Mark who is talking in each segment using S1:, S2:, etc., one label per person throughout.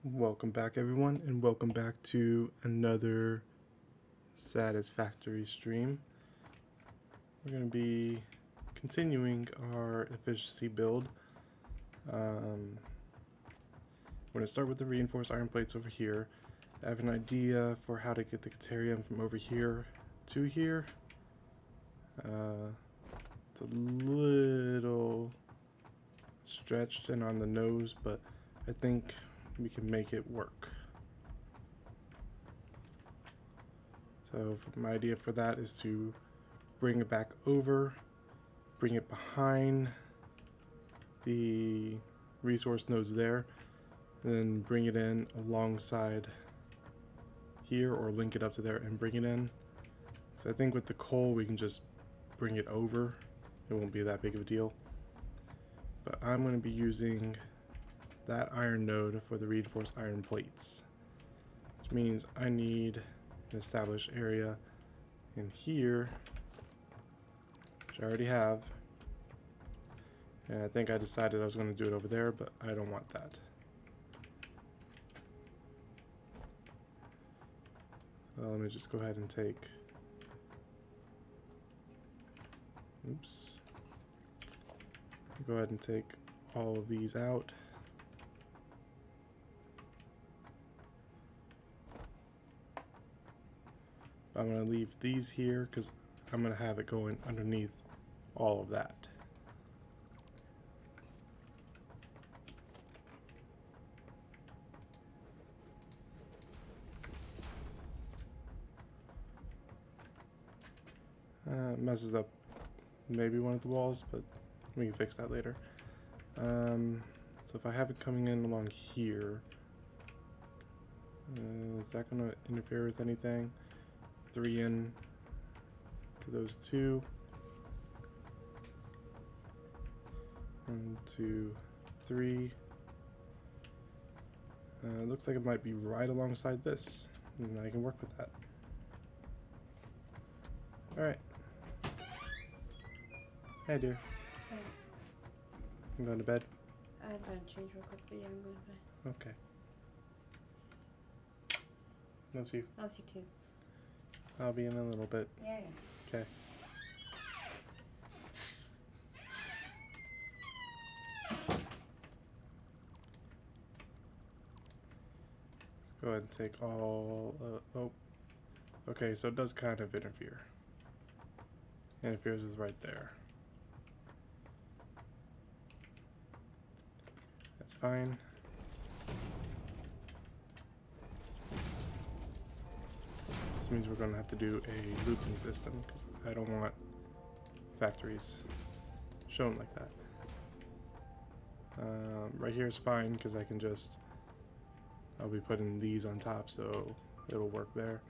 S1: Welcome back, everyone, and welcome back to another Satisfactory stream. We're going to be continuing our efficiency build. We're going to start with the reinforced iron plates over here. I have an idea for how to get the Caterium from over here to here. It's a little stretched and on the nose, but I think we can make it work. So my idea for that is to bring it back over, bring it behind the resource nodes there, and then bring it in alongside here, or link it up to there and bring it in. So I think with the coal we can just bring it over. It won't be that big of a deal. But I'm going to be using that iron node for the reinforced iron plates, which means I need an established area in here, which I already have, and I think I decided I was going to do it over there, but I don't want that. So let me just go ahead and take, go ahead and take all of these out. I'm going to leave these here because I'm going to have it going underneath all of that. Messes up maybe one of the walls, but we can fix that later. So if I have it coming in along here, is that going to interfere with anything? 3 in to those 2. 1, 2, 3. Looks like it might be right alongside this, and I can work with that. Alright. Hey, dear.
S2: Hey.
S1: I'm going to bed.
S2: I'm going to change real quick, but yeah, I'm going to bed.
S1: Okay. Loves you.
S2: Loves you too.
S1: I'll be in a little bit.
S2: Yeah.
S1: Okay. Let's go ahead and take all. Oh. Okay, so it does kind of interfere. Interferes is right there. That's fine. This means we're going to have to do a looping system because I don't want factories shown like that. Right here is fine because I can just, I'll be putting these on top so it'll work there.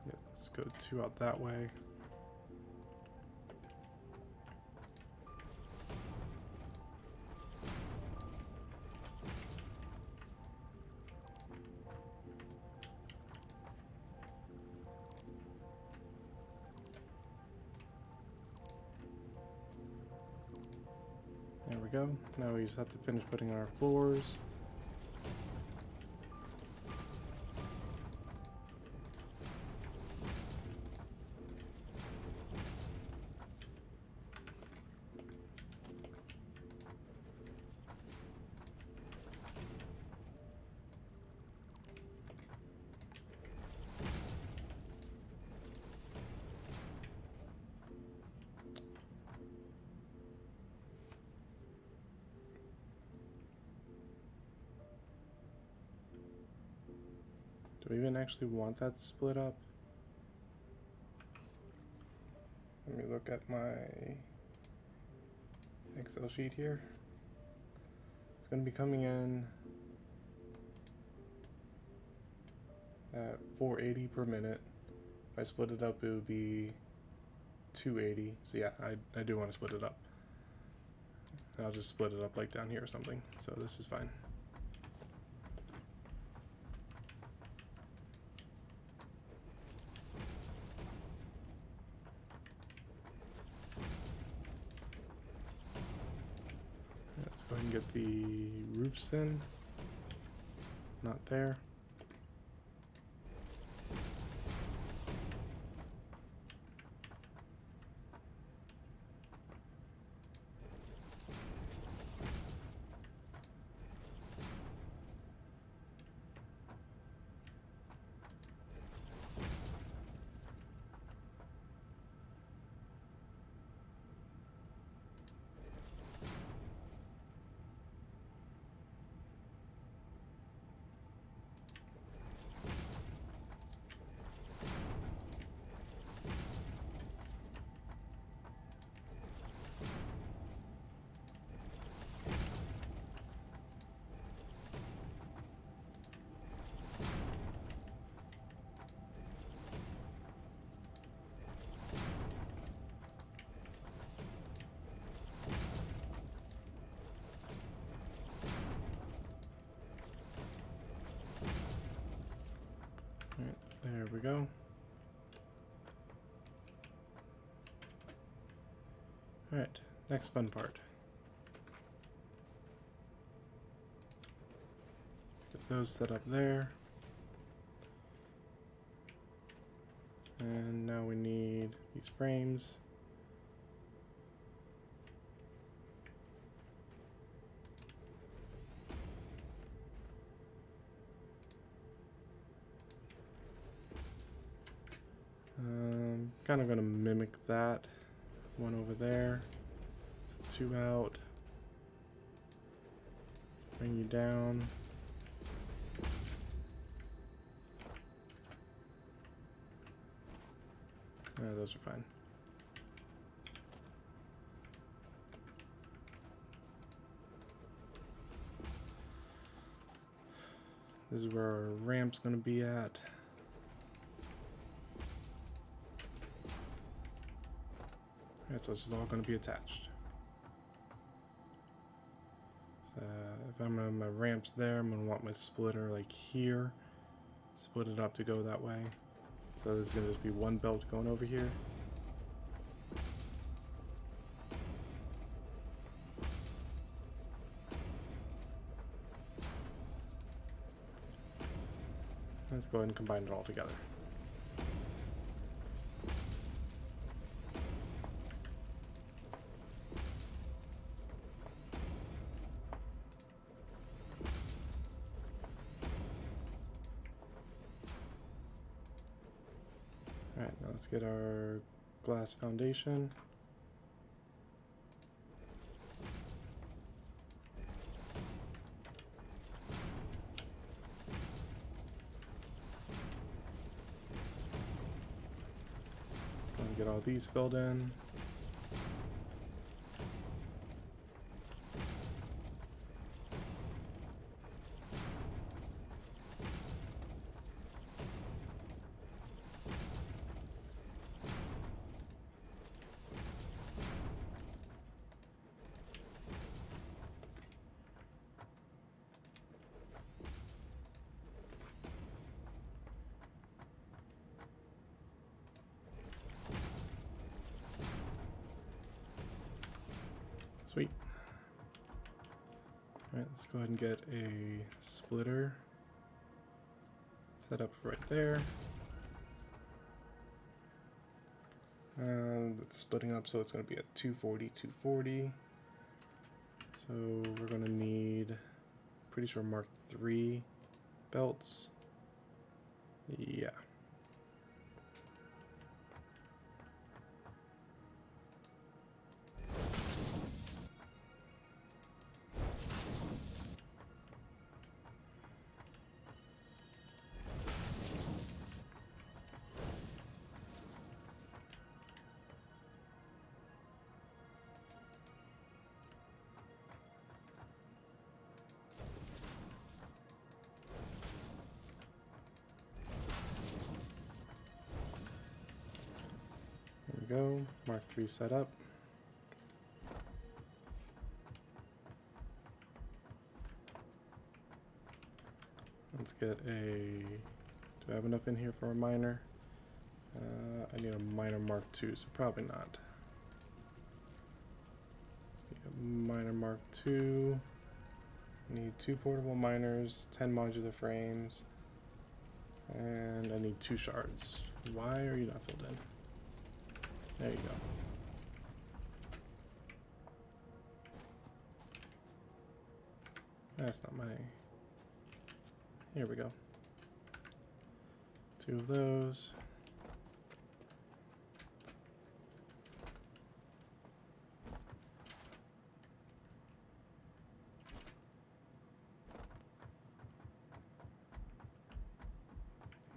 S1: Yeah, let's go 2 out that way. There we go. Now we just have to finish putting in our floors. Do we even actually want that split up? Let me look at my Excel sheet here. It's going to be coming in at 480 per minute. If I split it up, it would be 280. So yeah, I do want to split it up. I'll just split it up like down here or something. So this is fine. the roofs in. Not there. Alright, there we go. Alright, next fun part. Get those set up there. And now we need these frames. Kind of going to mimic that. One over there. So 2 out. Bring you down. Those are fine. This is where our ramp's going to be at. Alright, so this is all going to be attached. So if I'm on my ramps there, I'm going to want my splitter like here. Split it up to go that way. So there's going to just be one belt going over here. Let's go ahead and combine it all together. Alright, now let's get our glass foundation. Get all these filled in. Sweet. Alright, let's go ahead and get a splitter set up right there. And it's splitting up, so it's going to be a 240, 240. So we're going to need, pretty sure, Mark III belts. Yeah. There we go, Mark III set up. Let's get a, do I have enough in here for a miner? I need a miner Mark II, so probably not. Miner Mark II. Need 2 portable miners, 10 modular frames, and I need 2 shards. Why are you not filled in? There you go. That's not my... Here we go. 2 of those.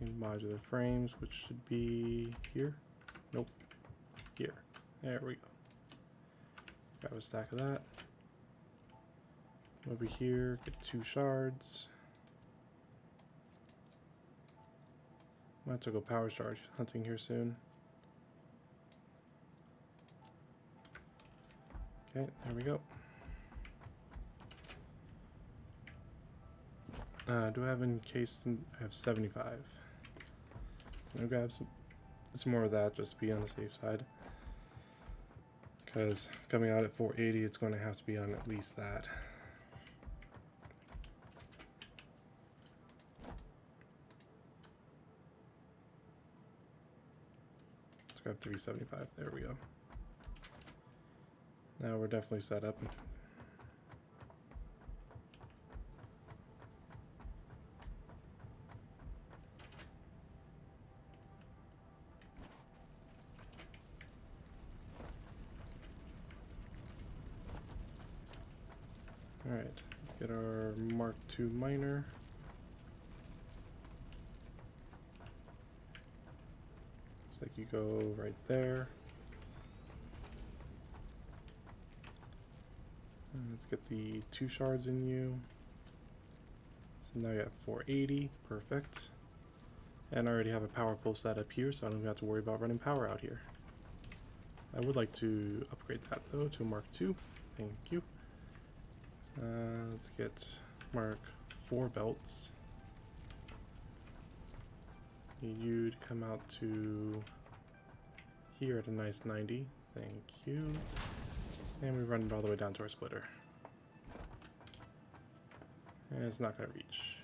S1: Need modular frames, which should be here. Nope. Here. There we go. Grab a stack of that. Over here, get 2 shards. Might have to go power shard hunting here soon. Okay, there we go. Do I have encased? I have 75. I'm gonna grab some more of that just to be on the safe side. Because coming out at 480, it's going to have to be on at least that. Let's grab 375. There we go. Now we're definitely set up. Alright, let's get our Mark II miner. Looks like you go right there. And let's get the 2 shards in you. So now you have 480, perfect. And I already have a power pole set up here, so I don't even have to worry about running power out here. I would like to upgrade that though to Mark II. Thank you. Let's get Mark IV belts. Need you to come out to here at a nice 90. Thank you. And we run it all the way down to our splitter. And it's not going to reach.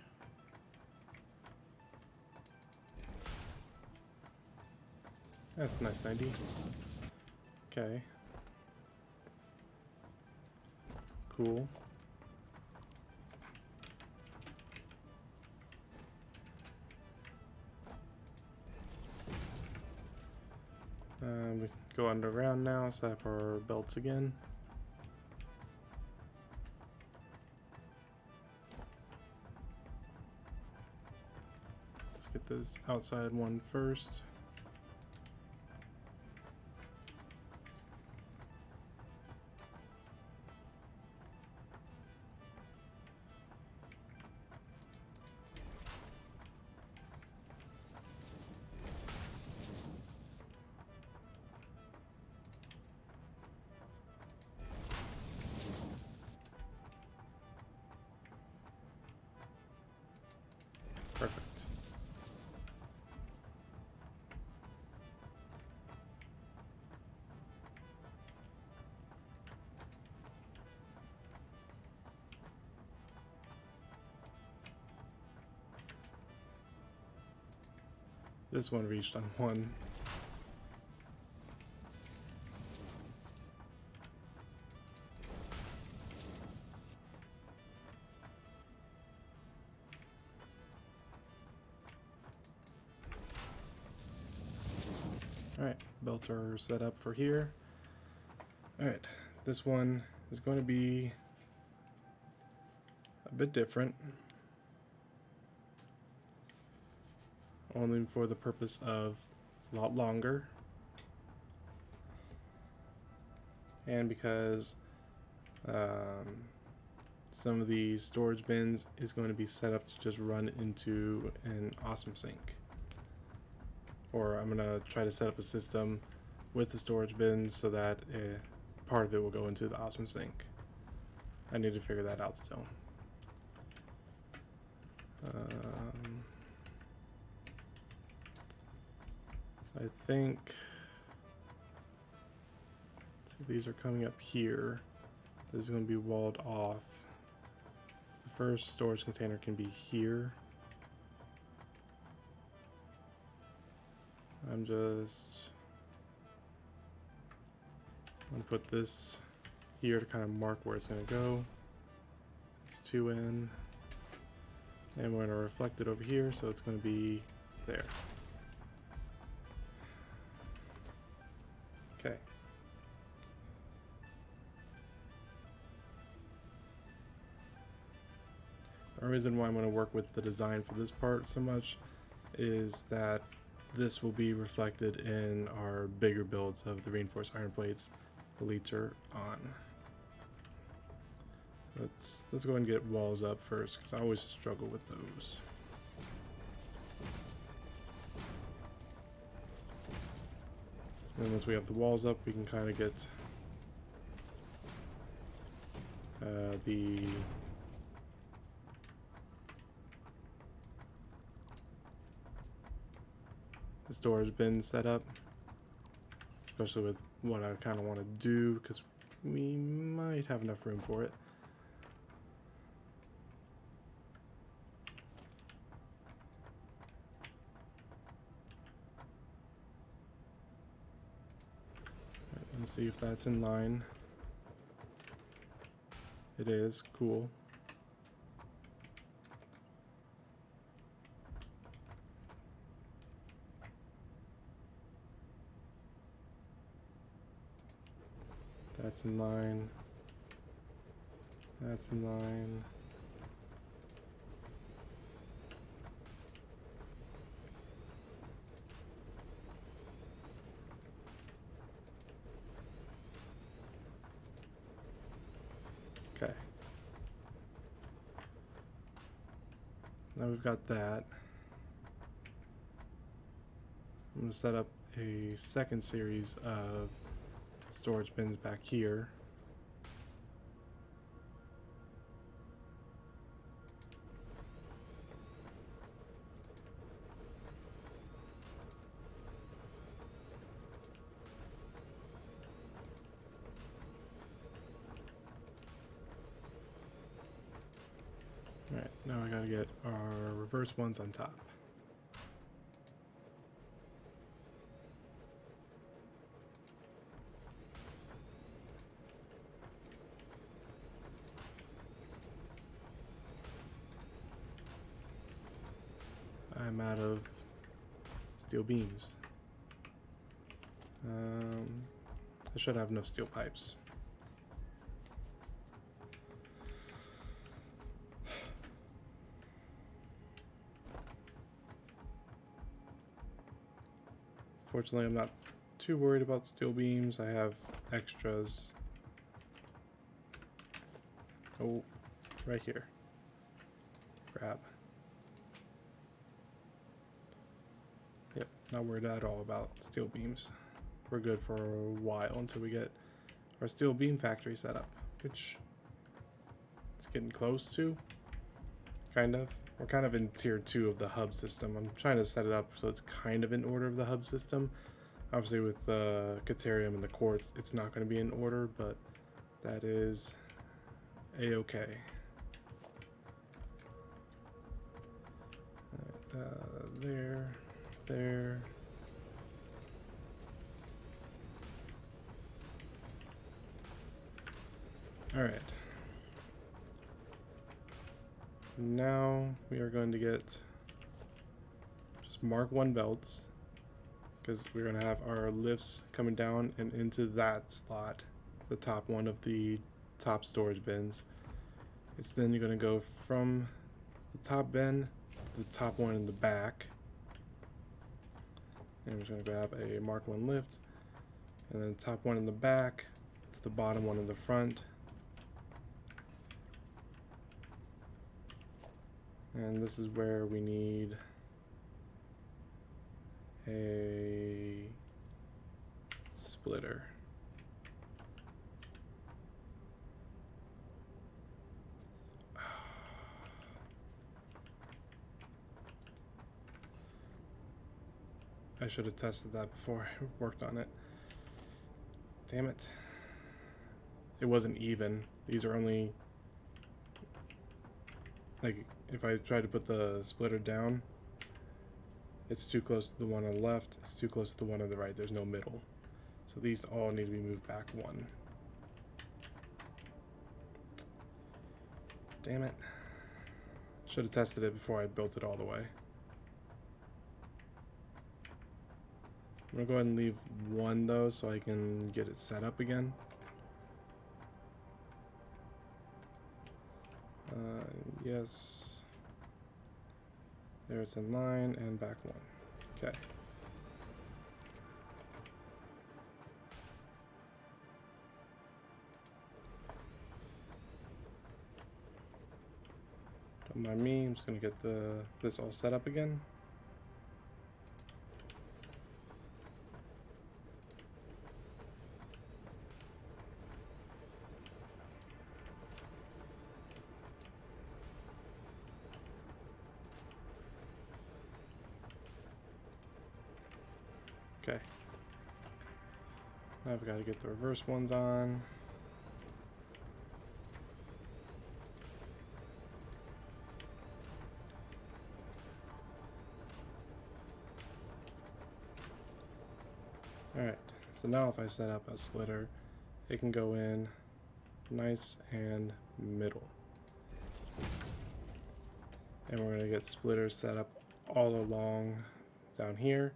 S1: That's a nice 90. Okay. Cool. We go underground now, set up our belts again. Let's get this outside one first. Perfect. This one reached on 1. Alright, belts are set up for here. Alright, this one is going to be a bit different. Only for the purpose of it's a lot longer. And because some of the storage bins is going to be set up to just run into an awesome sink. Or I'm going to try to set up a system with the storage bins so that part of it will go into the awesome sink. I need to figure that out still. So I think so these are coming up here. This is going to be walled off. First storage container can be here. I'm just going to put this here to kind of mark where it's going to go. It's 2 in. And we're going to reflect it over here, so it's going to be there. Okay. The reason why I'm going to work with the design for this part so much is that this will be reflected in our bigger builds of the reinforced iron plates later on. So let's go ahead and get walls up first, because I always struggle with those. And once we have the walls up, we can kind of get the storage bin set up, especially with what I kind of want to do, because we might have enough room for it. Let me see if that's in line. It is. Cool. That's in line. That's in line. Okay. Now we've got that. I'm going to set up a second series of storage bins back here. Alright, now I gotta get our reverse ones on top. I'm out of steel beams. I should have enough steel pipes. Fortunately, I'm not too worried about steel beams. I have extras. Oh, right here. Grab. Yep, not worried at all about steel beams. We're good for a while until we get our steel beam factory set up, which it's getting close to, kind of. We're kind of in tier 2 of the hub system. I'm trying to set it up so it's kind of in order of the hub system. Obviously with the Caterium and the quartz, it's not going to be in order, but that is a-okay. There. All right. So now we are going to get just Mark 1 belts, because we're going to have our lifts coming down and into that slot, the top one of the top storage bins. It's then you're going to go from the top bin to the top one in the back. And we're just going to grab a Mark 1 lift, and then the top one in the back to the bottom one in the front. And this is where we need a splitter. I should have tested that before I worked on it. Damn it. It wasn't even. These are only like if I try to put the splitter down, it's too close to the one on the left, it's too close to the one on the right, there's no middle. So these all need to be moved back one. Damn it. Should have tested it before I built it all the way. I'm gonna go ahead and leave one though so I can get it set up again. Yes. There it's in line and back one. Okay. Don't mind me, I'm just gonna get this all set up again. Okay. Now I've got to get the reverse ones on. Alright, so now if I set up a splitter, it can go in nice and middle. And we're going to get splitters set up all along down here.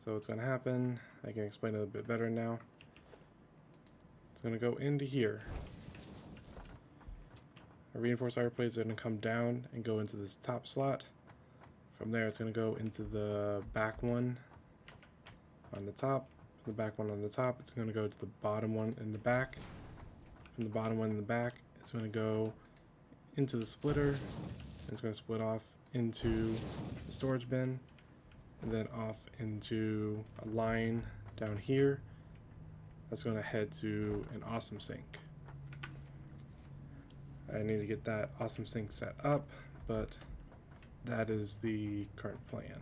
S1: So what's going to happen, I can explain it a bit better now. It's going to go into here. Our reinforced iron plates are going to come down and go into this top slot. From there it's going to go into the back one on the top. From the back one on the top, it's going to go to the bottom one in the back. From the bottom one in the back, it's going to go into the splitter. And it's going to split off into the storage bin. And then off into a line down here that's going to head to an awesome sink. I need to get that awesome sink set up, but that is the current plan.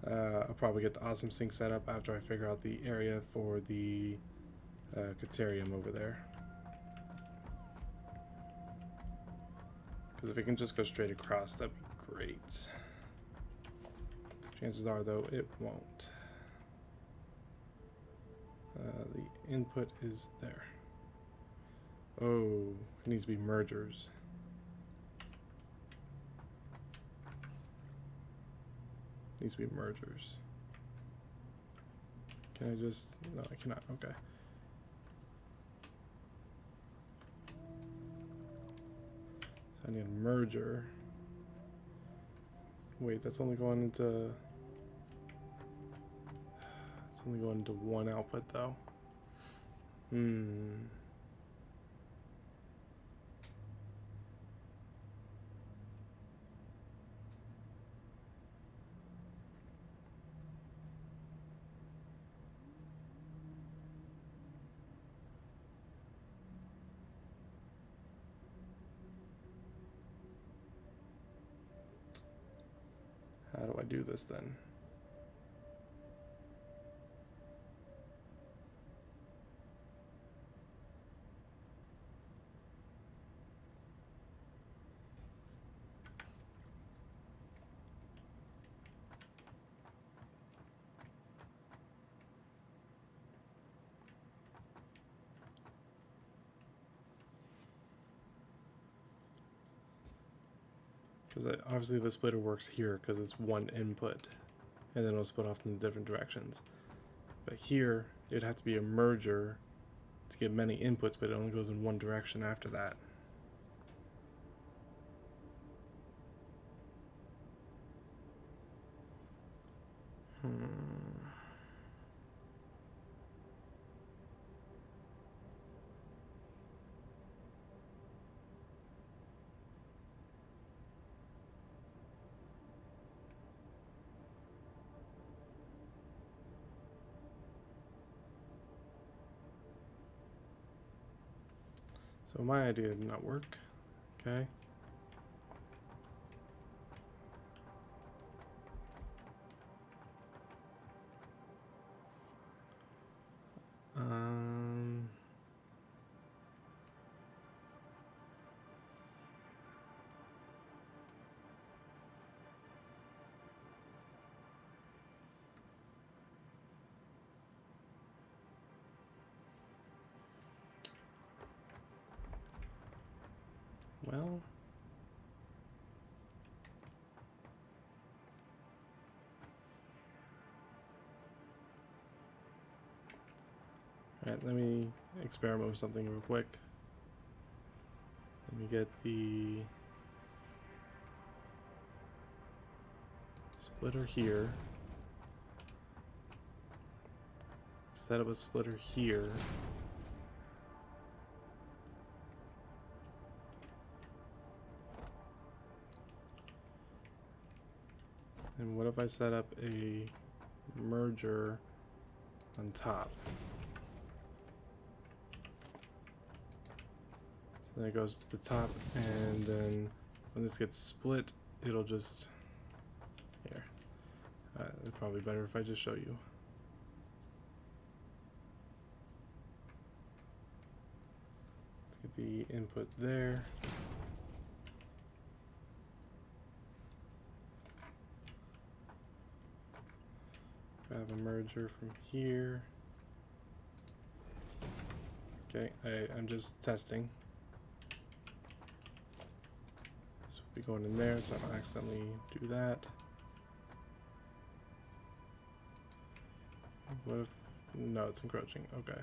S1: I'll probably get the awesome sink set up after I figure out the area for the Caterium over there. Because if it can just go straight across, that'd be great. Chances are, though, it won't. The input is there. Oh, it needs to be mergers. Needs to be mergers. Can I just... No, I cannot. Okay. So I need a merger. Wait, that's only going into... It's only going into one output, though. How do I do this then? Because obviously the splitter works here because it's one input, and then it'll split off in different directions. But here, it'd have to be a merger to get many inputs, but it only goes in one direction after that. So my idea did not work. Okay. Well, alright, let me experiment with something real quick. Let me get the splitter here. Set up a splitter here. And what if I set up a merger on top? So then it goes to the top, and then when this gets split, it'll just... Here. It's probably better if I just show you. Let's get the input there. Grab a merger from here. Okay, I'm just testing. This will be going in there, so I don't accidentally do that. What if... No, it's encroaching. Okay.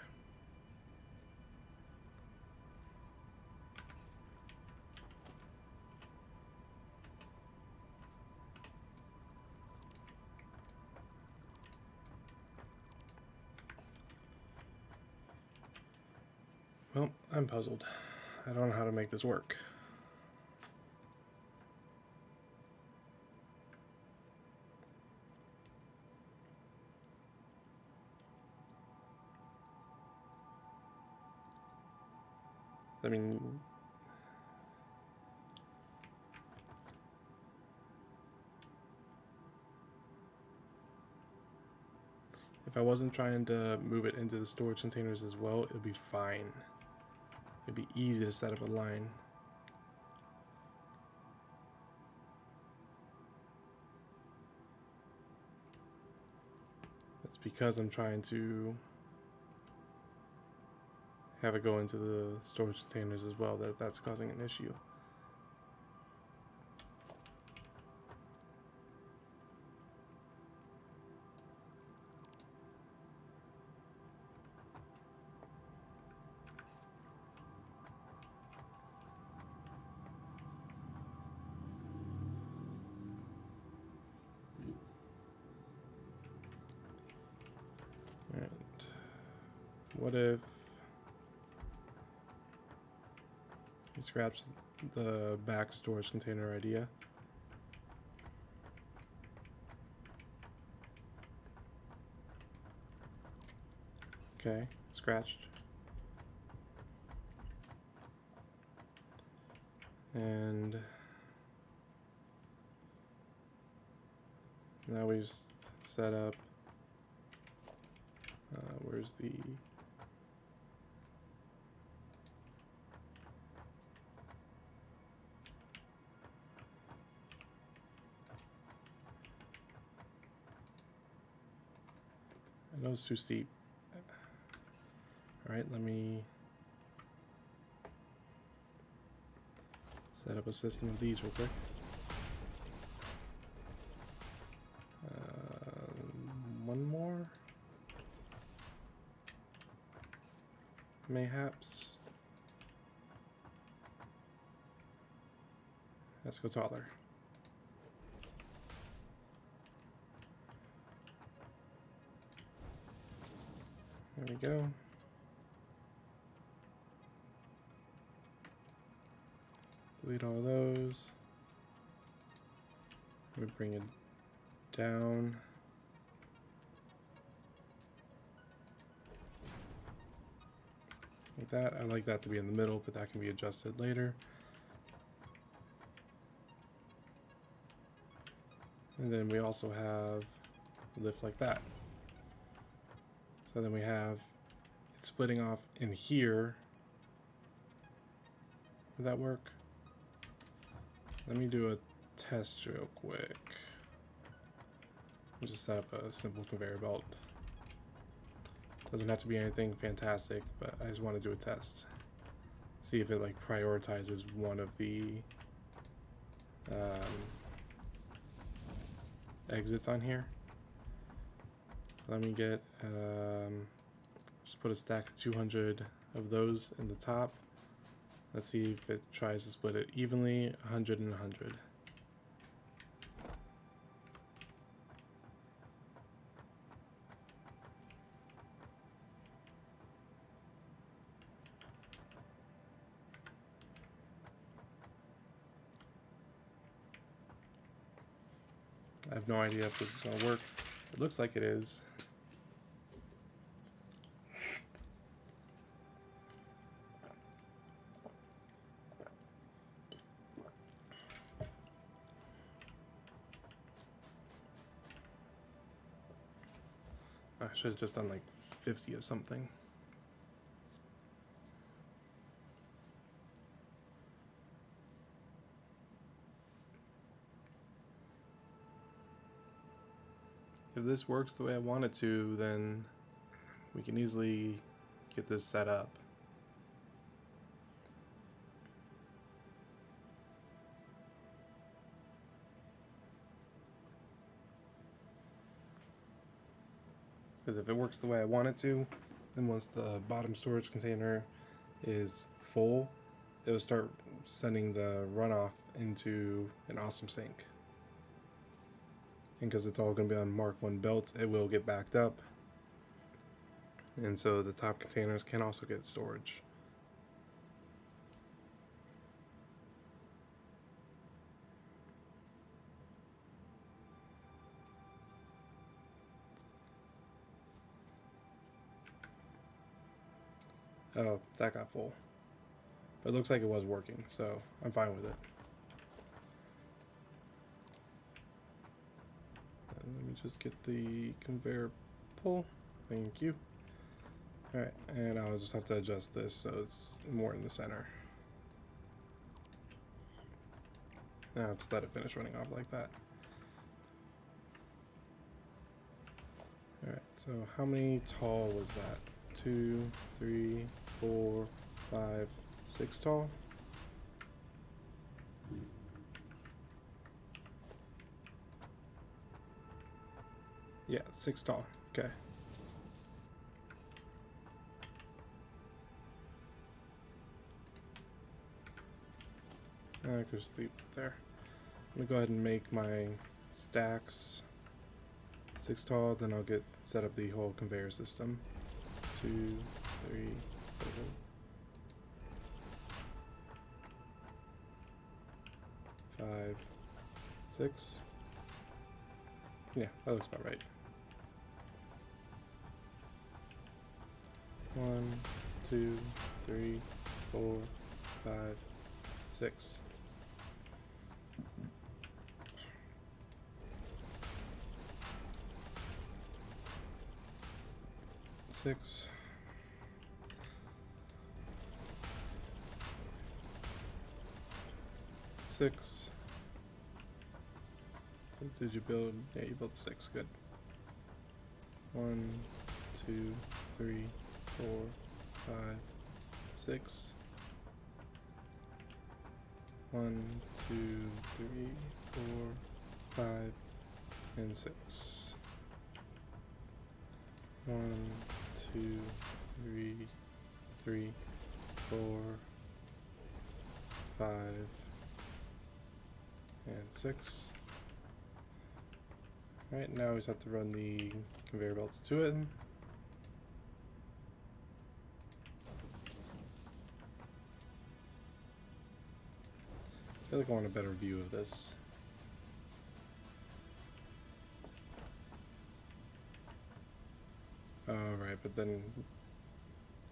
S1: Well, I'm puzzled. I don't know how to make this work. I mean... If I wasn't trying to move it into the storage containers as well, it would be fine. It'd be easy to set up a line. That's because I'm trying to have it go into the storage containers as well, that's causing an issue. Alright. What if we scratch the back storage container idea? Okay, scratched. And now we just set up, where's the, I know it's too steep. Alright, let me set up a system of these real quick. One more? Mayhaps. Let's go taller. There we go. Delete all those. Let me bring it down. Like that. I like that to be in the middle, but that can be adjusted later. And then we also have lift like that. So then we have it splitting off in here. Would that work? Let me do a test real quick. I'll just set up a simple conveyor belt. Doesn't have to be anything fantastic, but I just want to do a test. see if it like prioritizes one of the exits on here. Let me get just put a stack of 200 of those in the top. Let's see if it tries to split it evenly, 100 and 100. I have no idea if this is going to work. It looks like it is. I should have just done like 50 of something. If this works the way I want it to, then we can easily get this set up. Because if it works the way I want it to, then once the bottom storage container is full, it will start sending the runoff into an awesome sink. And because it's all going to be on Mark 1 belts, it will get backed up. And so the top containers can also get storage. Oh, that got full. But it looks like it was working, so I'm fine with it. And let me just get the conveyor pull. Thank you. Alright, and I'll just have to adjust this so it's more in the center. Now just let it finish running off like that. Alright, so how many tall was that? 2, 3, 4, 5, 6 tall? Yeah, 6 tall. Okay. I could just leave it there. I'm gonna go ahead and make my stacks 6 tall, then I'll get set up the whole conveyor system. 2, 3, 4, 5, 6. Yeah, that looks about right. 1, 2, 3, 4, 5, 6. Six. Did you build? Yeah, you built 6. Good. 1, 2, 3, 4, 5, 6. 1, 2, 3, 4, 5, and 6. 1, 2, 3, 3, 4, 5, and 6. Alright, now we just have to run the conveyor belts to it. I feel like I want a better view of this. Alright, but then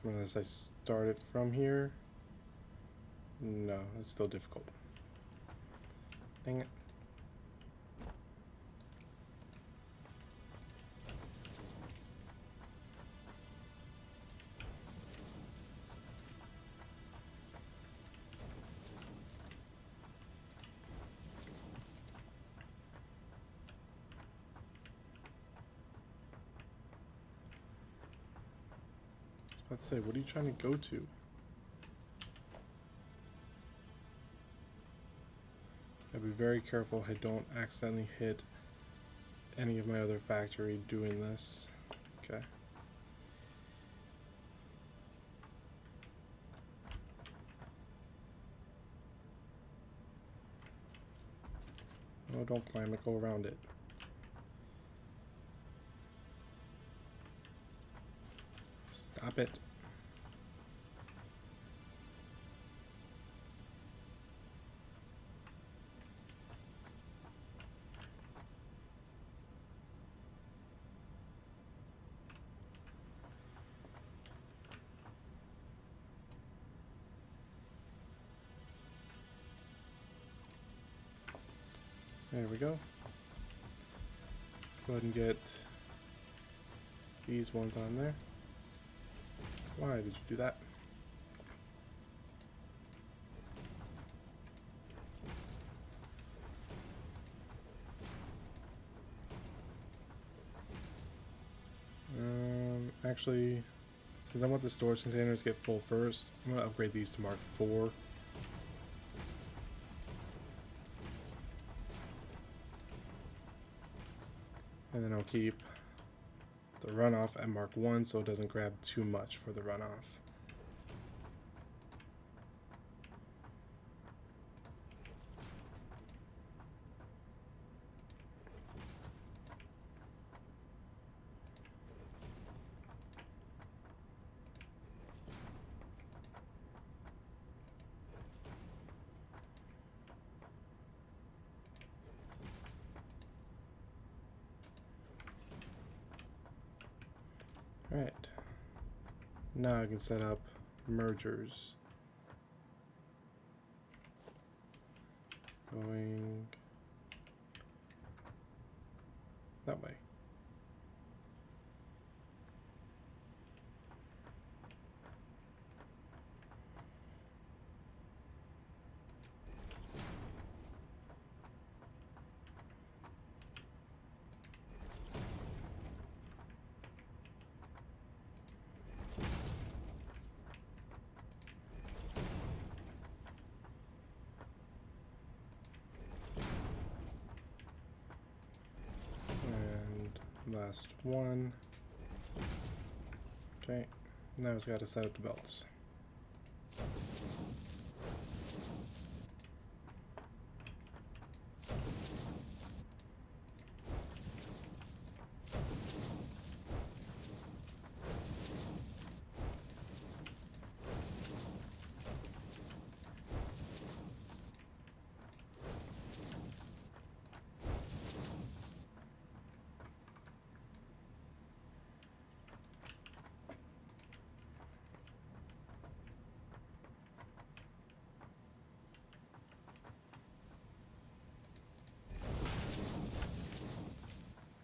S1: unless I start it from here, no, it's still difficult. Dang it. Let's say, what are you trying to go to? I'll be very careful I don't accidentally hit any of my other factory doing this. Okay. Oh, don't climb it, go around it. Stop it. There we go. Let's go ahead and get these ones on there. Why did you do that? Actually, since I want the storage containers to get full first, I'm going to upgrade these to Mark 4. And then I'll keep the runoff at Mark 1 so it doesn't grab too much for the runoff. Alright, now I can set up mergers. Going that way. Last one. Okay, now it's got to set up the belts.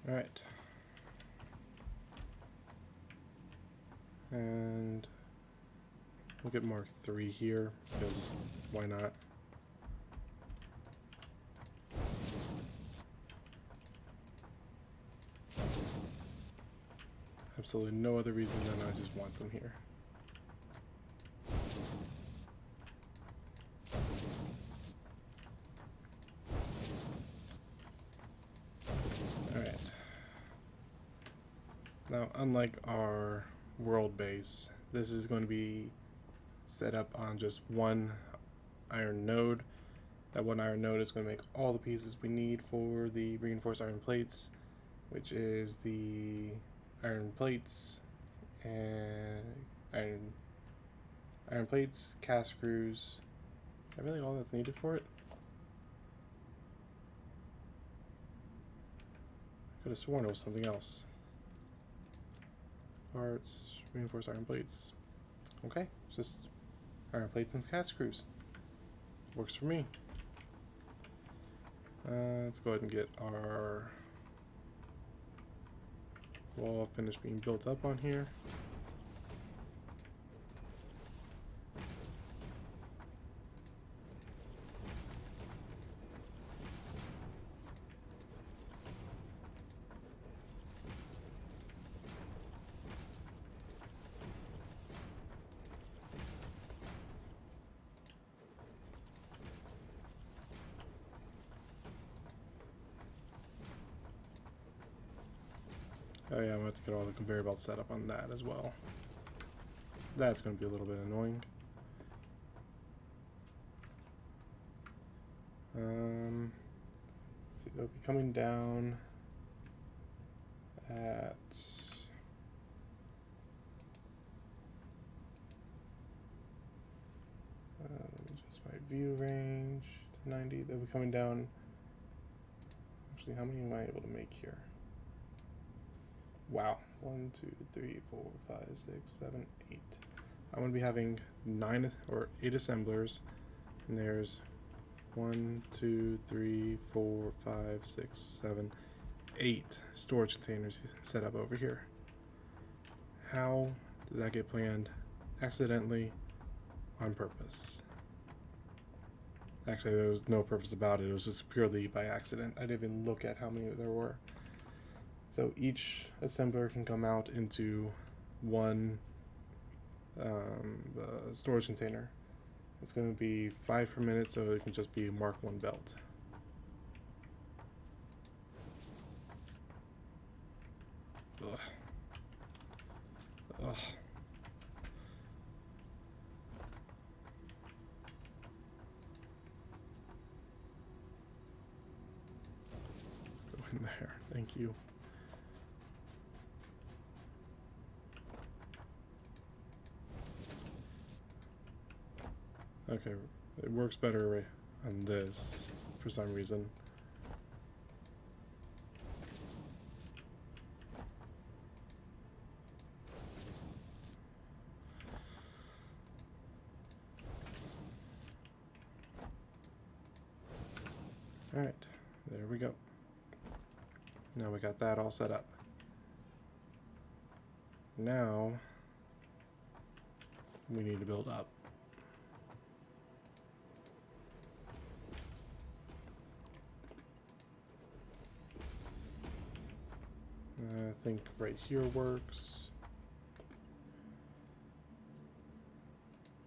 S1: All right. And we'll get Mark 3 here, because why not? Absolutely no other reason than I just want them here. Alright. Now, unlike our world base, this is going to be set up on just one iron node. That one iron node is going to make all the pieces we need for the reinforced iron plates, which is the iron plates and iron plates, cast screws. Is that really all that's needed for it? I could have sworn it was something else. Parts, reinforced iron plates. Okay, it's just iron plates and cast screws. Works for me. Let's go ahead and get our wall finished being built up on here. Oh yeah, I'm going to have to get all the conveyor belts set up on that as well. That's going to be a little bit annoying. See, they'll be coming down at... let me adjust my view range to 90. They'll be coming down... Actually, how many am I able to make here? Wow. 1, 2, 3, 4, 5, 6, 7, 8. I'm going to be having 9 or 8 assemblers. And there's 1, 2, 3, 4, 5, 6, 7, 8 storage containers set up over here. How did that get planned? Accidentally, on purpose. Actually, there was no purpose about it. It was just purely by accident. I didn't even look at how many there were. So each assembler can come out into one storage container. It's going to be 5 per minute, so it can just be Mark 1 belt. Ugh. Ugh. Let's go in there. Thank you. Okay, it works better on this for some reason. Alright, there we go. Now we got that all set up. Now we need to build up. I think right here works.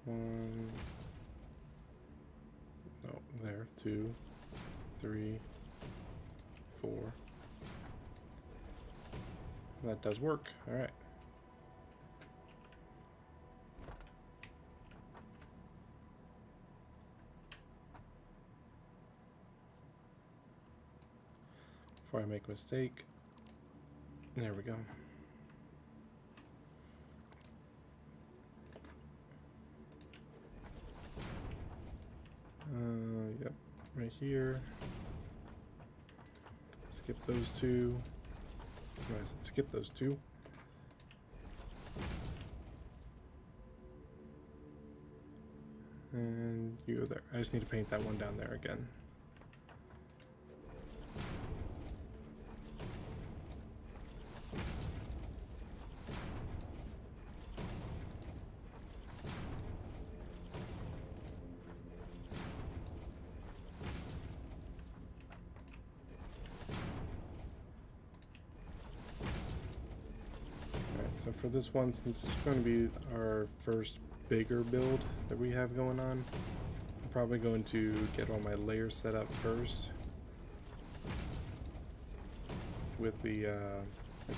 S1: 1, no, there, 2, 3, 4. That does work. All right. Before I make a mistake. There we go. Yep, right here. Skip those 2. No, I said skip those 2. And you go there. I just need to paint that one down there again. So for this one, since it's going to be our first bigger build that we have going on, I'm probably going to get all my layers set up first with the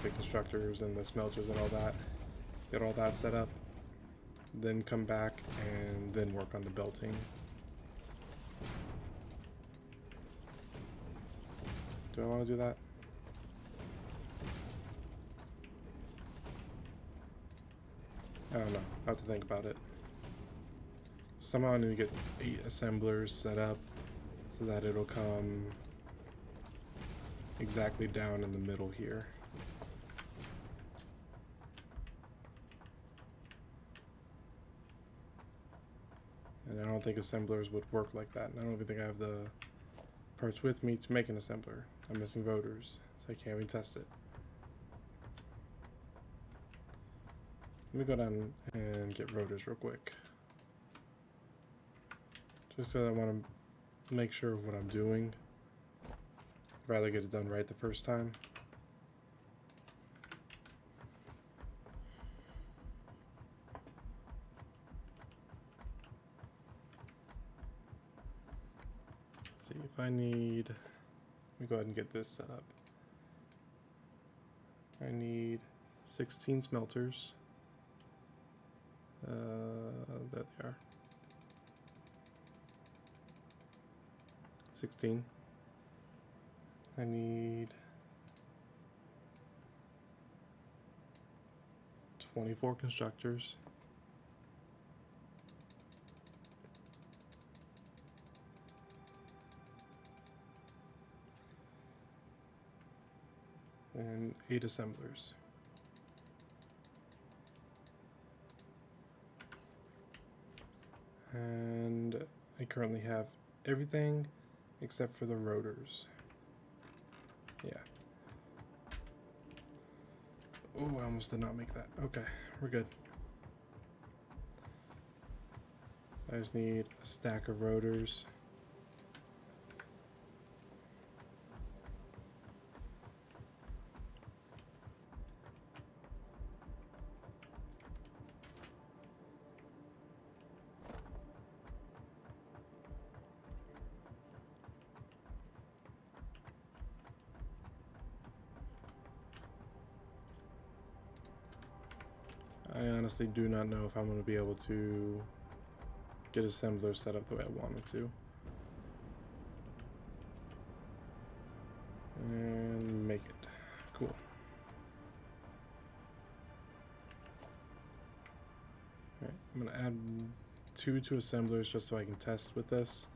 S1: constructors and the smelters and all that. Get all that set up, then come back and then work on the belting. Do I want to do that? I don't know. I have to think about it. Somehow I need to get 8 assemblers set up so that it'll come exactly down in the middle here. And I don't think assemblers would work like that. And I don't even think I have the parts with me to make an assembler. I'm missing rotors, so I can't even test it. Let me go down and get rotors real quick. Just because I want to make sure of what I'm doing. I'd rather get it done right the first time. Let's see if I need... Let me go ahead and get this set up. I need 16 smelters. There they are. 16. I need 24 constructors. And 8 assemblers. And I currently have everything except for the rotors. Yeah. Oh, I almost did not make that. Okay, we're good. I just need a stack of rotors. I honestly do not know if I'm going to be able to get assembler set up the way I wanted to. And make it. Cool. Alright, I'm going to add 2 to assemblers just so I can test with this.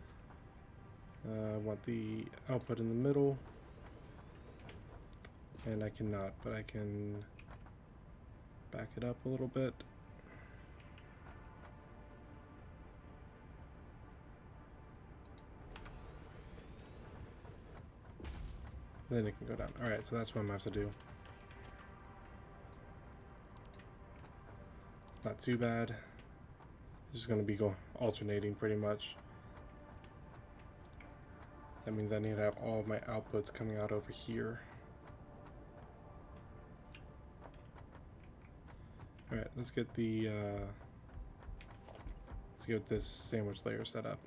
S1: I want the output in the middle. And I cannot, but I can back it up a little bit. Then it can go down. Alright, so that's what I'm going to have to do. Not too bad. It's just going to be alternating pretty much. That means I need to have all of my outputs coming out over here. Alright, let's get this sandwich layer set up.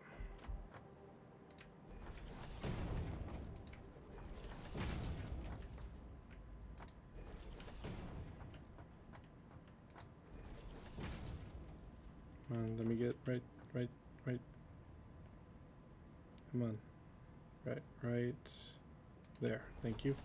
S1: Let me get right. Come on. Right there. Thank you.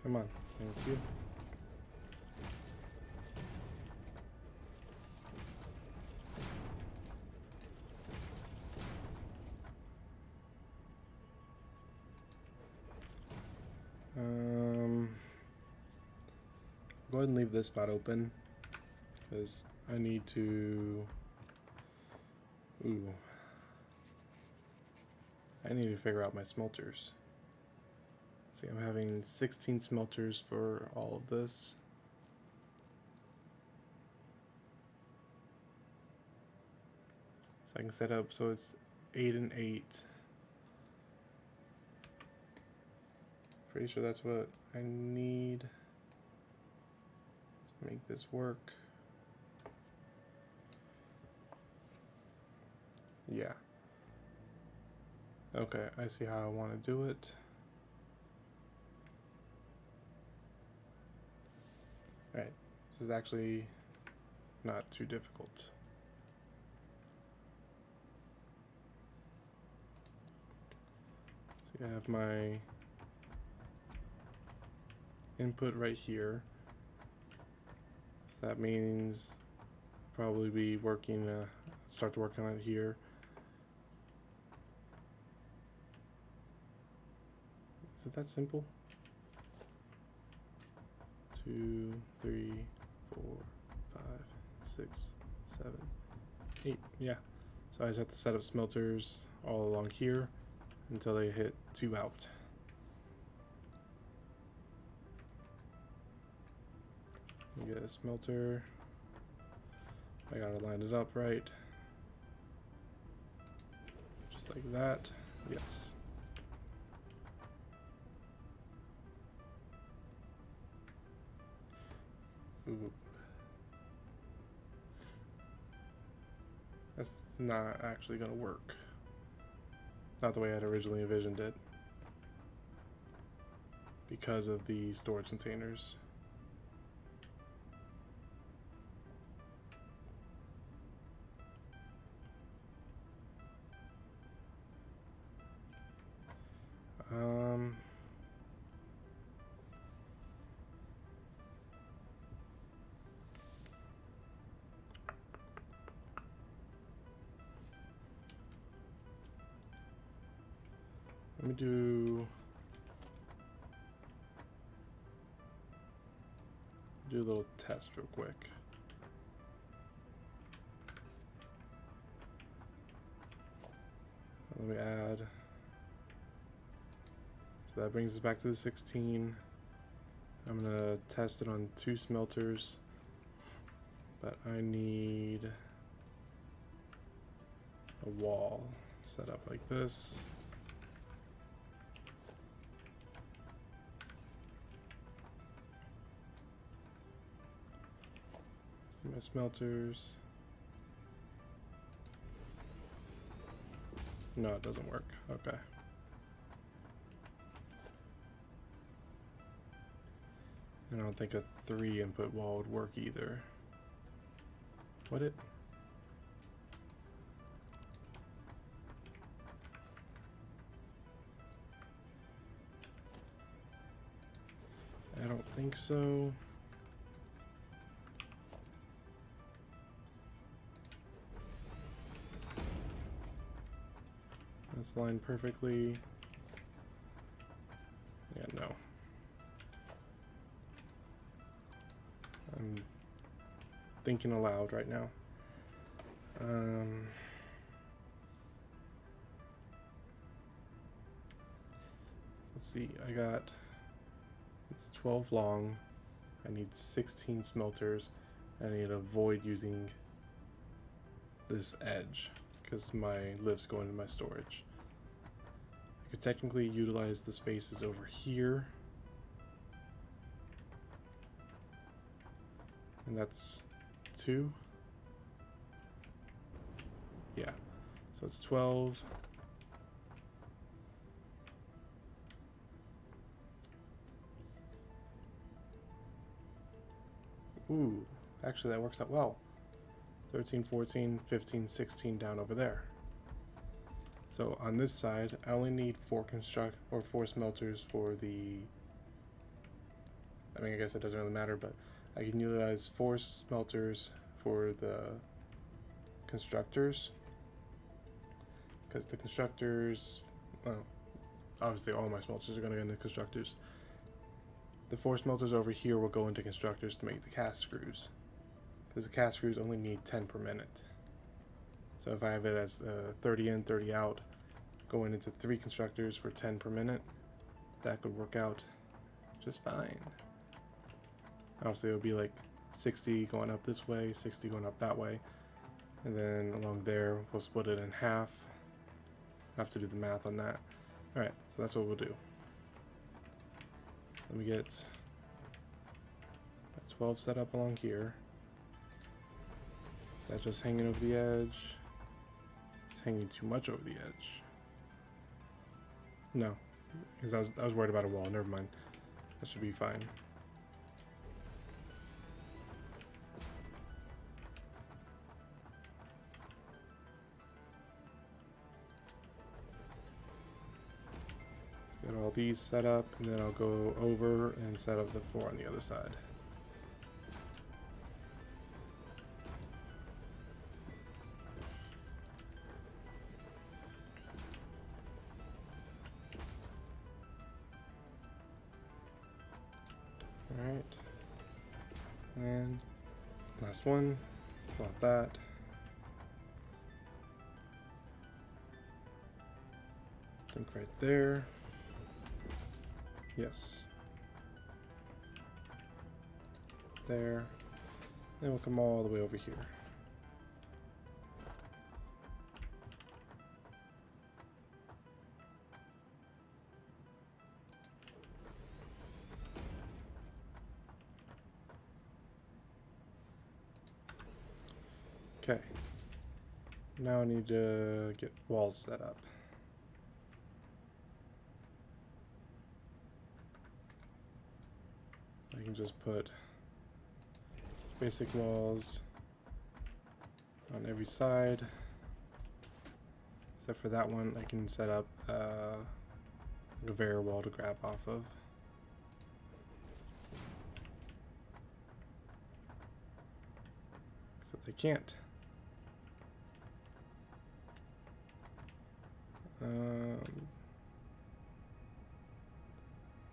S1: Come on. Thank you. Go ahead and leave this spot open because I need to. I need to figure out my smelters. See, I'm having 16 smelters for all of this. So I can set up so it's 8 and 8. Pretty sure that's what I need to make this work. Yeah. Okay, I see how I want to do it. Alright, this is actually not too difficult. See, I have my input right here. So that means probably be working, start to work on it here. Is it that simple? 2, 3, 4, 5, 6, 7, 8. Yeah. So I just have to set up smelters all along here until they hit 2 out. We get a smelter. I gotta line it up right. Just like that. Yes. Ooh. That's not actually gonna work. Not the way I'd originally envisioned it. Because of the storage containers. Let me do a little test real quick. Let me add. So that brings us back to the 16. I'm gonna test it on 2 smelters, but I need a wall set up like this. See my smelters. No, it doesn't work. Okay. And I don't think a 3 input wall would work either. Would it? I don't think so. That's lined perfectly. Yeah, no. I'm thinking aloud right now. Let's see, it's 12 long. I need 16 smelters. I need to avoid using this edge because my lift's going into my storage. I could technically utilize the spaces over here. And that's 2. Yeah. So it's 12. Ooh, actually that works out well. 13, 14, 15, 16 down over there. So on this side, I only need 4 smelters for the, I mean, I guess it doesn't really matter, but I can utilize 4 smelters for the constructors. Because the constructors, well, obviously all my smelters are going to go into constructors. The 4 smelters over here will go into constructors to make the cast screws. Because the cast screws only need 10 per minute. So if I have it as 30 in, 30 out, going into 3 constructors for 10 per minute, that could work out just fine. Obviously it would be like 60 going up this way, 60 going up that way. And then along there, we'll split it in half. I have to do the math on that. Alright, so that's what we'll do. Let me get 12 set up along here. Is that just hanging over the edge? It's hanging too much over the edge. No, because I was worried about a wall. Never mind. That should be fine. Let's get all these set up, and then I'll go over and set up the 4 on the other side. Alright. And last one. Flop that. I think right there. Yes. There. Then we'll come all the way over here. Okay. Now I need to get walls set up. I can just put basic walls on every side. Except for that one, I can set up a Gavera wall to grab off of. Except I can't.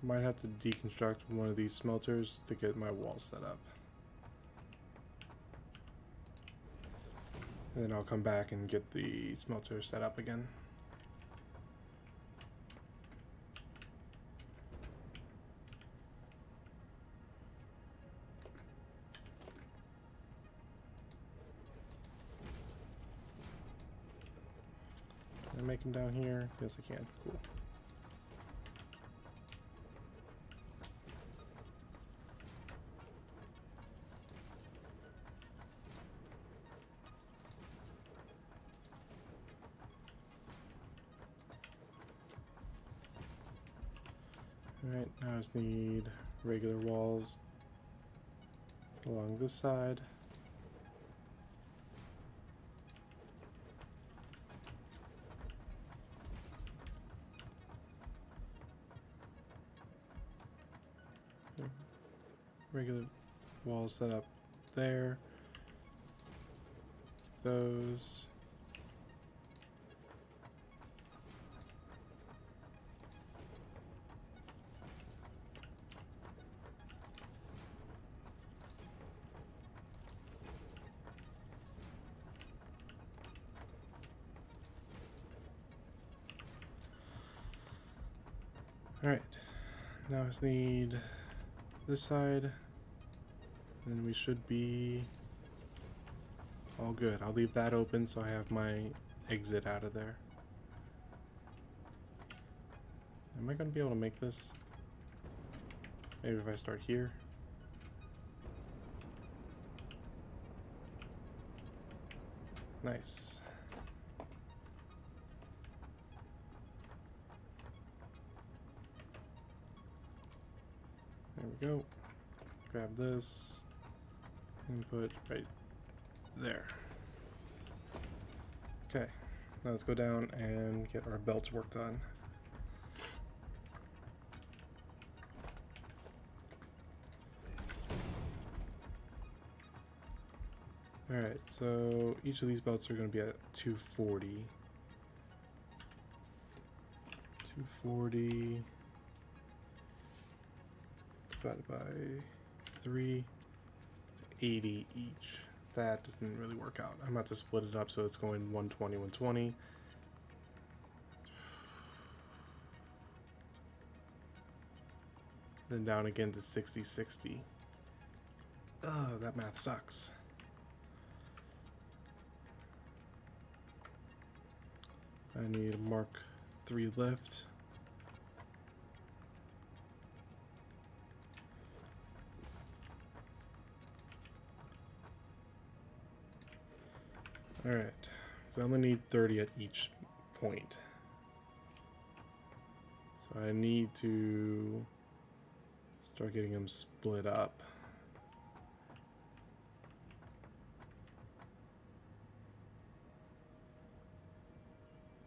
S1: Might have to deconstruct one of these smelters to get my wall set up. And then I'll come back and get the smelter set up again. Can I make them down here? Yes, I can. Cool. Alright, now I just need regular walls along this side. Regular walls set up there. Those. Alright, now I just need this side, and we should be all good. I'll leave that open so I have my exit out of there. Am I going to be able to make this? Maybe if I start here. Nice. There we go. Grab this and put right there. Okay, now let's go down and get our belts worked on. Alright, so each of these belts are going to be at 240. 240 divided by 3, 80 each. That doesn't really work out. I'm about to split it up so it's going 120, 120. Then down again to 60, 60. Ugh, that math sucks. I need a Mark 3 lift. Alright, so I only need 30 at each point. So I need to start getting them split up.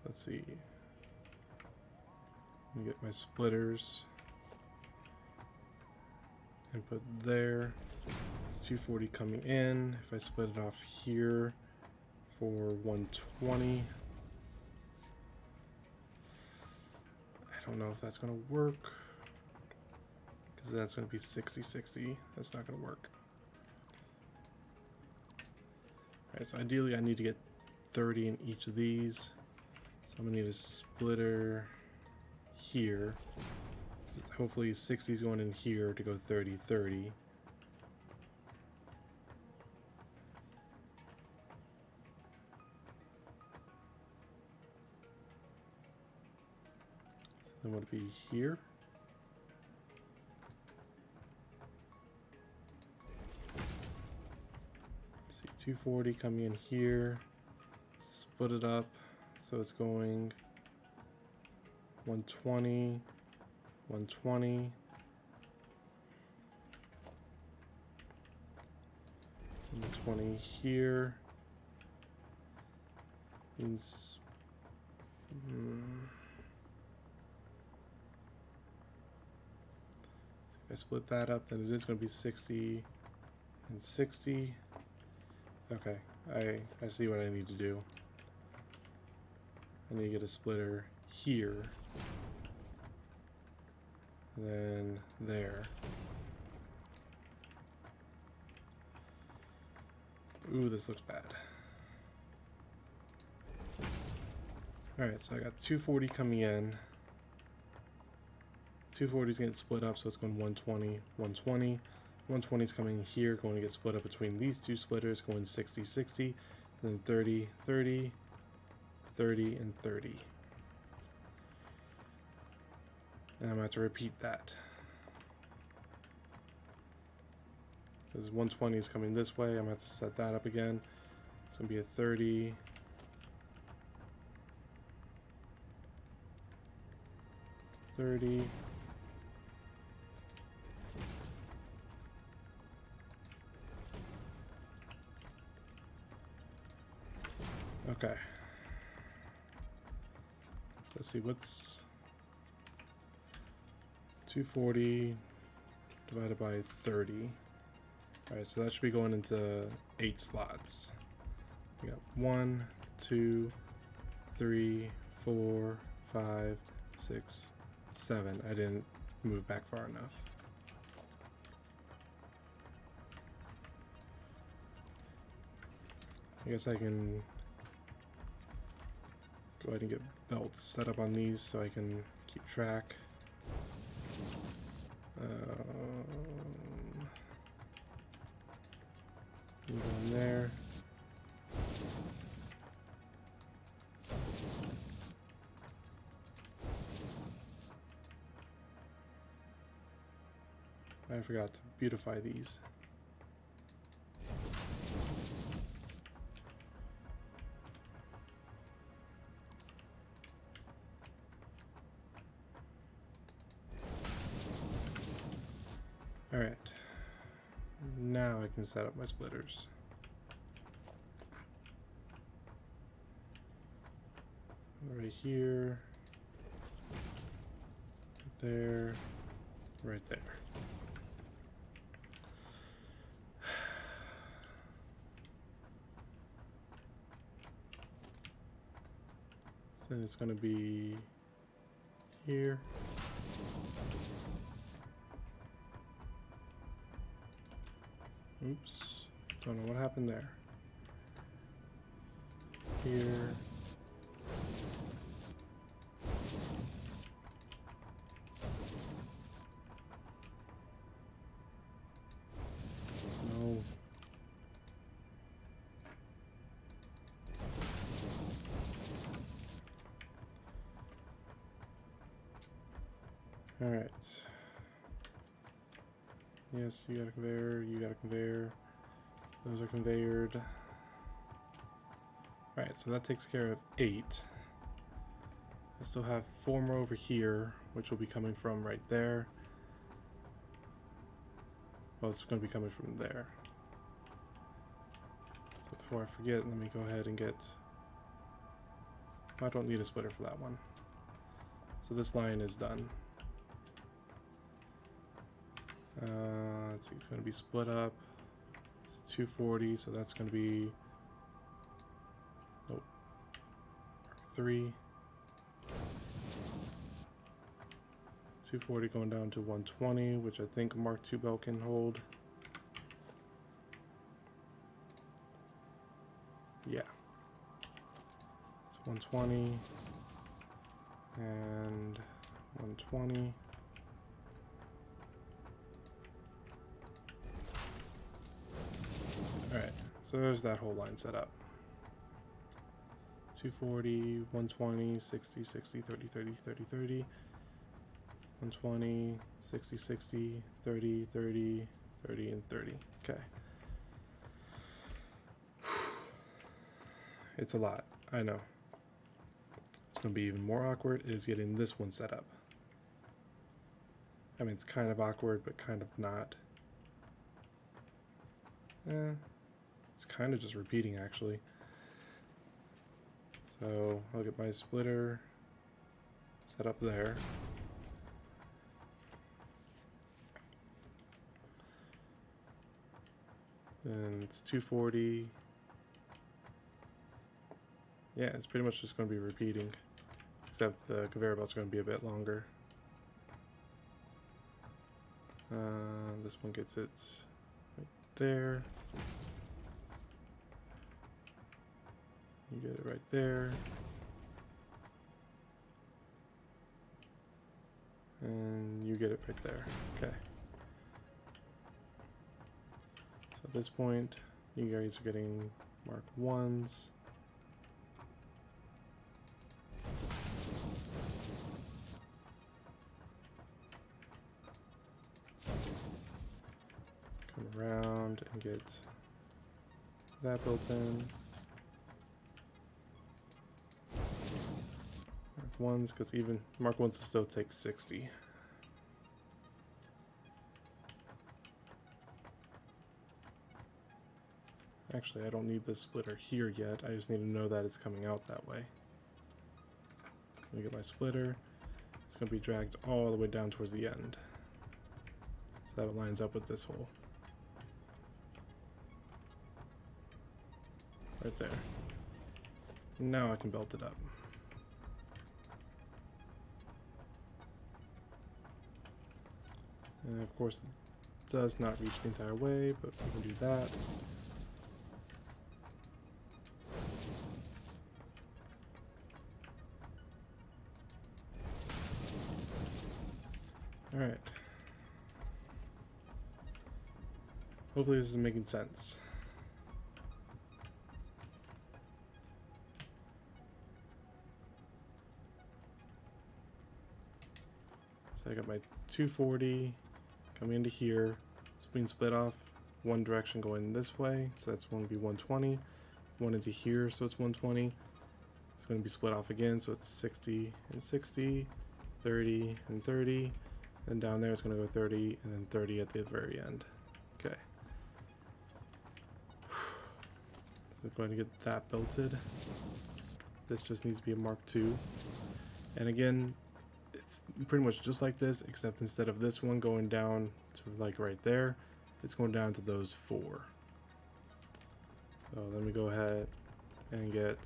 S1: Let's see. Let me get my splitters and put there. It's 240 coming in. If I split it off here for 120, I don't know if that's going to work because that's going to be 60-60. That's not going to work. Alright, so ideally I need to get 30 in each of these. So I'm going to need a splitter here. Hopefully 60 is going in here to go 30-30. So then would it be here? Let's see, 240 coming in here. Split it up so it's going 120. 120. And 20 here. Means if I split that up, then it is going to be 60 and 60. Okay, I see what I need to do. I need to get a splitter here. Then there. Ooh, this looks bad. Alright, so I got 240 coming in. 240 is getting split up, so it's going 120, 120. 120 is coming here, going to get split up between these two splitters, going 60, 60, and then 30, 30, 30, and 30. And I'm going to have to repeat that. Because 120 is coming this way, I'm going to have to set that up again. It's going to be a 30. 30. Okay. Let's see, what's 240 divided by 30. Alright, so that should be going into 8 slots. We got 1, 2, 3, 4, 5, 6, 7. I didn't move back far enough. I guess I can go ahead and get belts set up on these so I can keep track. Go in there. I forgot to beautify these. Alright. Now I can set up my splitters. Right here. Right there. Right there. So then it's going to be here. Oops. Don't know what happened there. Here. No. All right. Yes, you got a conveyor, you got a conveyor. Those are conveyored. Alright, so that takes care of 8. I still have 4 more over here, which will be coming from right there. Well, it's going to be coming from there. So before I forget, let me go ahead and get... I don't need a splitter for that one. So this line is done. Let's see, it's going to be split up. It's 240, so that's going to be... Nope. 3. 240 going down to 120, which I think Mark II belt can hold. Yeah. It's 120 and 120. Alright, so there's that whole line set up. 240, 120, 60, 60, 30, 30, 30, 30. 120, 60, 60, 30, 30, 30, and 30. Okay. It's a lot, I know. It's going to be even more awkward is getting this one set up. I mean, it's kind of awkward, but kind of not. It's kind of just repeating, actually. So I'll get my splitter set up there. And it's 240. Yeah, it's pretty much just going to be repeating, except the conveyor belt's going to be a bit longer. This one gets it right there. You get it right there. And you get it right there. Okay. So at this point, you guys are getting Mark 1s. Come around and get that built in. Mark 1s, because even Mark 1s will still take 60. Actually, I don't need this splitter here yet. I just need to know that it's coming out that way. Let me get my splitter. It's going to be dragged all the way down towards the end. So that lines up with this hole. Right there. Now I can belt it up. And of course, it does not reach the entire way, but we can do that. Alright. Hopefully this is making sense. So I got my 240 coming into here. It's being split off one direction going this way, so that's going to be 120. One into here, so it's 120. It's going to be split off again, so it's 60 and 60, 30 and 30. And down there it's going to go 30 and then 30 at the very end. Okay. So going to get that belted. This just needs to be a Mark II. And again, it's pretty much just like this, except instead of this one going down to like right there, it's going down to those 4. So let me go ahead and get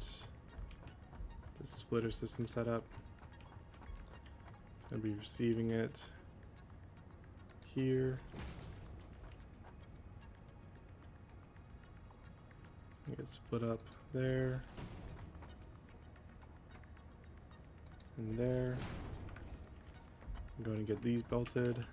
S1: the splitter system set up. It's going to be receiving it here. Get split up there and there. I'm going to get these belted.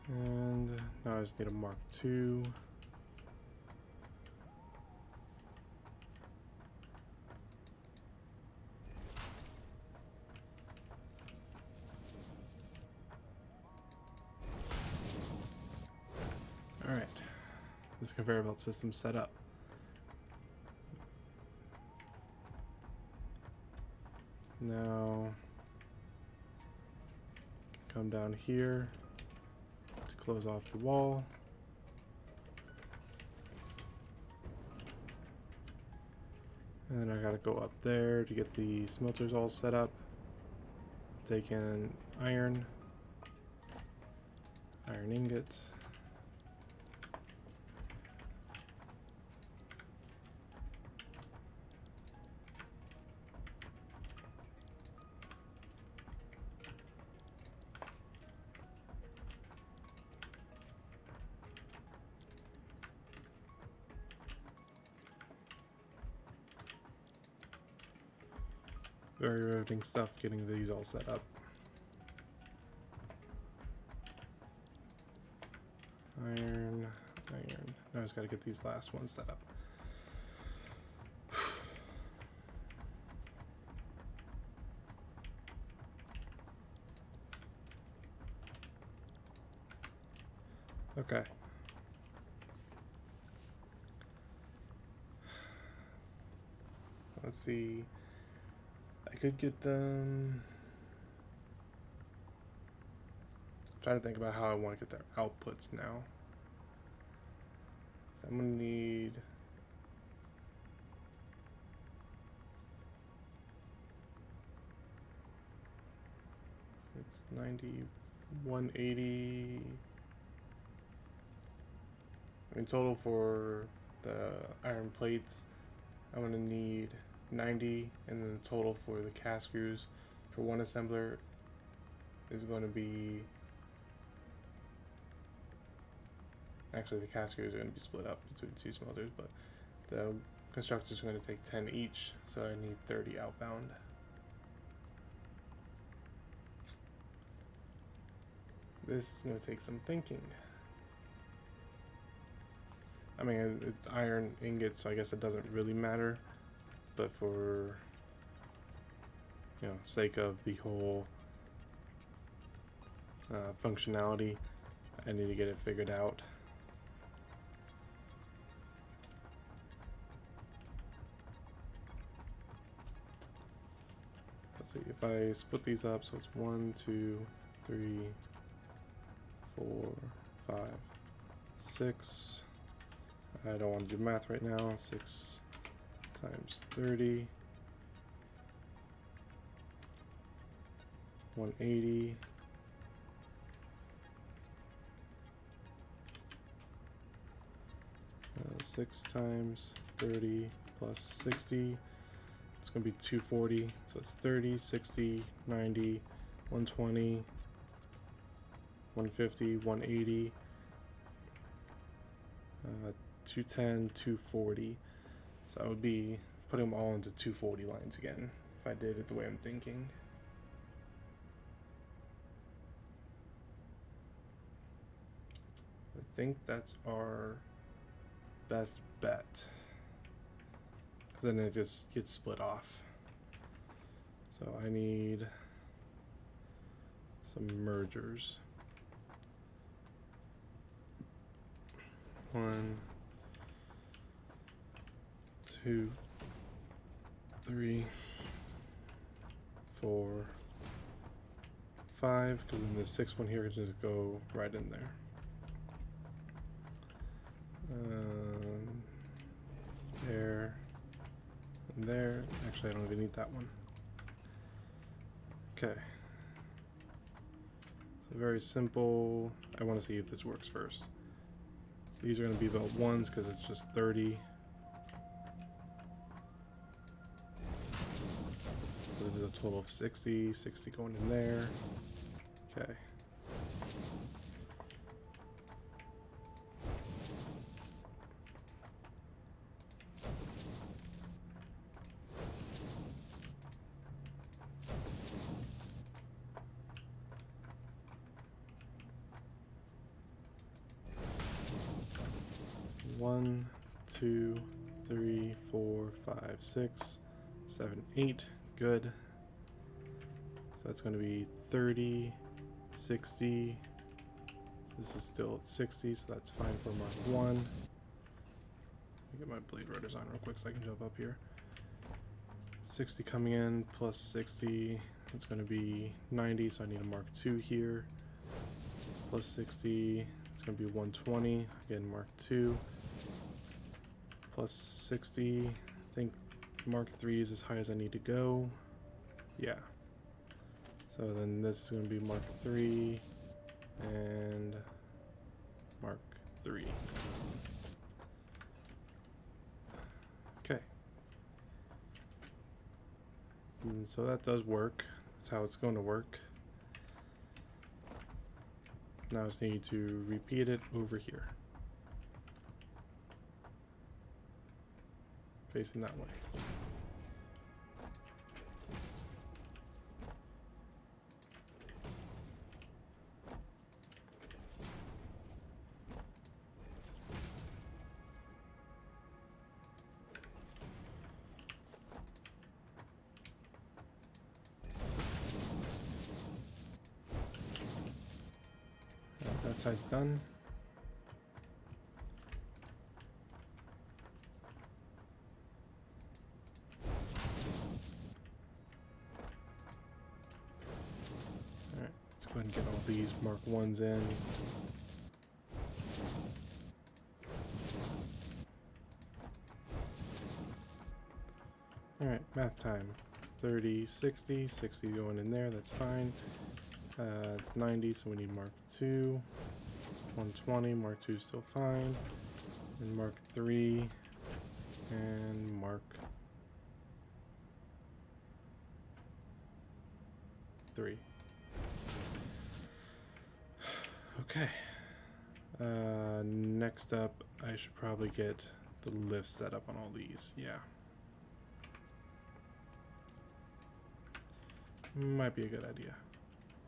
S1: And now I just need a Mark II. Alright, this conveyor belt system set up. Now, come down here to close off the wall. And then I gotta go up there to get the smelters all set up. Take in iron ingot. Very riveting stuff getting these all set up. Iron. Now I just gotta get these last ones set up. Okay. Let's see. I could get them. Trying to think about how I want to get their outputs now. So I'm gonna need. So it's 90, 180. I mean, total for the iron plates, I'm gonna need 90, and then the total for the cast screws for one assembler is going to be. Actually, the cast screws are going to be split up between two smelters, but the constructors are going to take 10 each, so I need 30 outbound. This is going to take some thinking. I mean, it's iron ingots, so I guess it doesn't really matter, but for, sake of the whole functionality, I need to get it figured out. Let's see, if I split these up, so it's 1, 2, 3, 4, 5, 6. I don't want to do math right now. 6 times 30. 180. Uh, 6 times 30 plus 60. It's going to be 240. So it's 30, 60, 90, 120, 150, 180, 210, 240. So I would be putting them all into 240 lines again if I did it the way I'm thinking. I think that's our best bet, because then it just gets split off. So I need some mergers. 1, 2, 3, 4, 5, because then the 6th one here is going to go right in there. There and there. Actually, I don't even need that one. Okay. So very simple. I want to see if this works first. These are going to be about 1s because it's just 30. So this is a total of 60. 60 going in there. Okay. One, 2, 3, 4, 5, 6, 7, 8. Good. So that's going to be 30, 60. This is still at 60, so that's fine for mark 1. Let me get my blade rudders on real quick so I can jump up here. 60 coming in plus 60. It's going to be 90, so I need a mark 2 here. Plus 60. It's going to be 120. Again, mark 2. Plus 60. I think Mark 3 is as high as I need to go. Yeah. So then this is going to be Mark 3 and Mark 3. Okay. And so that does work. That's how it's going to work. Now I just need to repeat it over here. Facing that way. That side's done. Alright, let's go ahead and get all these Mark 1s in. Alright, math time. 30, 60, 60 going in there, that's fine. It's 90, so we need Mark 2. 120, Mark 2 is still fine. And Mark 3 and Mark 3. Okay. Next up, I should probably get the lift set up on all these. Yeah. Might be a good idea.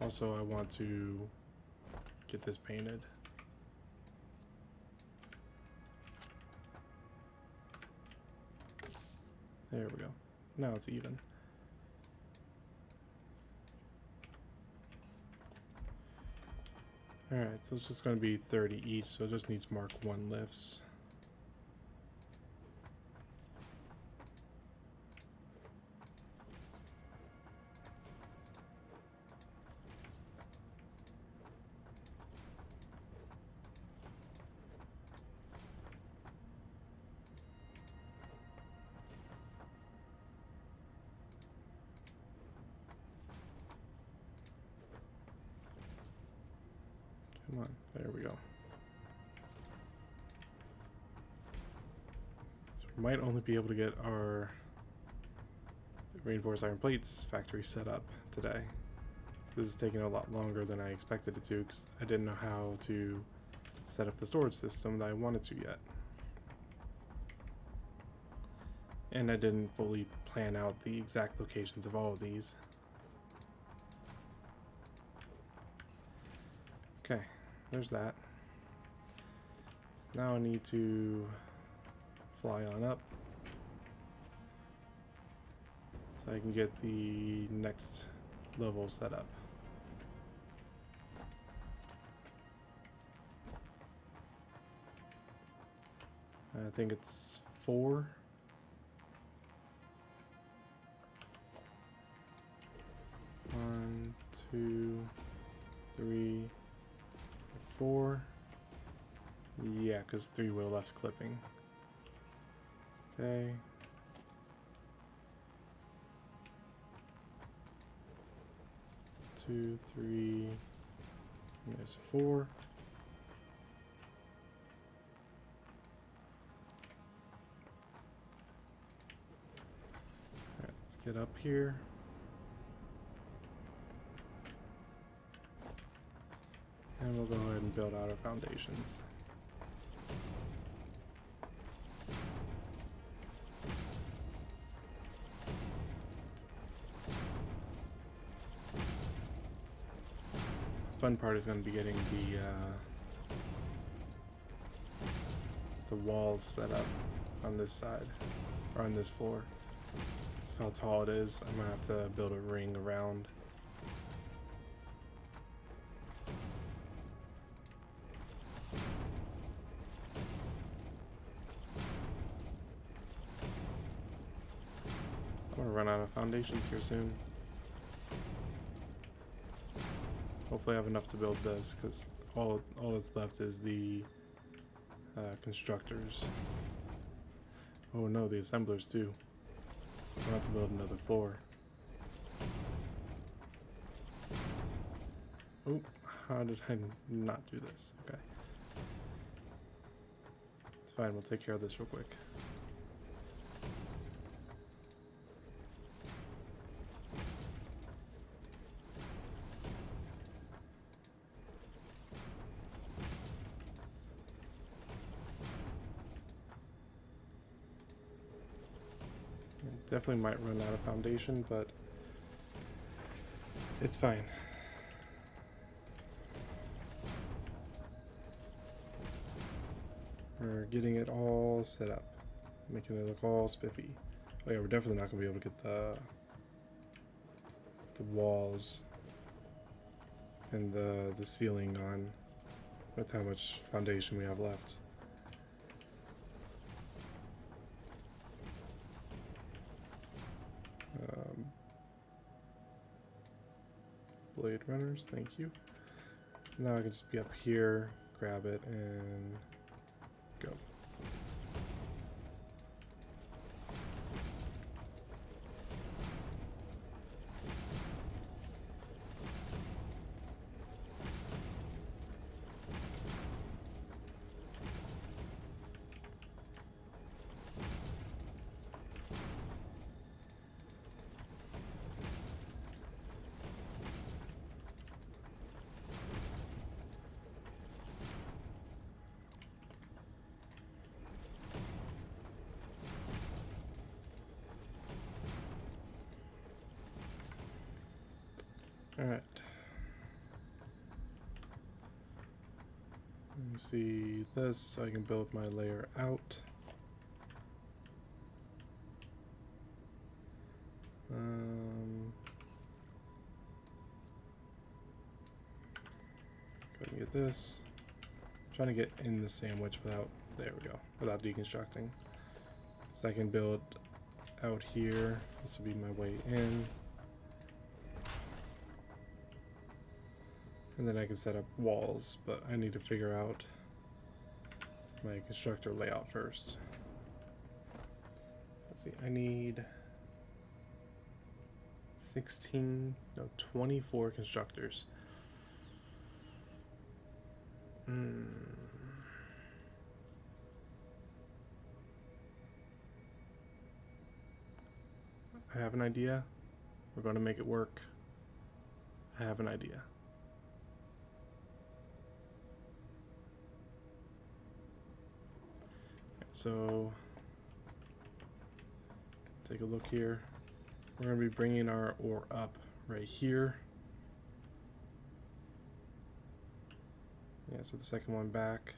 S1: Also, I want to get this painted. There we go. Now it's even. Alright, so it's just going to be 30 each, so it just needs Mark 1 lifts. Come on, there we go. So we might only be able to get our reinforced iron plates factory set up today. This is taking a lot longer than I expected it to because I didn't know how to set up the storage system that I wanted to yet. And I didn't fully plan out the exact locations of all of these. Okay, there's that. So now I need to fly on up so I can get the next level set up. I think it's 4. 1, 2, 3, 4. Yeah, because 3 would have left clipping. Okay. Two, 3. And there's 4. Alright, let's get up here. And we'll go ahead and build out our foundations. Fun part is going to be getting the walls set up on this side, or on this floor. That's how tall it is. I'm going to have to build a ring around. I'm going to run out of foundations here soon. Hopefully I have enough to build this, because all that's left is the constructors. Oh no, the assemblers too. I'll have to build another floor. Oh, how did I not do this? Okay. It's fine, we'll take care of this real quick. Definitely might run out of foundation, but it's fine. We're getting it all set up, making it look all spiffy. Oh yeah, we're definitely not gonna be able to get the walls and the ceiling on with how much foundation we have left. Blade runners, thank you. Now I can just be up here, grab it, and go. Alright. Let me see this so I can build my layer out. Go and get this. I'm trying to get in the sandwich without, there we go, without deconstructing. So I can build out here. This will be my way in. And then I can set up walls, but I need to figure out my constructor layout first. So let's see, I need 24 constructors. I have an idea. We're going to make it work. I have an idea. So, take a look here. We're going to be bringing our ore up right here. Yeah, so the second one back.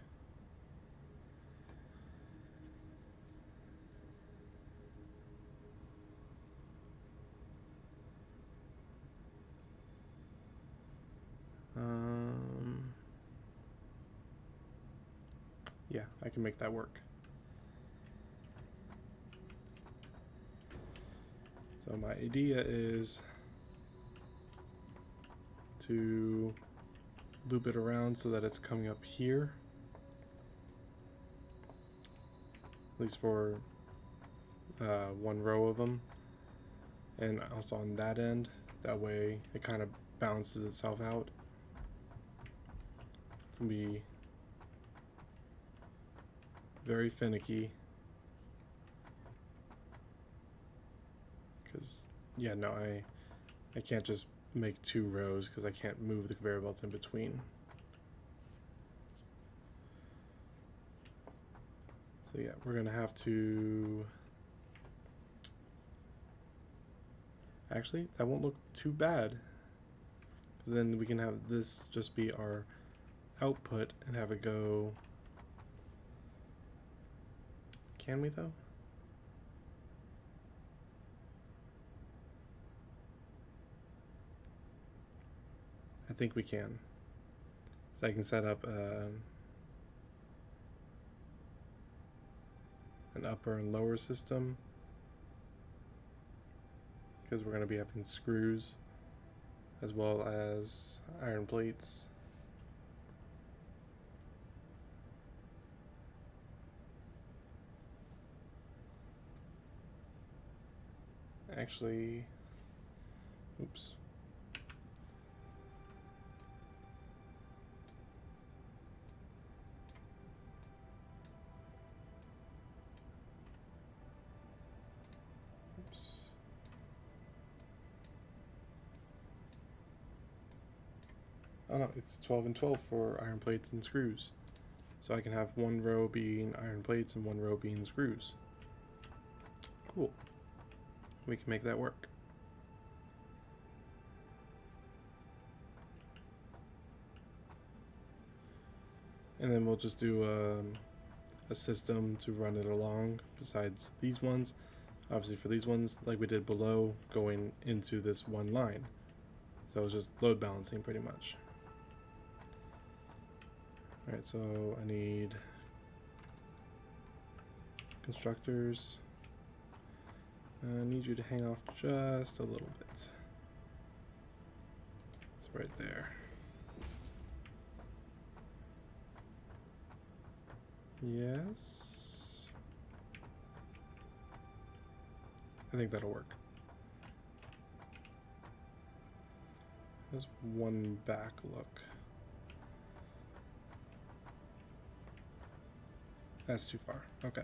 S1: Yeah, I can make that work. So my idea is to loop it around so that it's coming up here, at least for one row of them, and also on that end. That way it kind of balances itself out. It's gonna be very finicky. Because, yeah, no, I can't just make 2 rows because I can't move the conveyor belts in between. So yeah, we're gonna have to... Actually, that won't look too bad. Because then we can have this just be our output and have it go... Can we though? I think we can. So I can set up an upper and lower system, because we're going to be having screws as well as iron plates. actually, oops. Oh no, it's 12 and 12 for iron plates and screws. So I can have one row being iron plates and one row being screws. Cool. We can make that work. And then we'll just do a system to run it along besides these ones. Obviously for these ones, like we did below, going into this one line. So it's just load balancing pretty much. Alright, so I need constructors. I need you to hang off just a little bit. It's right there. Yes. I think that'll work. There's one back look. That's too far. Okay.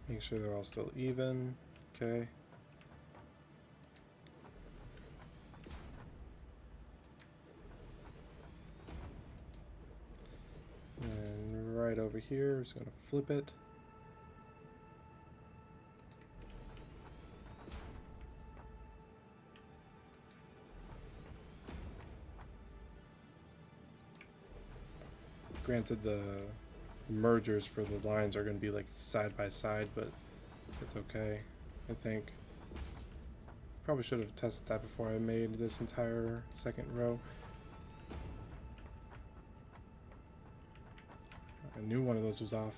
S1: Make sure they're all still even. Okay. And right over here, just gonna flip it. Granted, the mergers for the lines are going to be like side by side, but it's okay, I think. Probably should have tested that before I made this entire second row. I knew one of those was off.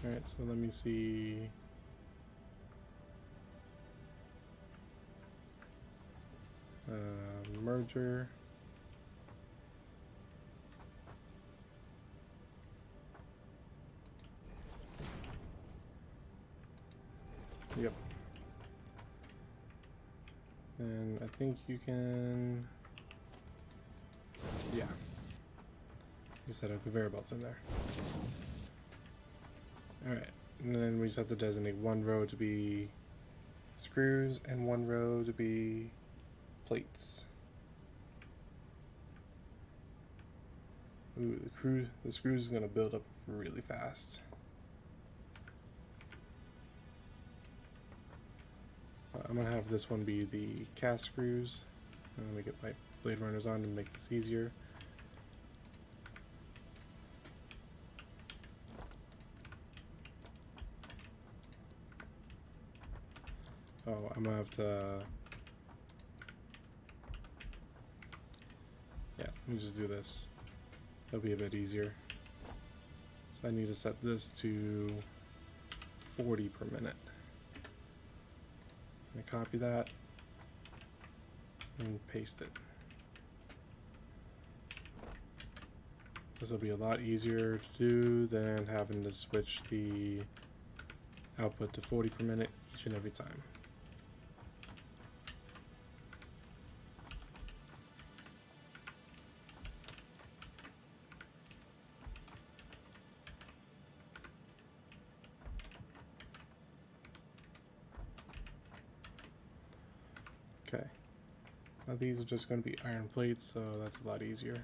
S1: Alright, so let me see. Merger. Yep. And I think you can. Yeah. You set up conveyor belts in there. Alright, and then we just have to designate one row to be screws and one row to be plates. Ooh, the screws is going to build up really fast. I'm going to have this one be the cast screws. Let me get my blade runners on to make this easier. Oh, I'm gonna have to. Yeah, let me just do this. That'll be a bit easier. So I need to set this to 40 per minute. I'm gonna copy that and paste it. This will be a lot easier to do than having to switch the output to 40 per minute each and every time. Okay, now these are just going to be iron plates, so that's a lot easier.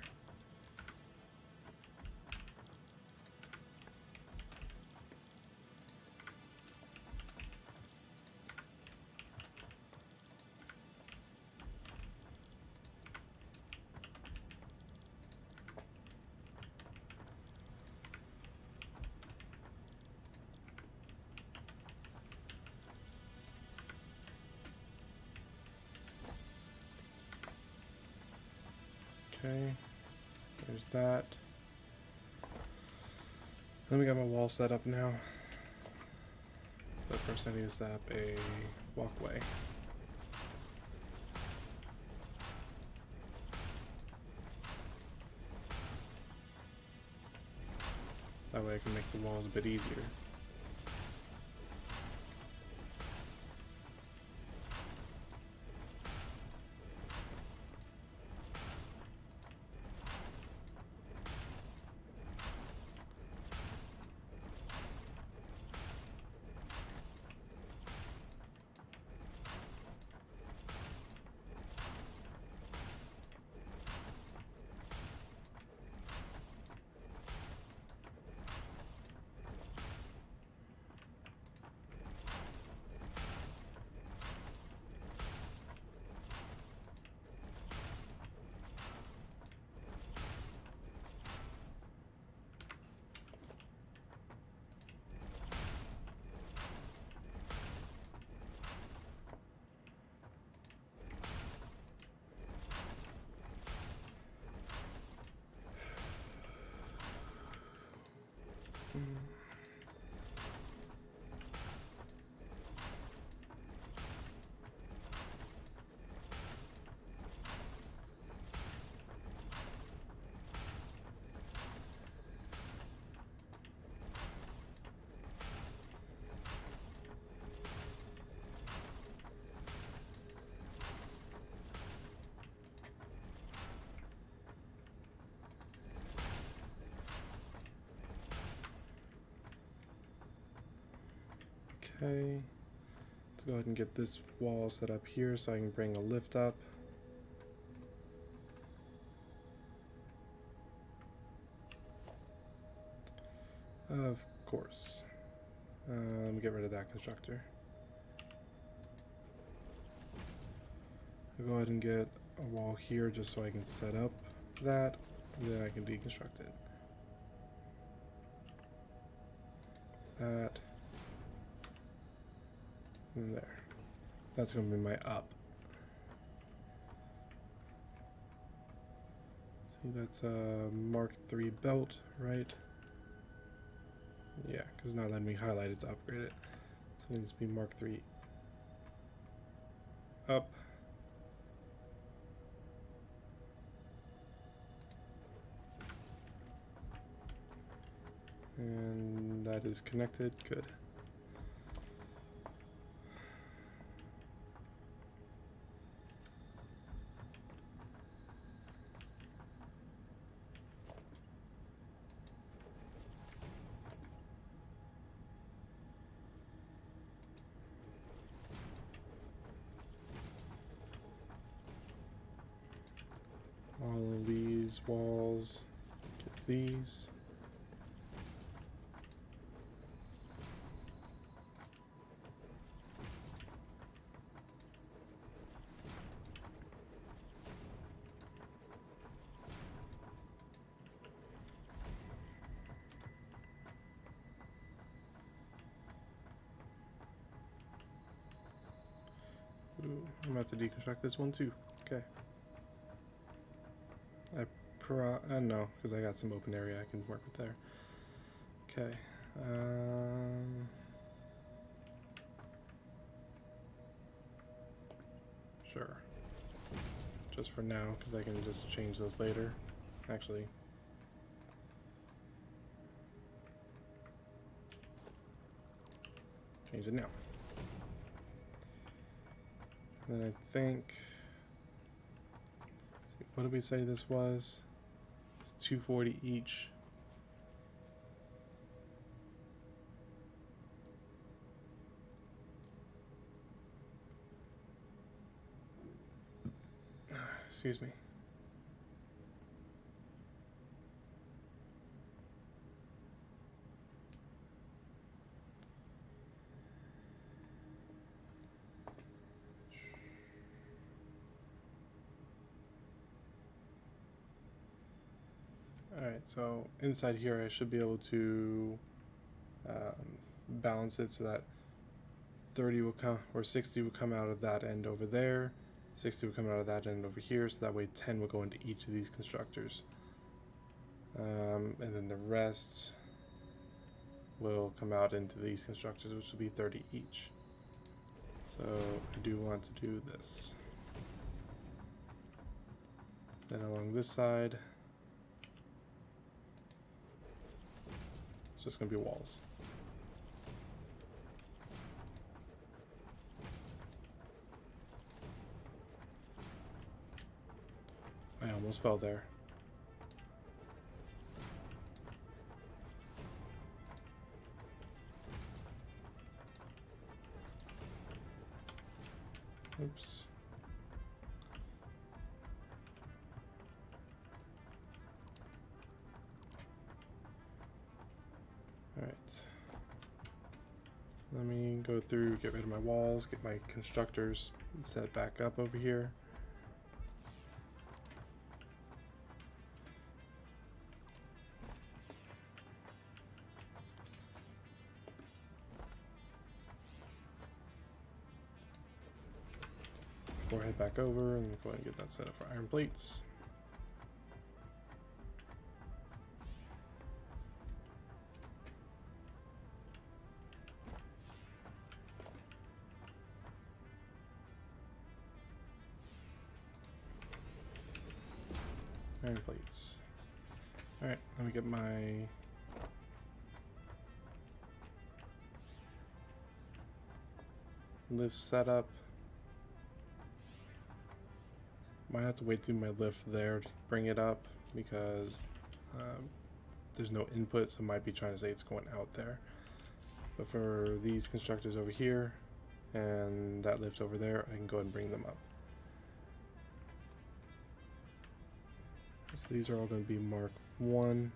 S1: Okay, there's that. Then we got my wall set up now. But first I need to set up a walkway. That way I can make the walls a bit easier. Okay, let's go ahead and get this wall set up here so I can bring a lift up. Of course. Let me get rid of that constructor. I'll go ahead and get a wall here just so I can set up that, and then I can deconstruct it. That. And there. That's going to be my up. See, that's a Mark III belt, right? Yeah, because it's not letting me highlight it to upgrade it. So it needs to be Mark III up. And that is connected. Good. All of these walls, get these. Ooh, I'm about to deconstruct this one too. Okay. No, because I got some open area I can work with there. Okay. Sure. Just for now, because I can just change those later. Actually. Change it now. And then I think... see, what did we say this was? It's 240 each. Excuse me. Alright, so inside here I should be able to balance it so that 30 will come, or 60 will come out of that end over there, 60 will come out of that end over here, so that way 10 will go into each of these constructors. And then the rest will come out into these constructors, which will be 30 each. So I do want to do this. Then along this side, it's just going to be walls. I almost fell there. Oops. Alright. Let me go through, get rid of my walls, get my constructors set back up over here. Before I head back over and go ahead and get that set up for iron plates. Iron plates. Alright, let me get my lift set up. Might have to wait through my lift there to bring it up because there's no input, so it might be trying to say it's going out there. But for these constructors over here and that lift over there, I can go ahead and bring them up. So these are all going to be Mark 1.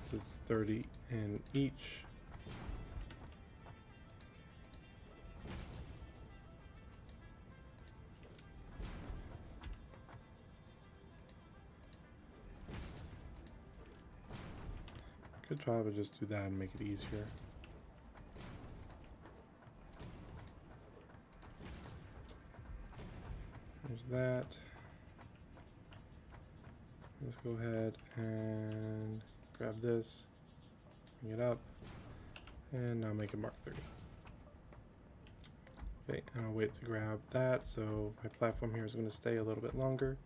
S1: So it's 30 in each. Could try to just do that and make it easier. There's that. Let's go ahead and grab this, bring it up, and now make it Mark 30. Okay, and I'll wait to grab that, so my platform here is going to stay a little bit longer.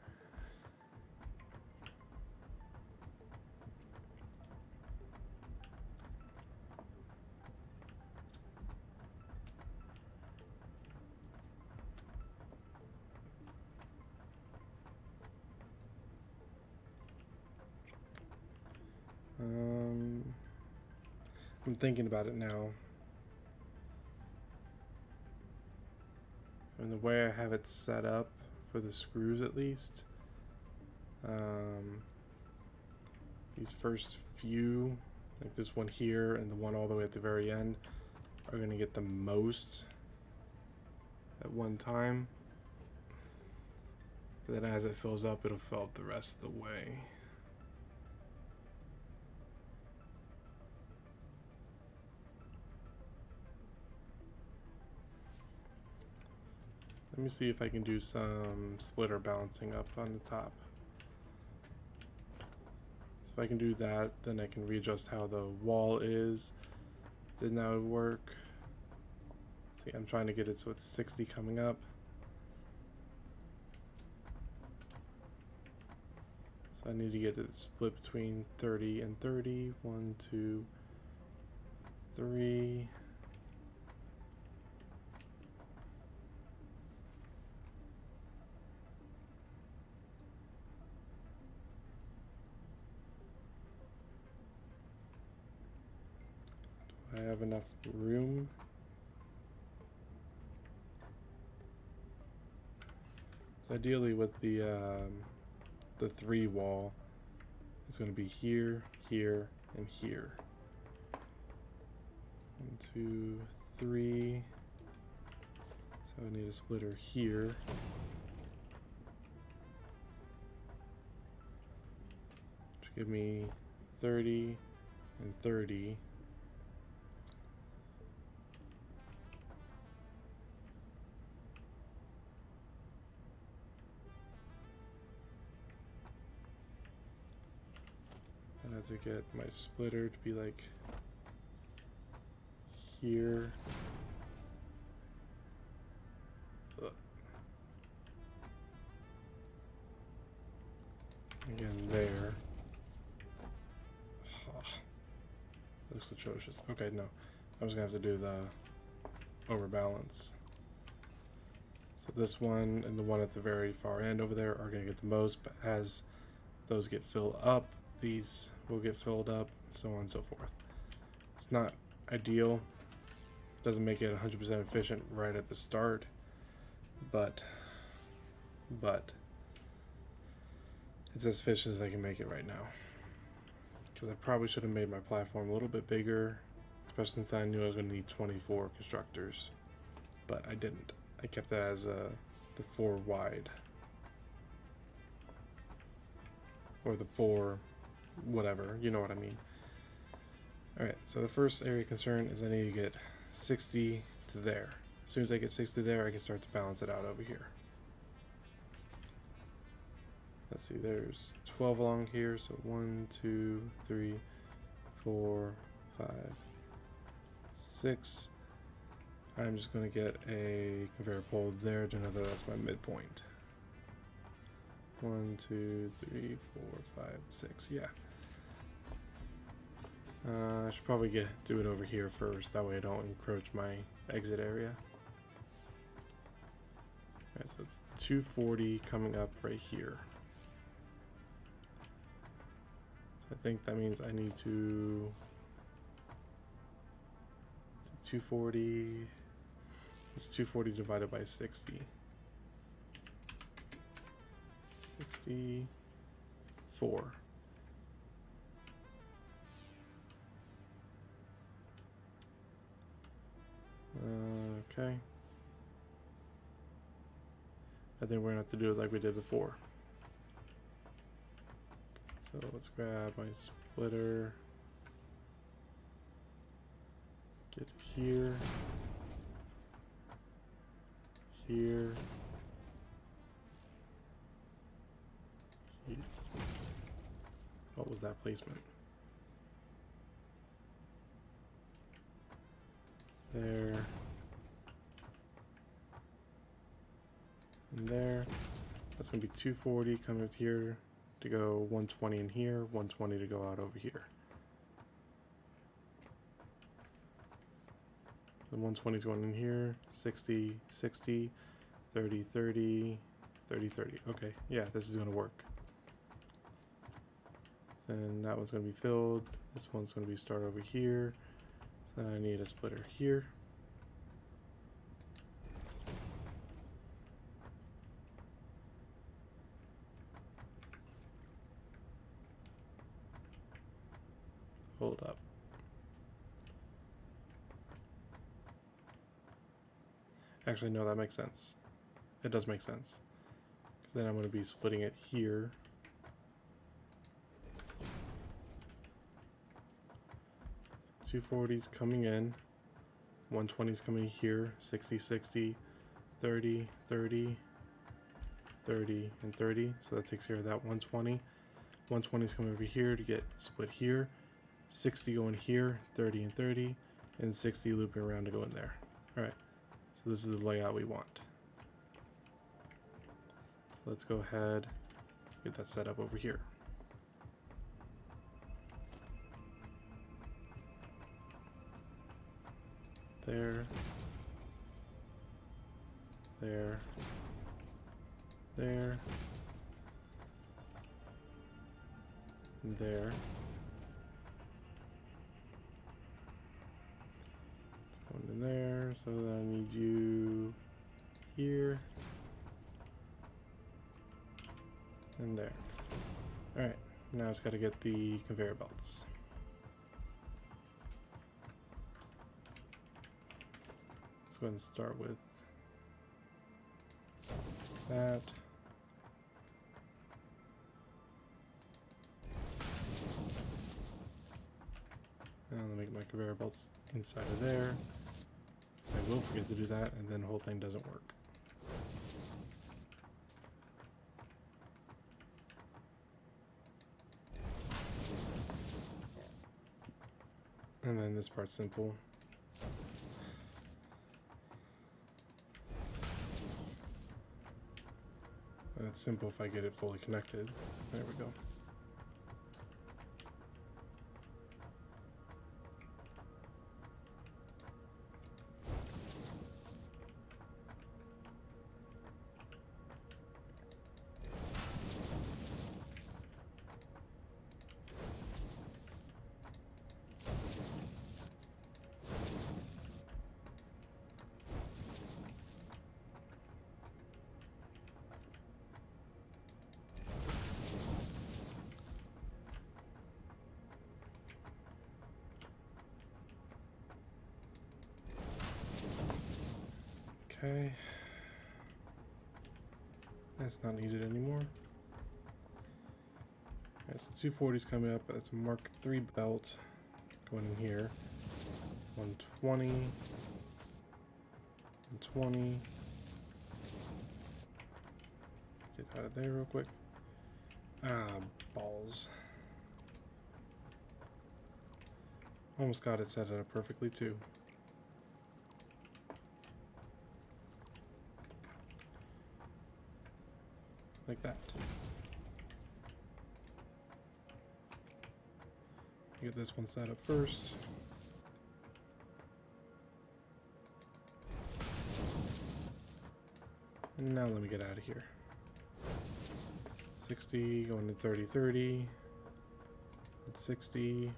S1: I'm thinking about it now. And the way I have it set up, for the screws at least, these first few, like this one here and the one all the way at the very end, are going to get the most at one time. But then as it fills up, it'll fill up the rest of the way. Let me see if I can do some splitter balancing up on the top. So if I can do that, then I can readjust how the wall is. Then that would work. See, I'm trying to get it so it's 60 coming up. So I need to get it split between 30 and 30. 1, 2, 3. I have enough room. So ideally with the 3 wall, it's going to be here, here, and here. 1, 2, 3. So I need a splitter here. Which give me 30 and 30. have to get my splitter to be like here. Ugh. Again, there. Oh, looks atrocious. Okay, no. I was gonna have to do the overbalance. So this one and the one at the very far end over there are gonna get the most, but as those get filled up, these will get filled up, so on and so forth. It's not ideal. Doesn't make it 100% efficient right at the start, but it's as efficient as I can make it right now. Because I probably should have made my platform a little bit bigger, especially since I knew I was going to need 24 constructors, but I didn't. I kept that as the 4 wide, or the 4 whatever, you know what I mean. Alright, so the first area of concern is I need to get 60 to there. As soon as I get 60 there, I can start to balance it out over here. Let's see, there's 12 along here, so 1, 2, 3, 4, 5, 6. I'm just going to get a conveyor pole there to know that that's my midpoint. 1, 2, 3, 4, 5, 6, yeah. I should probably do it over here first, that way I don't encroach my exit area. Alright, so it's 240 coming up right here. So I think that means I need to... 240... It's 240 divided by 60. 64. Okay. I think we're gonna have to do it like we did before. So let's grab my splitter. Get it here. Here. Here. What was that placement? There. And there. That's going to be 240 coming up here to go 120 in here, 120 to go out over here. The 120 is going in here, 60, 60, 30, 30, 30, 30. Okay, yeah, this is going to work. Then that one's going to be filled. This one's going to be start over here. So then I need a splitter here. Hold up. Actually, no, that makes sense. It does make sense. Because then I'm going to be splitting it here. So 240's coming in. 120's coming here. 60, 60, 30, 30, 30, and 30. So that takes care of that 120. 120's coming over here to get split here. 60 going here, 30 and 30, and 60 looping around to go in there. Alright, so this is the layout we want. So let's go ahead, get that set up over here. There. There. There. And there. In there, so then I need you here and there. Alright, now it's got to get the conveyor belts. Let's go ahead and start with that. And I'll make my conveyor belts inside of there. I will forget to do that, and then the whole thing doesn't work. And then this part's simple. And it's simple if I get it fully connected. There we go. Okay. That's not needed anymore. Alright, so 240's coming up. That's a Mark III belt going in here. 120. 120. Get out of there real quick. Ah, balls. Almost got it set up perfectly too. Like that. Get this one set up first. And now let me get out of here. 60, going to 30, 30. 60.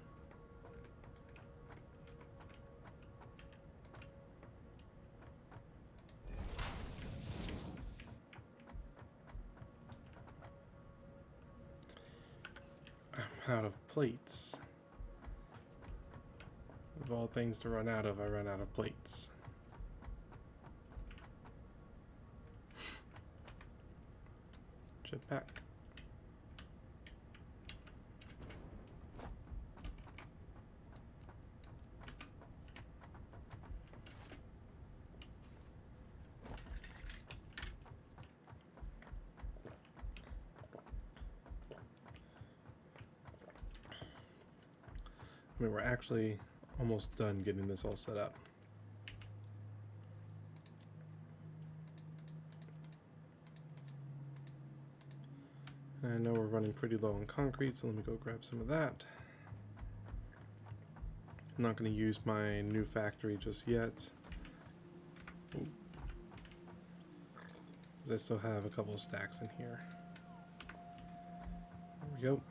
S1: I'm out of plates. Of all things to run out of, I run out of plates. Jetpack. I mean, we're actually almost done getting this all set up. I know we're running pretty low on concrete, so let me go grab some of that. I'm not going to use my new factory just yet. Ooh. 'Cause I still have a couple of stacks in here. There we go.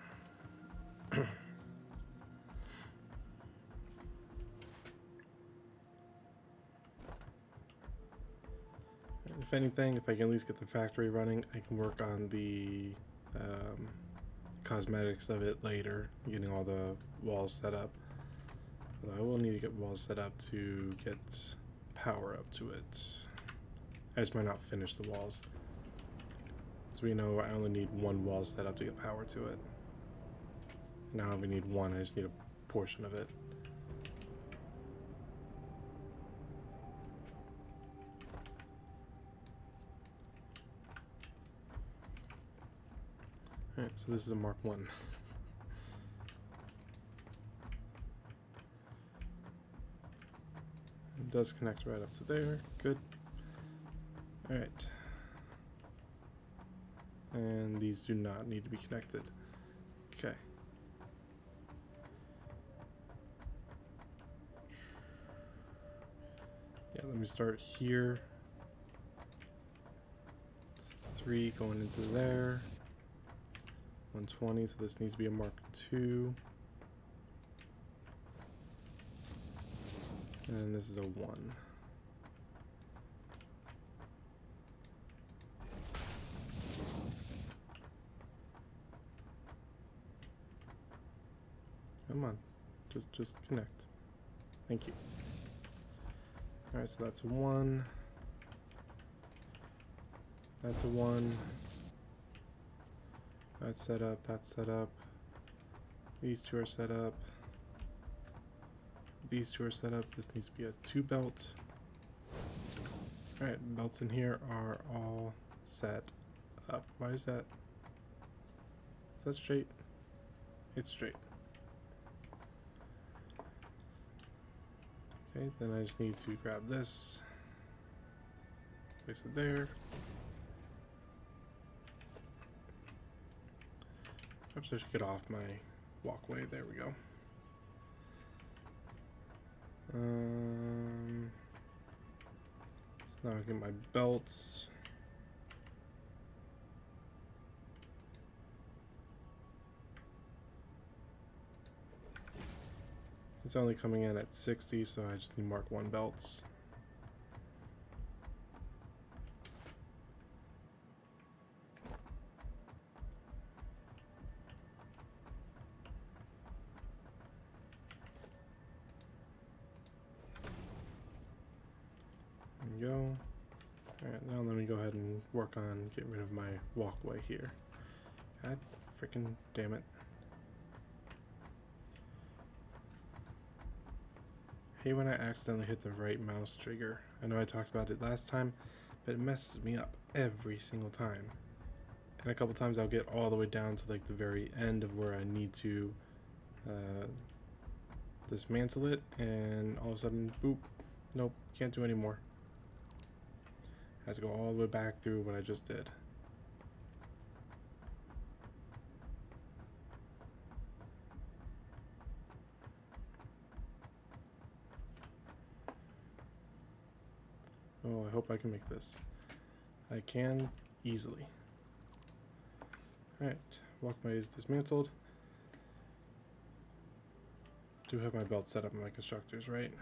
S1: If anything, if I can at least get the factory running, I can work on the cosmetics of it later, getting all the walls set up. But I will need to get walls set up to get power up to it. I just might not finish the walls. As we know, I only need one wall set up to get power to it. Now we need one, I just need a portion of it. Alright, so this is a Mark 1. It does connect right up to there. Good. Alright. And these do not need to be connected. Okay. Yeah, let me start here. 3 going into there. 120, so this needs to be a Mark II. And this is a 1. Come on. Just connect. Thank you. Alright, so that's a 1. That's a 1. That's set up, that's set up. These two are set up. These two are set up. This needs to be a 2 belt. Alright, belts in here are all set up. Why is that? Is that straight? It's straight. Okay, then I just need to grab this, place it there. Perhaps I should get off my walkway. There we go. So now I get my belts. It's only coming in at 60, so I just need to mark 1 belts. There we go. Alright, now let me go ahead and work on getting rid of my walkway here. God freaking damn it. I hate when I accidentally hit the right mouse trigger. I know I talked about it last time, but it messes me up every single time. And a couple times I'll get all the way down to like the very end of where I need to dismantle it, and all of a sudden, boop, nope, can't do anymore. I have to go all the way back through what I just did. Oh, I hope I can make this. I can easily. Alright, walkway is dismantled. Do have my belt set up in my constructors, right?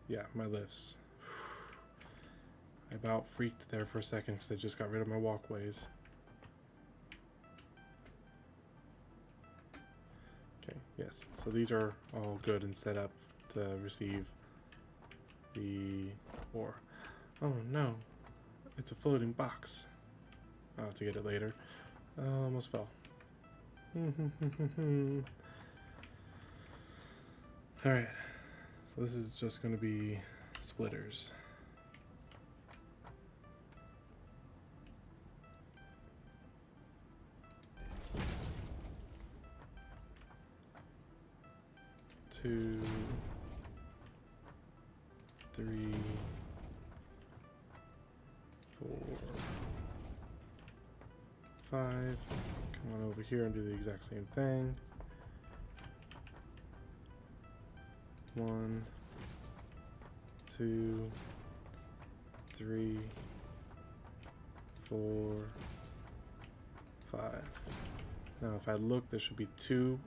S1: Yeah, my lifts. I about freaked there for a second because I just got rid of my walkways. Okay, yes. So these are all good and set up to receive the ore. Oh no, it's a floating box. I'll have to get it later. Almost fell. Alright, so this is just going to be splitters. Two, 3, 4, 5. Come on over here and do the exact same thing. 1, 2, 3, 4, 5. Now if I look, there should be 2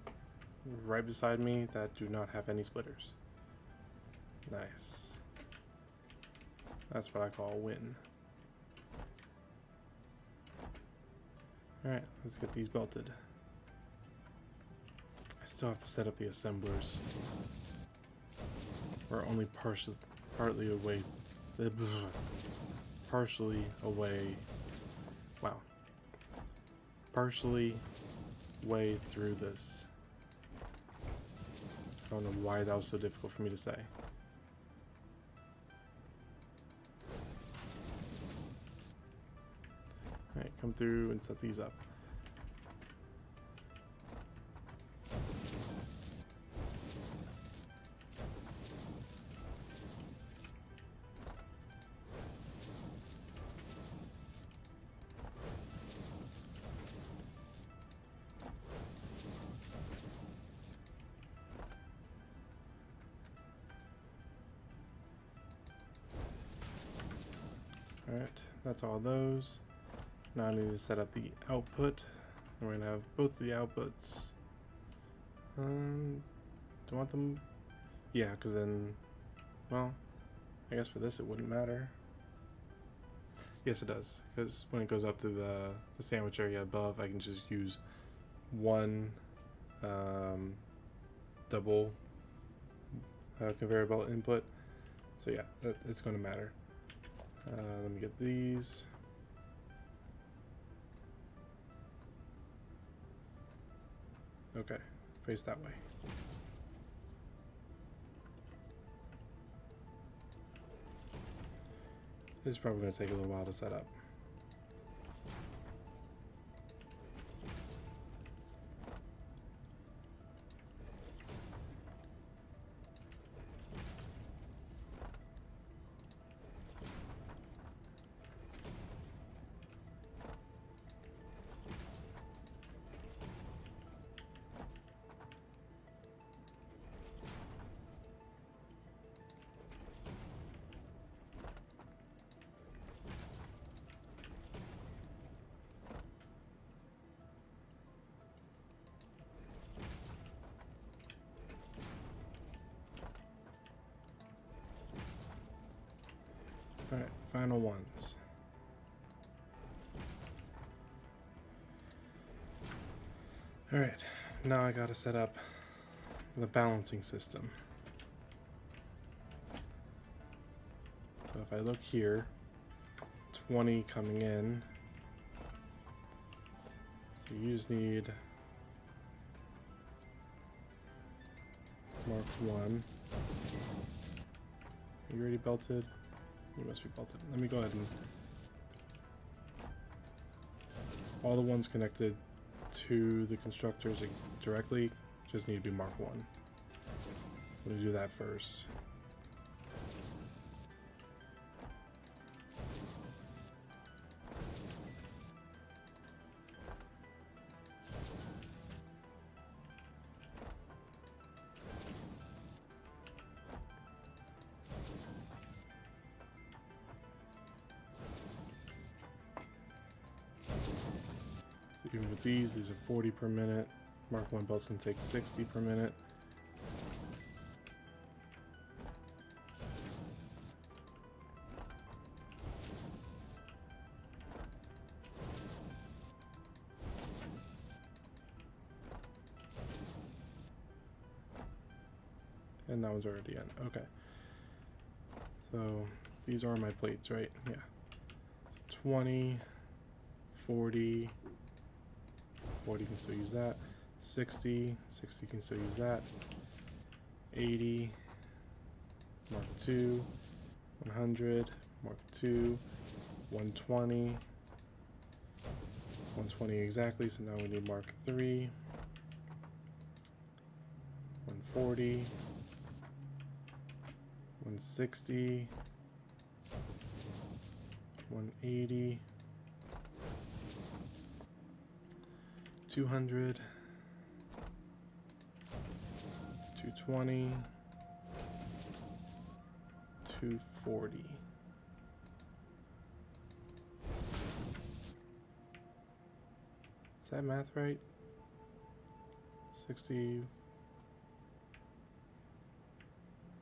S1: right beside me that do not have any splitters. Nice. That's what I call a win. Alright, let's get these belted. I still have to set up the assemblers. We're only partly away. Partially away. Wow. Partially way through this. I don't know why that was so difficult for me to say. Alright, come through and set these up. Alright, that's all those. Now I need to set up the output. We're going to have both the outputs. Do I want them? Yeah, because then, well, I guess for this it wouldn't matter. Yes, it does, because when it goes up to the sandwich area above, I can just use one double conveyor belt input. So yeah, it's going to matter. Let me get these. Okay, face that way. This is probably going to take a little while to set up. Alright, final ones. Alright, now I gotta set up the balancing system. So if I look here, 20 coming in. So you just need Mark 1. Are you already belted? You must be belted. Let me go ahead and... all the ones connected to the constructors directly just need to be Mark 1. We'll do that first. Even with these are 40 per minute. Mark 1 belts can take 60 per minute. And that one's already in. Okay. So these are my plates, right? Yeah. So 20, 40, 40 can still use that. 60 can still use that. 80, Mark 2, 100, Mark 2, 120, 120 exactly, so now we need Mark 3, 140, 160, 180, 200, 220, 240. Is that math right? 60,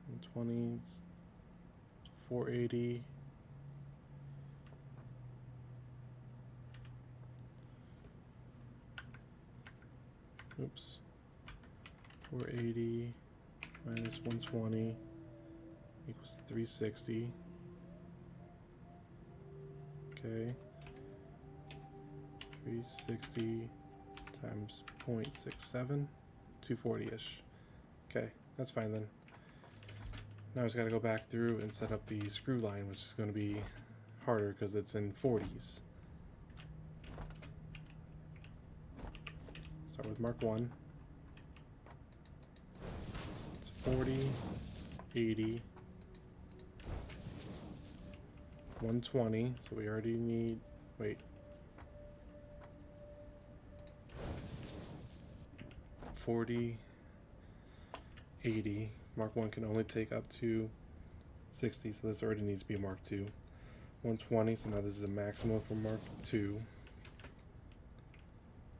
S1: 120, 480. Oops. 480 minus 120 equals 360. Okay. 360 times 0.67, 240-ish. Okay, that's fine then. Now I just got to go back through and set up the screw line, which is going to be harder because it's in 40s. Start with Mark 1. It's 40, 80, 120, so we already need, wait. 40, 80. Mark 1 can only take up to 60, so this already needs to be Mark 2. 120, so now this is a maximum for Mark 2.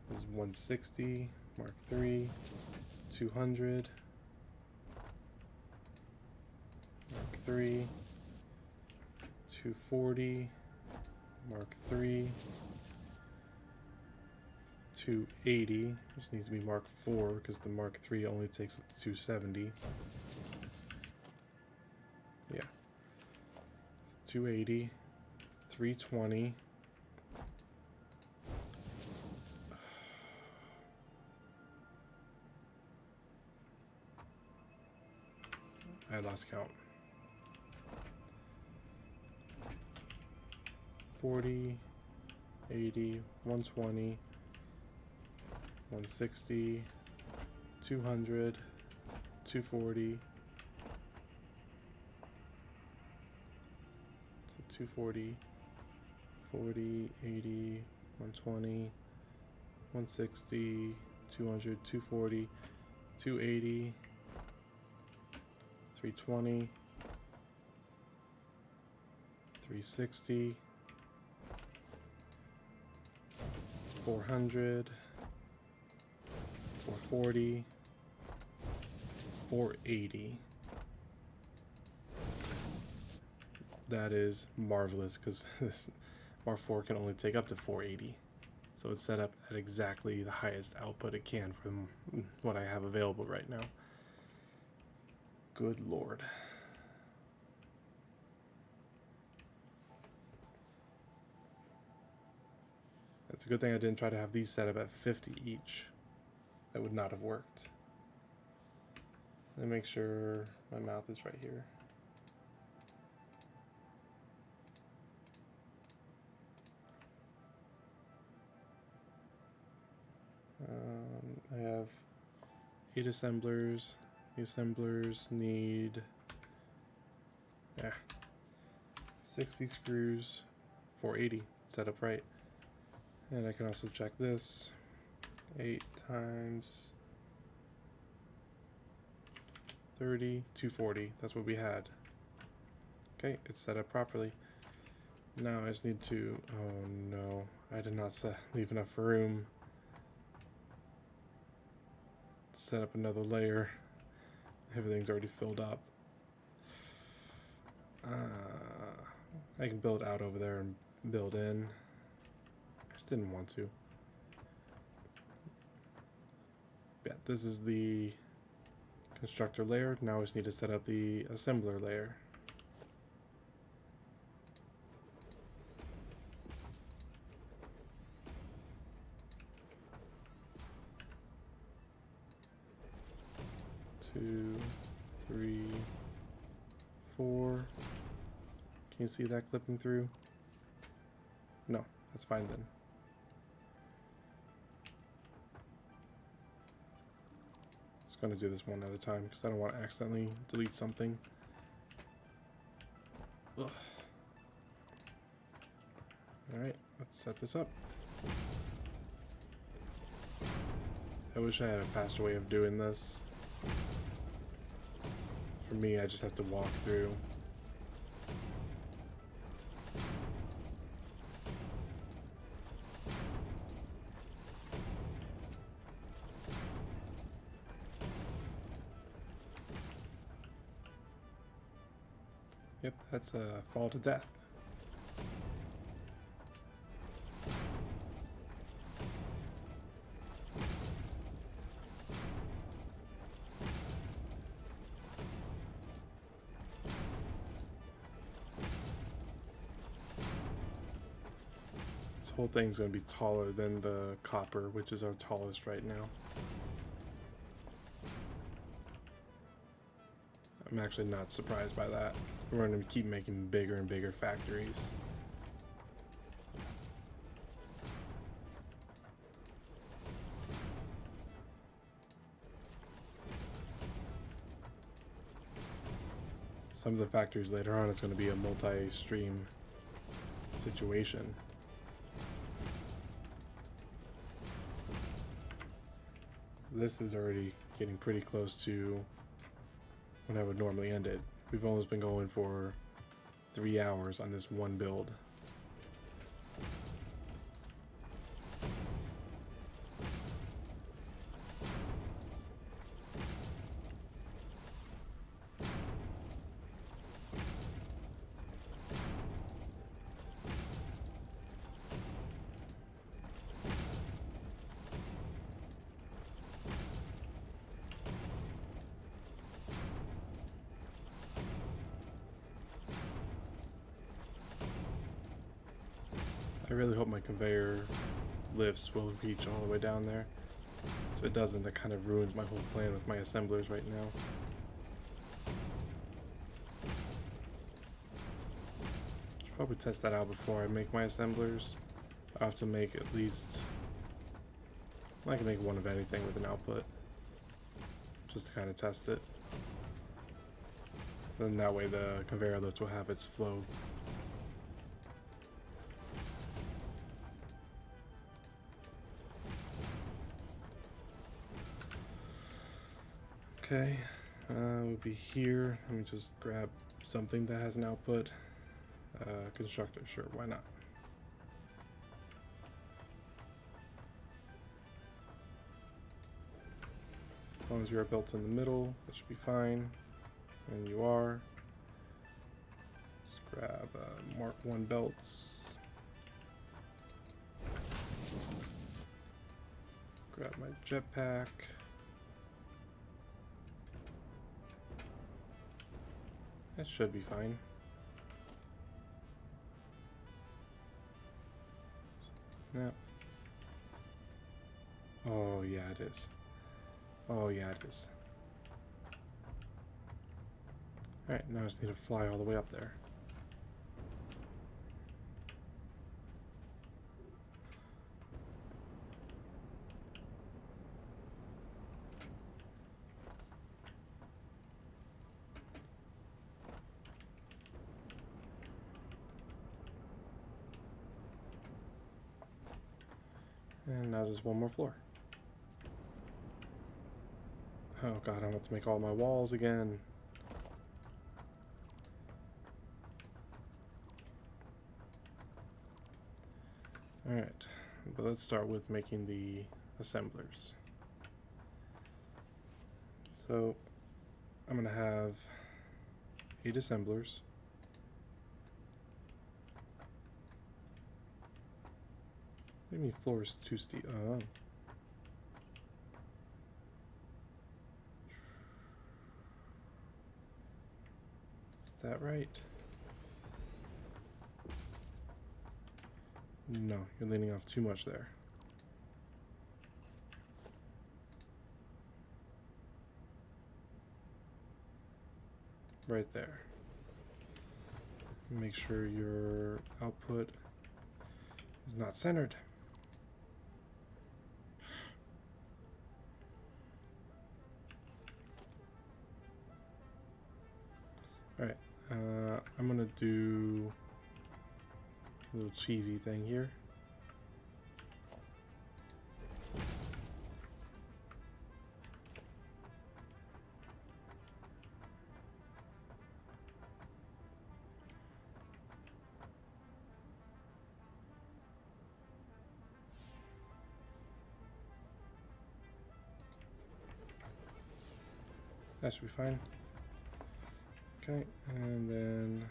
S1: This is 160, Mark 3, 200, Mark 3, 240, Mark 3, 280, which needs to be Mark 4 because the Mark 3 only takes up to 270. Yeah. 280, 320. I lost count. 40, 80, 120, 160, 200, 240, so 240, 40, 80, 120, 160, 200, 240, 280, 320, 360, 400, 440, 480. that is marvelous because this R4 can only take up to 480. So it's set up at exactly the highest output it can from what I have available right now. Good lord. It's a good thing I didn't try to have these set up at 50 each. That would not have worked. Let me make sure my mouth is right here. I have 8 assemblers. The assemblers need 60 screws, 480 set up right. And I can also check this. 8 times 30, 240. That's what we had. Okay, it's set up properly. Now I just need to, oh no, I did not leave enough room. Set up another layer. Everything's already filled up. I can build out over there and build in. I just didn't want to. Yeah, this is the constructor layer. Now I just need to set up the assembler layer. Two, three, four. Can you see that clipping through? No, that's fine then. Just gonna do this one at a time because I don't want to accidentally delete something. Ugh. Alright, let's set this up. I wish I had a faster way of doing this. For me, I just have to walk through. Yep, that's a fall to death. This whole thing's going to be taller than the copper, which is our tallest right now. I'm actually not surprised by that. We're going to keep making bigger and bigger factories. Some of the factories later on, it's going to be a multi-stream situation. This is already getting pretty close to when I would normally end it. We've almost been going for 3 hours on this one build. I really hope my conveyor lifts will reach all the way down there. So it doesn't, that kind of ruins my whole plan with my assemblers right now. Should probably test that out before I make my assemblers. I have to make at least, I can make one of anything with an output, just to kind of test it. Then that way the conveyor lift will have its flow. Okay, we'll be here. Let me just grab something that has an output. Constructor, sure, why not? As long as you're built in the middle, that should be fine. And you are. Just Grab Mark 1 belts. Grab my jetpack. That should be fine. Snap. Oh yeah, it is. Oh yeah, it is. Alright, now I just need to fly all the way up there. And now just one more floor. Oh god, I want to make all my walls again. Alright, but let's start with making the assemblers. So, I'm going to have 8 assemblers. What do you mean floor is too steep? Oh. Is that right? No, you're leaning off too much there. Right there. Make sure your output is not centered. Alright, I'm gonna do a little cheesy thing here. That should be fine. Okay, and then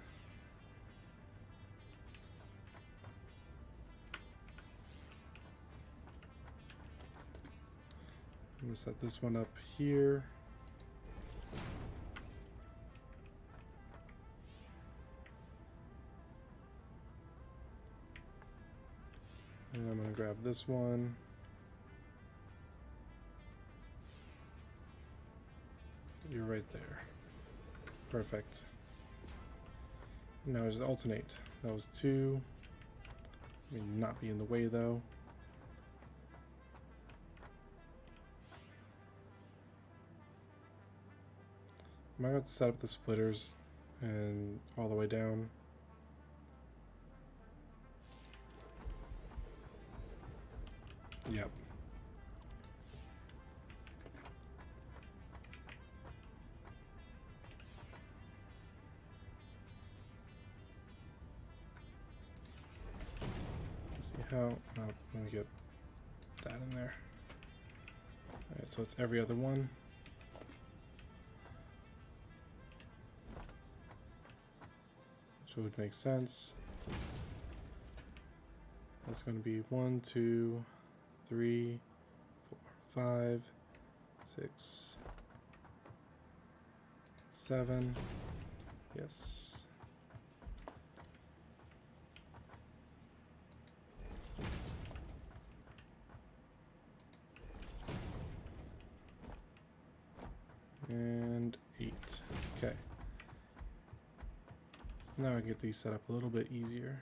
S1: I'm gonna set this one up here. And I'm gonna grab this one. You're right there. Perfect. Now just alternate. That was 2. I mean, not be in the way though. Am I going to set up the splitters and all the way down? Yep. See how? Oh, let me get that in there. Alright, so it's every other one. Which would make sense. That's going to be 1, 2, 3, 4, 5, 6, 7. Yes. And 8. Okay. So now I can get these set up a little bit easier.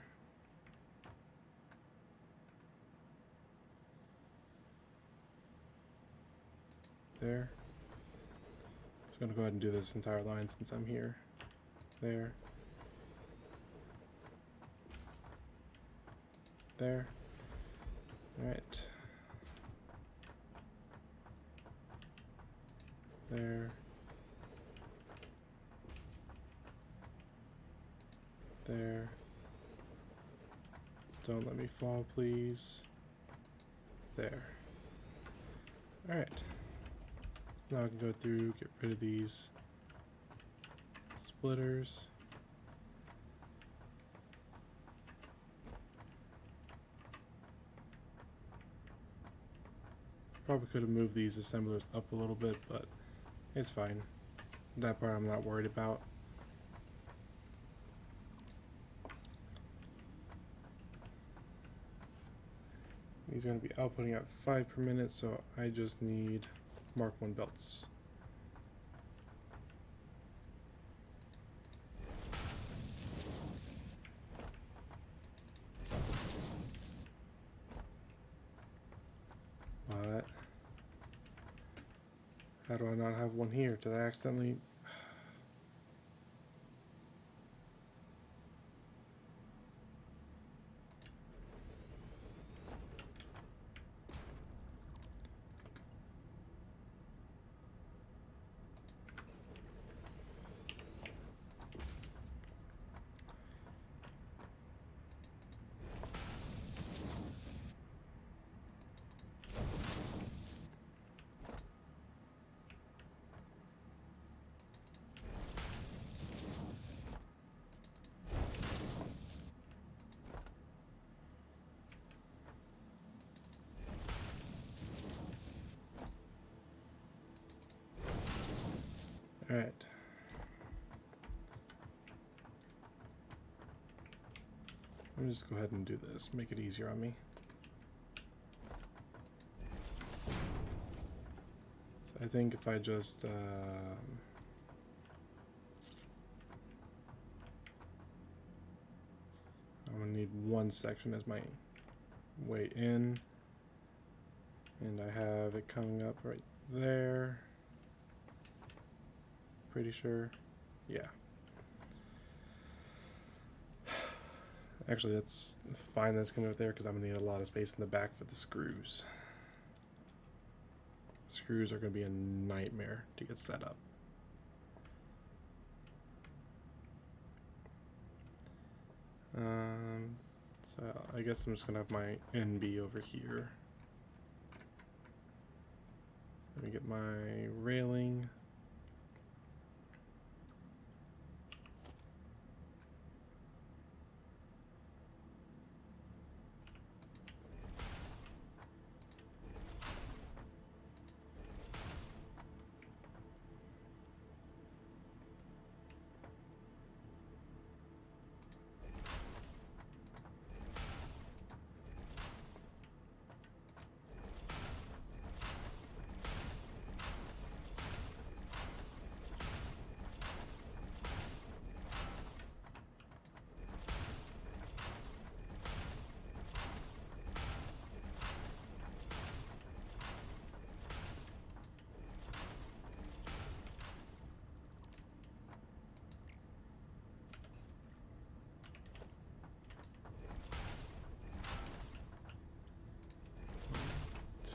S1: There. Just gonna go ahead and do this entire line since I'm here. There. There. Alright. There. There. Don't let me fall, please. There. Alright. So now I can go through, get rid of these splitters. Probably could have moved these assemblers up a little bit, but it's fine. That part I'm not worried about. These are going to be outputting at 5 per minute, so I just need Mark 1 belts. What? How do I not have one here? Did I accidentally... Alright. Let me just go ahead and do this, make it easier on me. So I think if I just I'm gonna need one section as my way in, and I have it coming up right there. Pretty sure, yeah. Actually, that's fine. That's coming up there because I'm gonna need a lot of space in the back for the screws. Screws are gonna be a nightmare to get set up. So I guess I'm just gonna have my NB over here. Let me get my railing.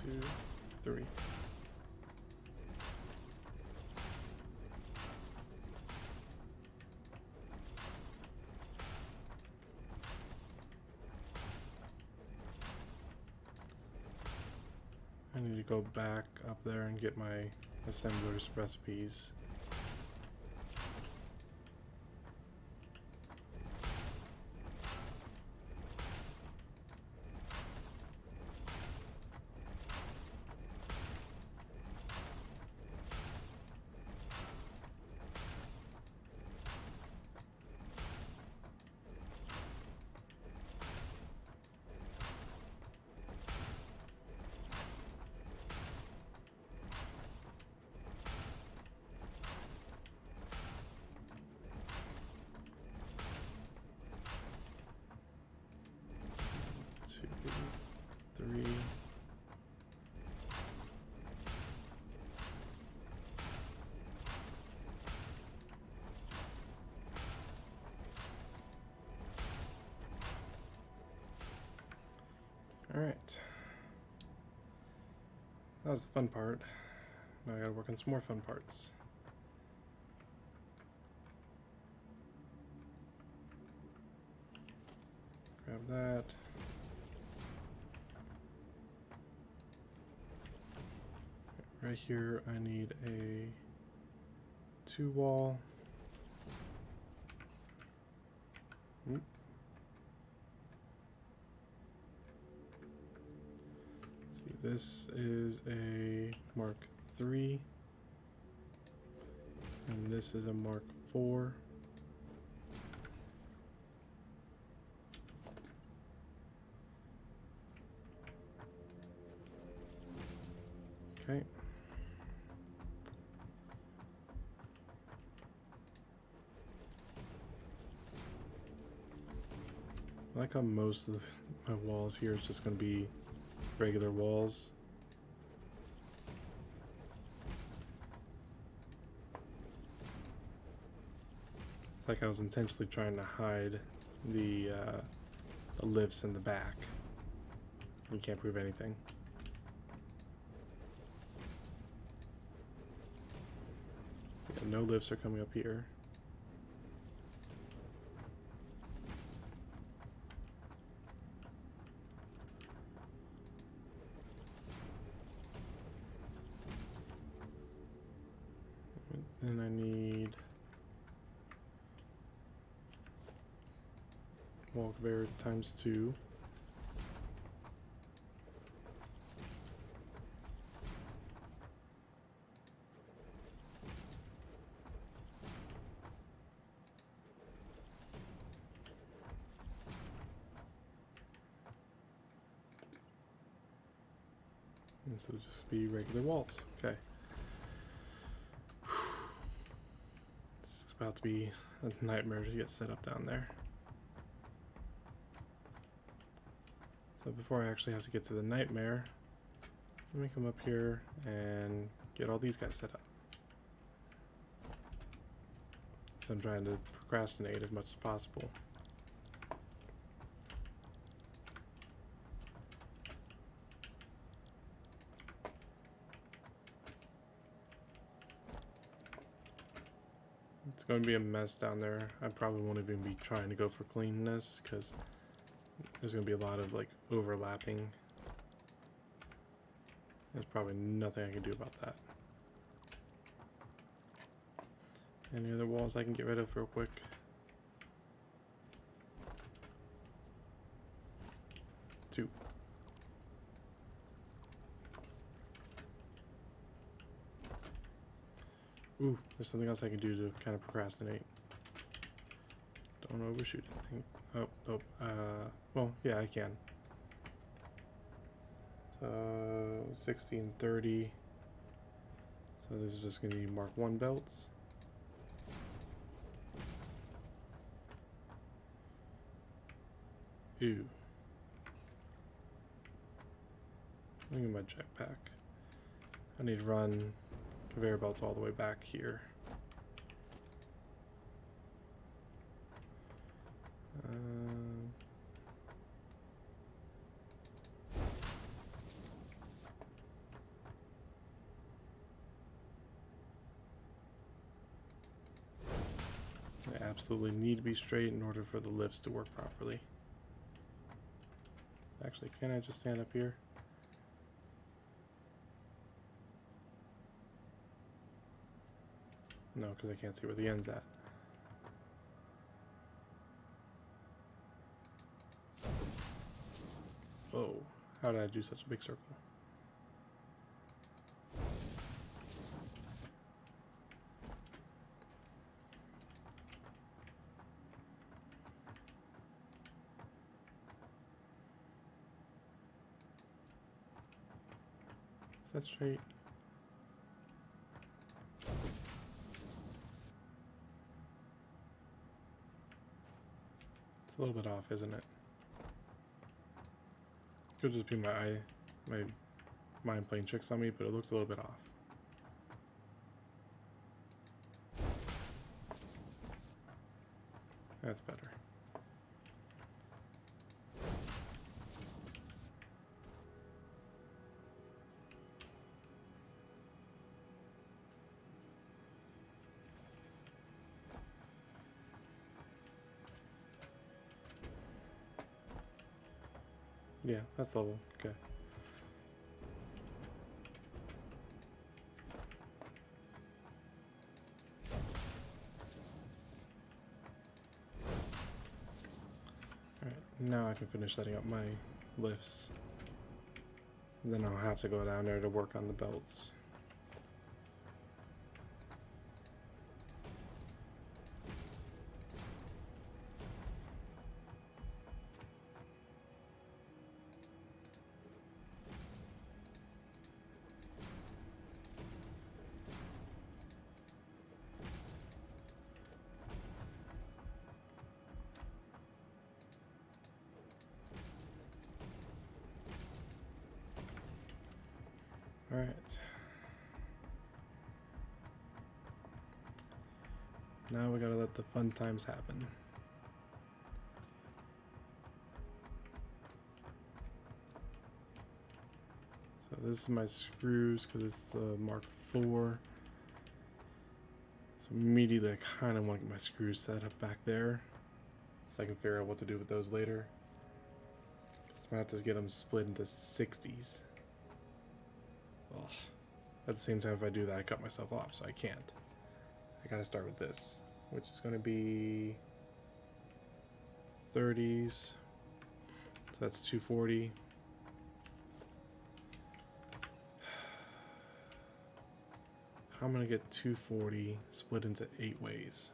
S1: Two, three. I need to go back up there and get my assembler's recipes. Three. All right. That was the fun part. Now I gotta work on some more fun parts. Grab that. Right here, I need a 2-wall. Let's see, this is a Mark 3. And this is a Mark 4. Okay. I like how most of my walls here is just going to be regular walls. It's like I was intentionally trying to hide the lifts in the back. You can't prove anything. Yeah, no lifts are coming up here. And I need wall conveyor times 2. And so just be regular walls. Okay. It's about to be a nightmare to get set up down there. So before I actually have to get to the nightmare, let me come up here and get all these guys set up. So I'm trying to procrastinate as much as possible. It's going to be a mess down there. I probably won't even be trying to go for cleanness because there's going to be a lot of like overlapping. There's probably nothing I can do about that. Any other walls I can get rid of real quick? Two. Ooh, there's something else I can do to kind of procrastinate. Don't overshoot anything. Oh, nope. Well, yeah, I can. So, 1630. So this is just going to be Mark 1 belts. Ooh. Look at my jetpack. I need to run conveyor belts all the way back here. They absolutely need to be straight in order for the lifts to work properly. Actually, can I just stand up here? No, because I can't see where the end's at. Oh, how did I do such a big circle? Is that straight? It's a little bit off, isn't it? Could just be my mind playing tricks on me, but it looks a little bit off. That's better. Yeah, that's level. Okay. Alright, now I can finish setting up my lifts. And then I'll have to go down there to work on the belts. All right. Now we gotta let the fun times happen. So this is my screws because it's Mark IV. So immediately I kind of want to get my screws set up back there so I can figure out what to do with those later. So I'm gonna have to get them split into 60s. Ugh. At the same time, if I do that, I cut myself off, so I can't. I gotta start with this, which is gonna be 30s. So that's 240. How am I gonna get 240 split into 8 ways?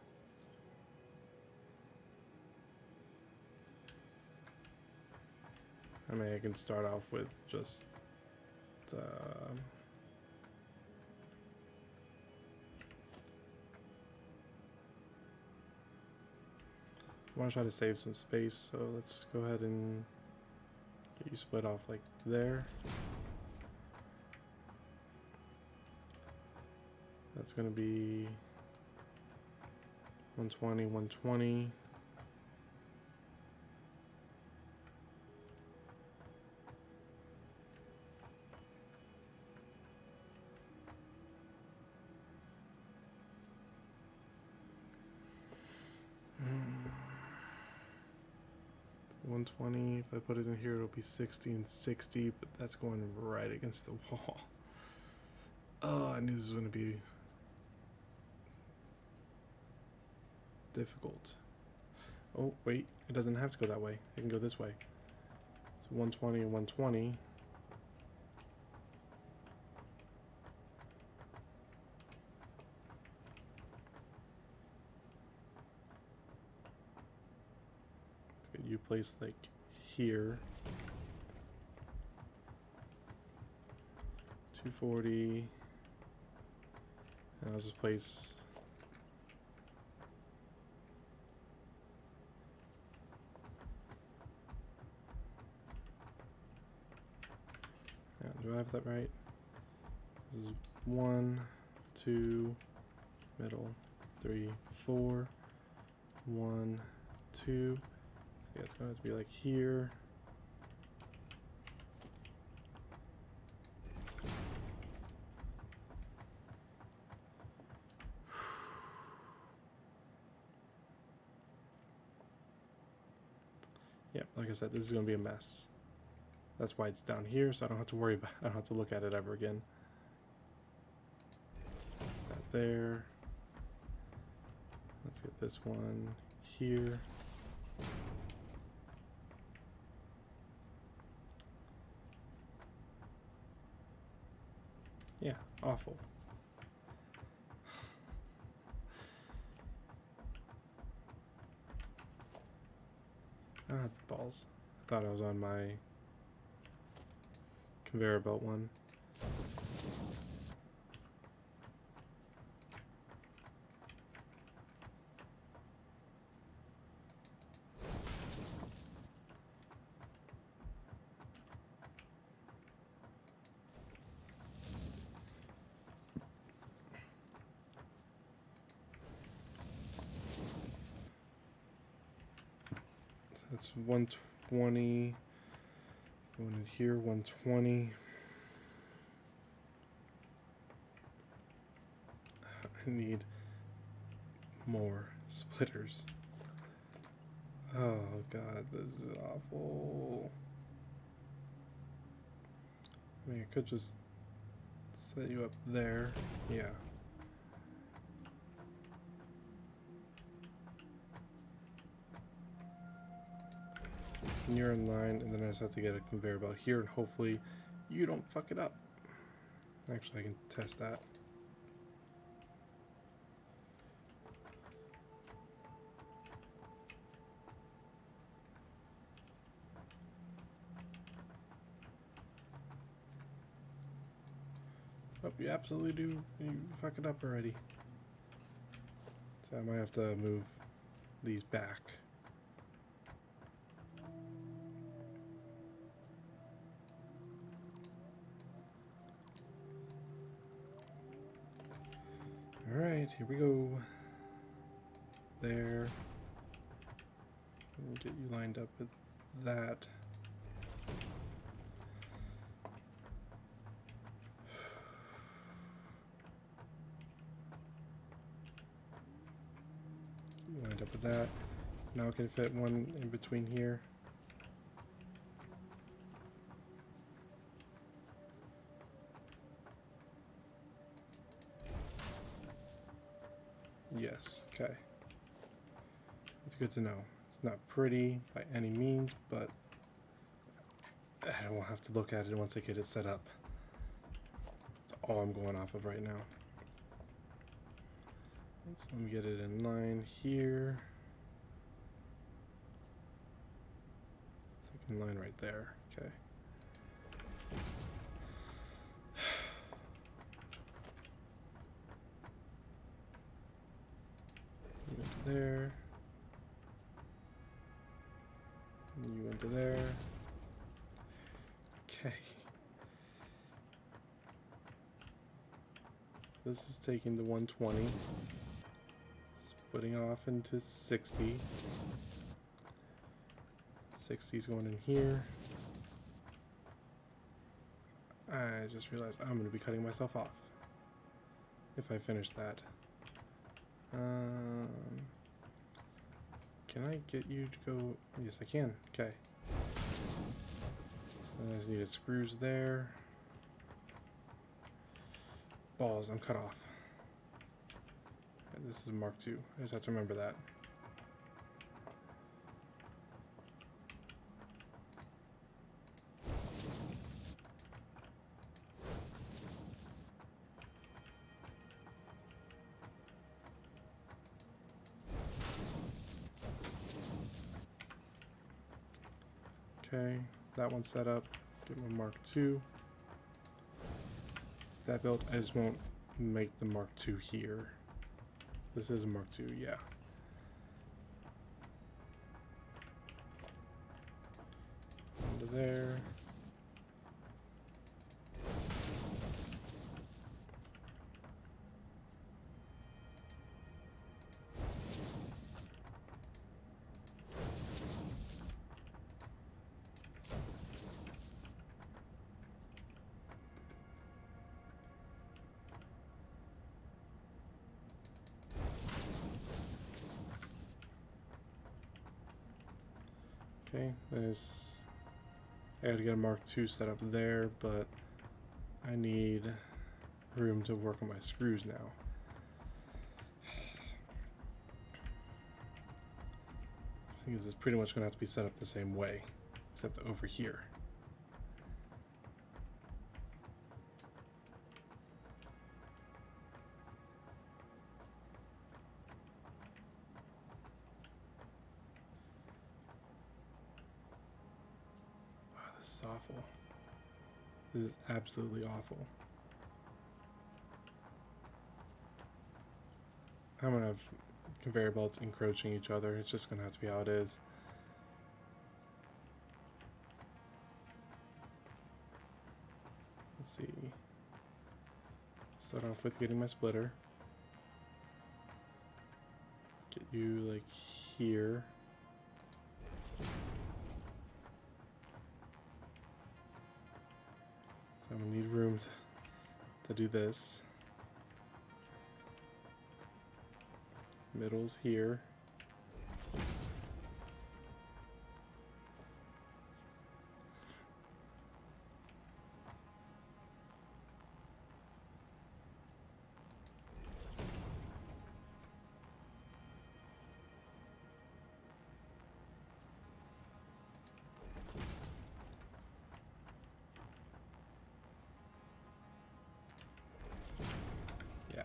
S1: I mean, I can start off with just I want to try to save some space, so let's go ahead and get you split off like there. That's going to be 120, 120. Hmm. 120, if I put it in here, it'll be 60 and 60, but that's going right against the wall. Oh, I knew this was going to be difficult. Oh, wait, it doesn't have to go that way. It can go this way. So 120 and 120. Let's get you placed like here. 240. And I'll just place do I have that right? This is 1, 2, middle, 3, 4, 1, 2. So yeah, it's going to be like here. Yeah, like I said, this is going to be a mess. That's why it's down here, so I don't have to worry about it. I don't have to look at it ever again. That there. Let's get this one here. Yeah, awful. Ah, balls. I thought I was on my conveyor belt one. So that's 120. Going in here, 120. I need more splitters. Oh god, this is awful. I mean, I could just set you up there. Yeah. And you're in line, and then I just have to get a conveyor belt here, and hopefully You don't fuck it up. Actually, I can test that. Oh, you absolutely do. You fuck it up already. So I might have to move these back. Alright, here we go. There. Get you lined up with that. Lined up with that. Now I can fit one in between here. Yes, okay. It's good to know. It's not pretty by any means, but I won't have to look at it once I get it set up. That's all I'm going off of right now. So let me get it in line here. Second line right there. Okay. Into there. You into there. Okay. This is taking the 120. Splitting it off into 60. 60 is going in here. I just realized I'm going to be cutting myself off if I finish that. Can I get you to go? Yes, I can. Okay. I just needed screws there. Balls, I'm cut off. This is Mark II. I just have to remember that. Okay, that one's set up. Get my Mark II. That built, I just won't make the Mark II here. This is a Mark II, yeah. Into there. Okay, I gotta get a Mark II set up there, but I need room to work on my screws now. I think this is pretty much gonna have to be set up the same way, except over here. This is awful. This is absolutely awful. I'm gonna have conveyor belts encroaching each other. It's just gonna have to be how it is. Let's see. Start off with getting my splitter. Get you like here. So I'm gonna need room to do this. Middle's here.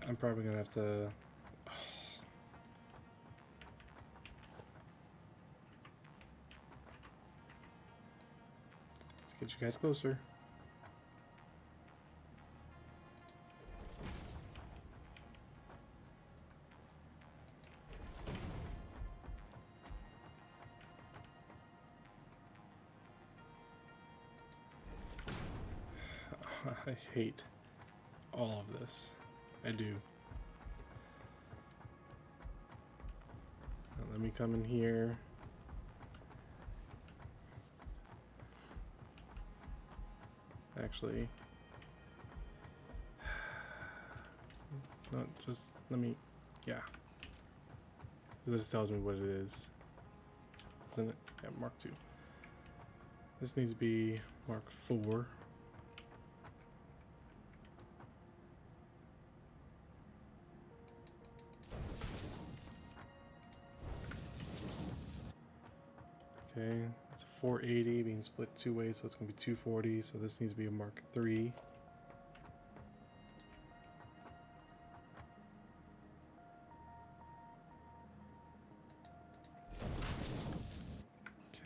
S1: I'm probably gonna have to. Let's get you guys closer. I hate all of this. I do. Now let me come in here. Actually, not just let me. Yeah. This tells me what it is. Isn't it? Yeah, Mark 2. This needs to be Mark 4. Okay, it's a 480 being split two ways, so it's going to be 240. So this needs to be a Mark 3.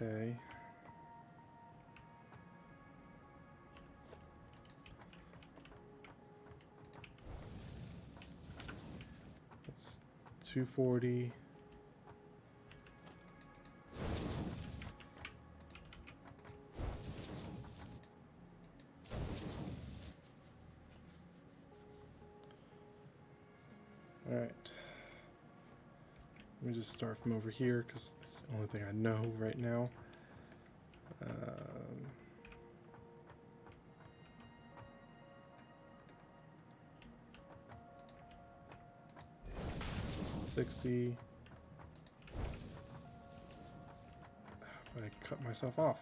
S1: Okay. That's 240. Alright. Let me just start from over here because it's the only thing I know right now. 60. But I cut myself off.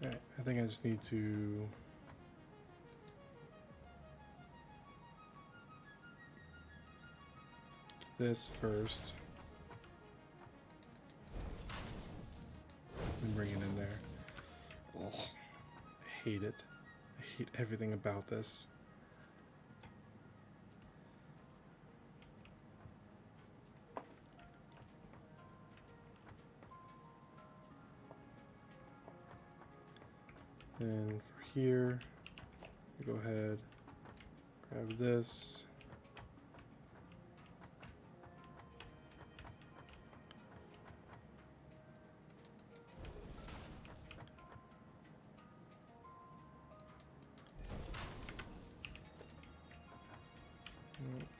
S1: Alright, I think I just need to do this first and bring it in there. Oh, I hate it. I hate everything about this. And for here, go ahead, grab this.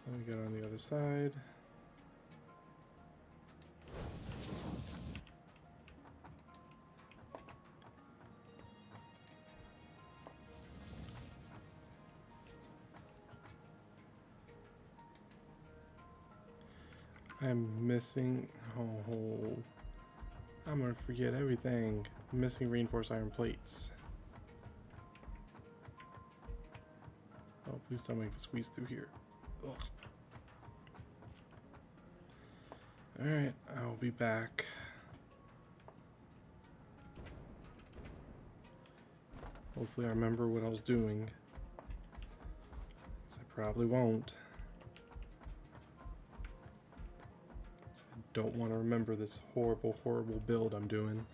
S1: Let me get on the other side. I'm missing. Oh, I'm gonna forget everything. I'm missing reinforced iron plates. Oh, please tell me I can squeeze through here. Ugh. Alright, I'll be back. Hopefully I remember what I was doing. 'Cause I probably won't. 'Cause I don't want to remember this horrible, horrible build I'm doing.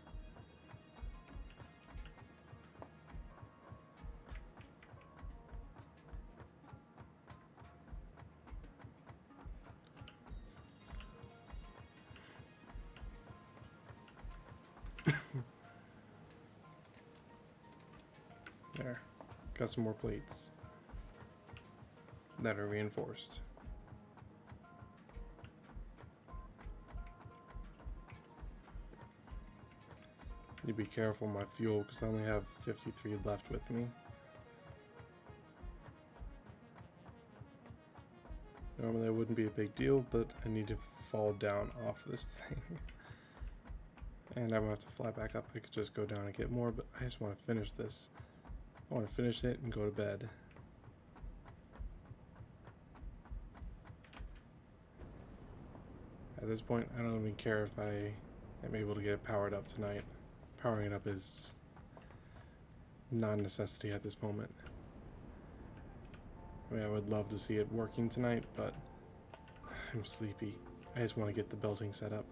S1: There. Got some more plates that are reinforced. Need to be careful of my fuel because I only have 53 left with me. Normally it wouldn't be a big deal, but I need to fall down off this thing. And I'm gonna have to fly back up. I could just go down and get more, but I just want to finish this. I want to finish it and go to bed. At this point, I don't even care if I am able to get it powered up tonight. Powering it up is non-necessity at this moment. I mean, I would love to see it working tonight, but I'm sleepy. I just want to get the belting set up.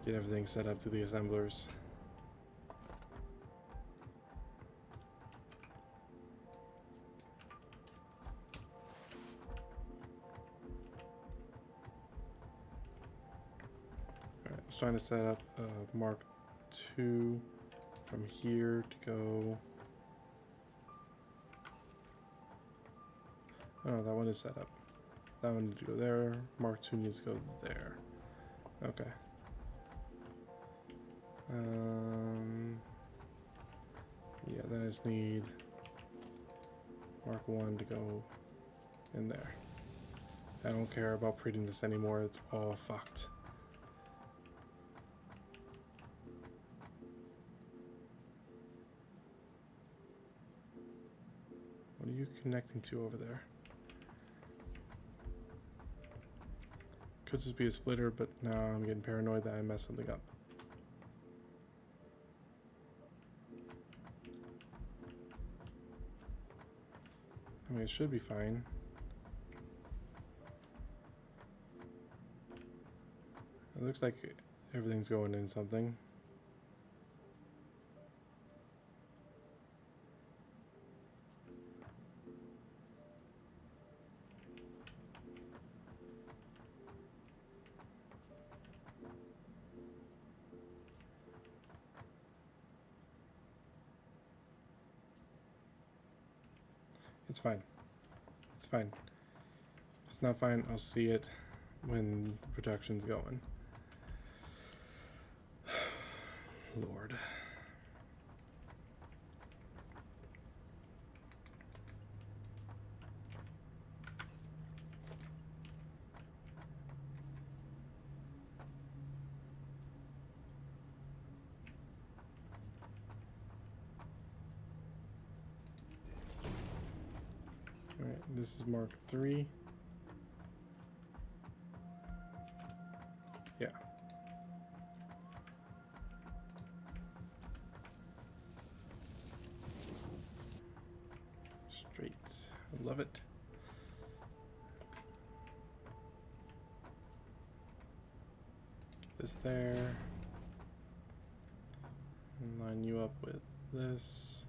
S1: Get everything set up to the assemblers. Alright, I was trying to set up Mark II from here to go. Oh, that one is set up. That one needs to go there. Mark II needs to go there. Okay. Yeah, then I just need Mark 1 to go in there. I don't care about printing this anymore, it's all fucked. What are you connecting to over there? Could just be a splitter, but now I'm getting paranoid that I messed something up. I mean, it should be fine. It looks like everything's going in something. It's fine. It's fine. If it's not fine, I'll see it when the production's going. Lord. Alright, this is Mark III. Yeah. Straight. I love it. This there. And line you up with this.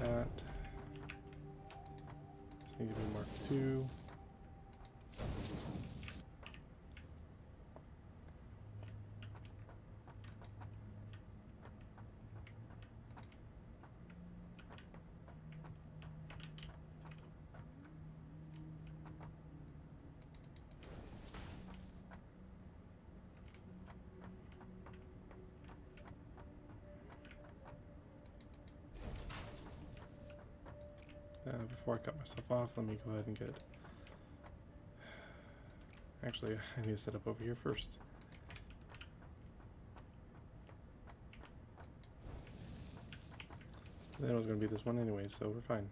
S1: That. This needs to be Mark II. Before I cut myself off, let me go ahead and get... Actually, I need to set up over here first. Then it was going to be this one anyway, so we're fine.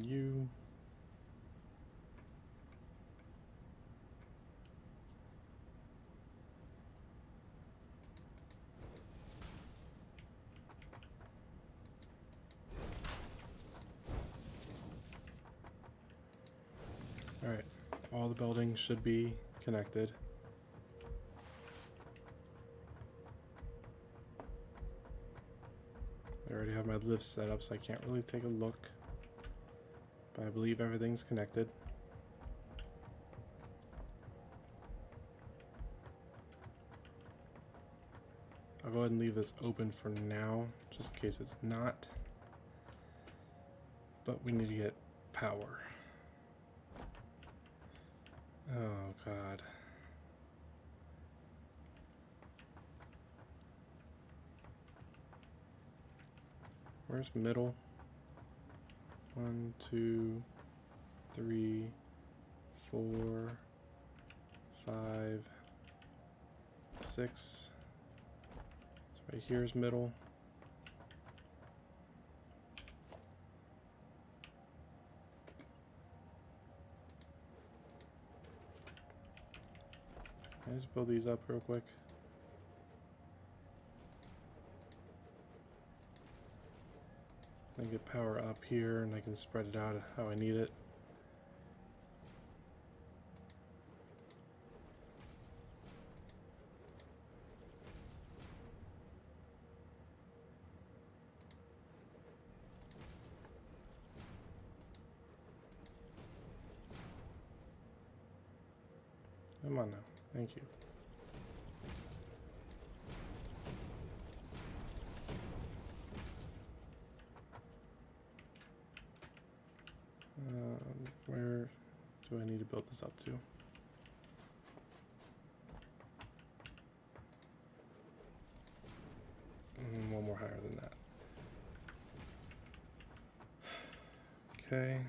S1: You... Alright, all the buildings should be connected. I already have my lifts set up, so I can't really take a look. But I believe everything's connected. I'll go ahead and leave this open for now, just in case it's not. But we need to get power. Oh, God. Where's middle? 1, 2, 3, 4, 5, 6. So right here's middle. Can I just build these up real quick? I get power up here and I can spread it out how I need it. Come on now. Thank you. Where do I need to build this up to? One more higher than that. Okay.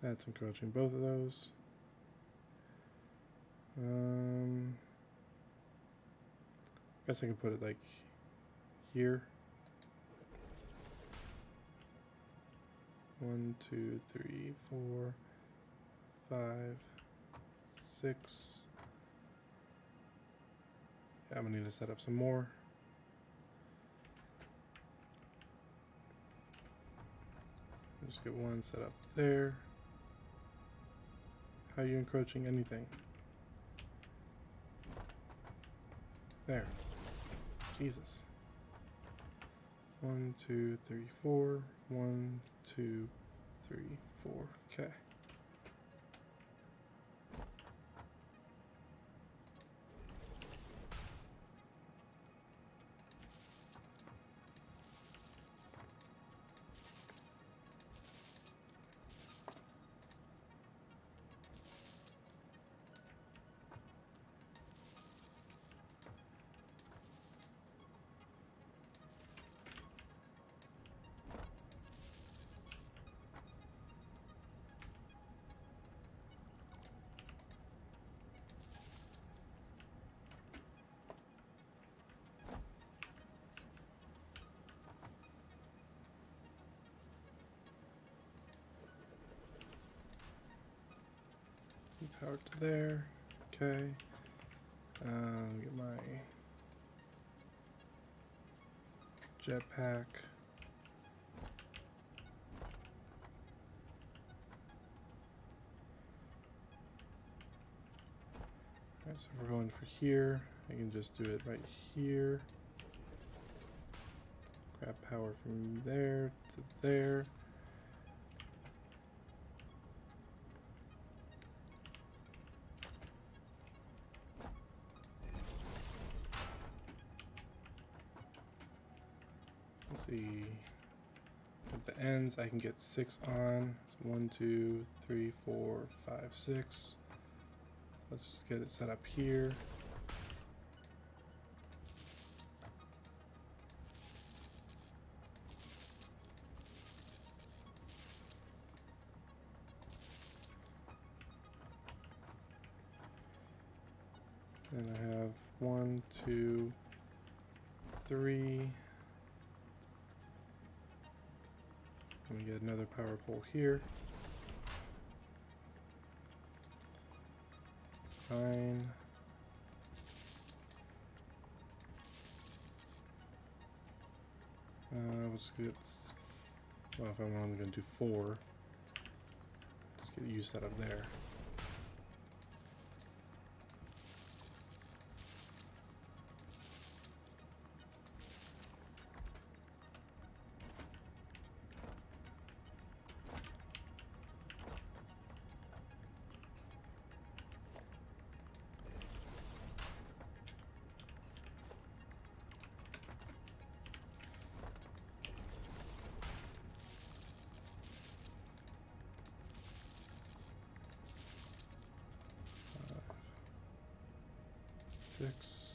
S1: That's encroaching both of those. Guess I can put it like here. 1, 2, 3, 4, 5, 6. Yeah, I'm gonna need to set up some more. Just get one set up there. How are you encroaching anything? There. Jesus. 1, 2, 3, 4. 1, 2, 3, 4. Okay. Power to there. Okay. Get my jetpack. Alright, so we're going for here. I can just do it right here. Grab power from there to there. Let's see. At the ends, I can get 6 on. So 1, 2, 3, 4, 5, 6. So let's just get it set up here. And I have 1, 2, 3. Let me get another power pole here. 9. Let's get, well, if I'm only going to do 4, let's get you set up there. 6.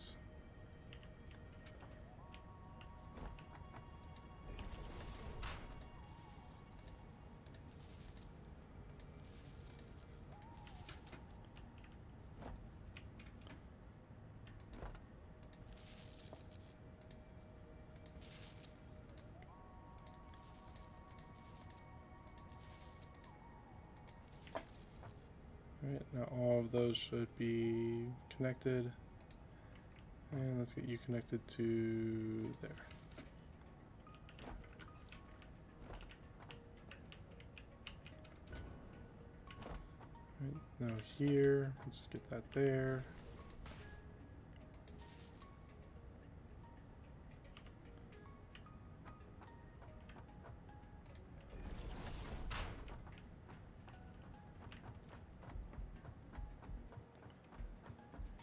S1: Alright, now all of those should be connected. And let's get you connected to there. Right, now here, let's get that there.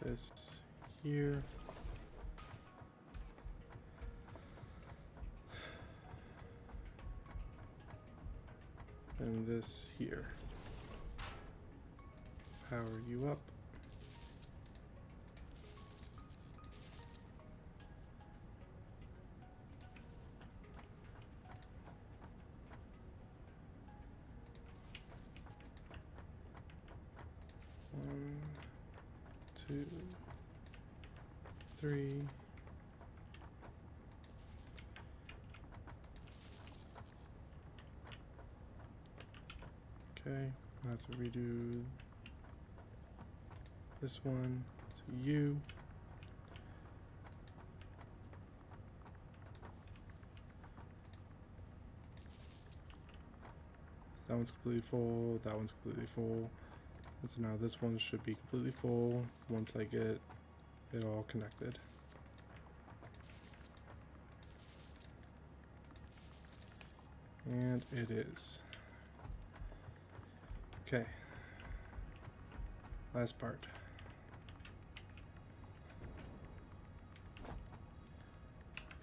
S1: This here. And this here. Power you up. One, 2, 3. Okay, now to redo this one to you. That one's completely full, that one's completely full. And so now this one should be completely full once I get it all connected. And it is. Okay. Last part.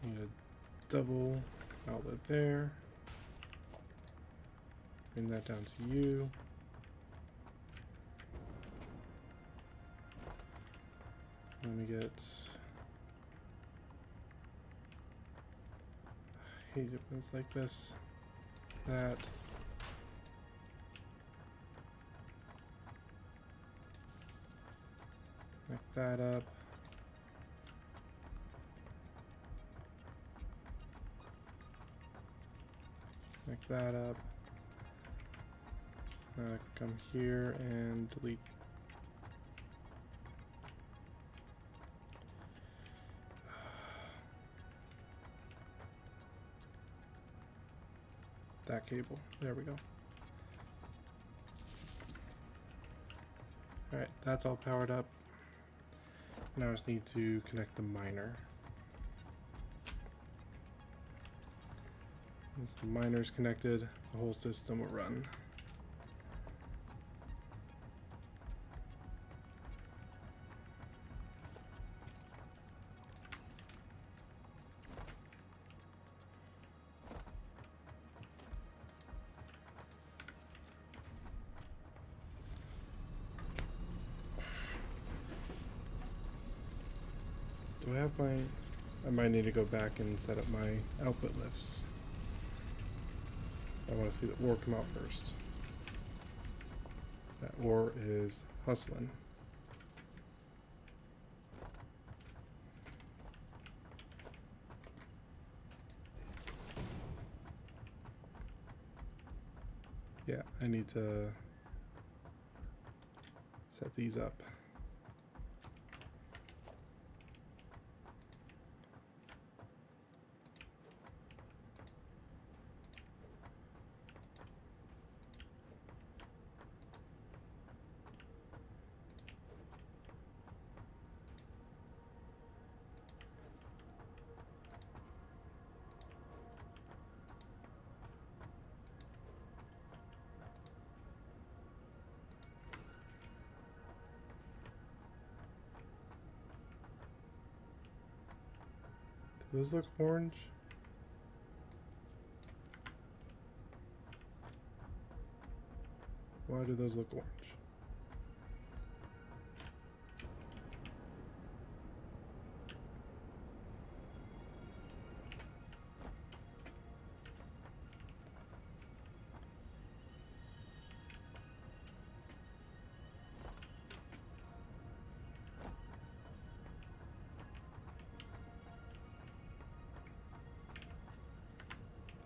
S1: Need a double outlet there. Bring that down to you. Let me get. I hate it when it's like this. That. Connect that up. Connect that up. Come here and delete. That cable. There we go. Alright, that's all powered up. Now I just need to connect the miner. Once the miner's connected, the whole system will run. Do I have my... I might need to go back and set up my output lifts. I want to see the ore come out first. That ore is hustling. Yeah, I need to set these up. Do those look orange? Why do those look orange?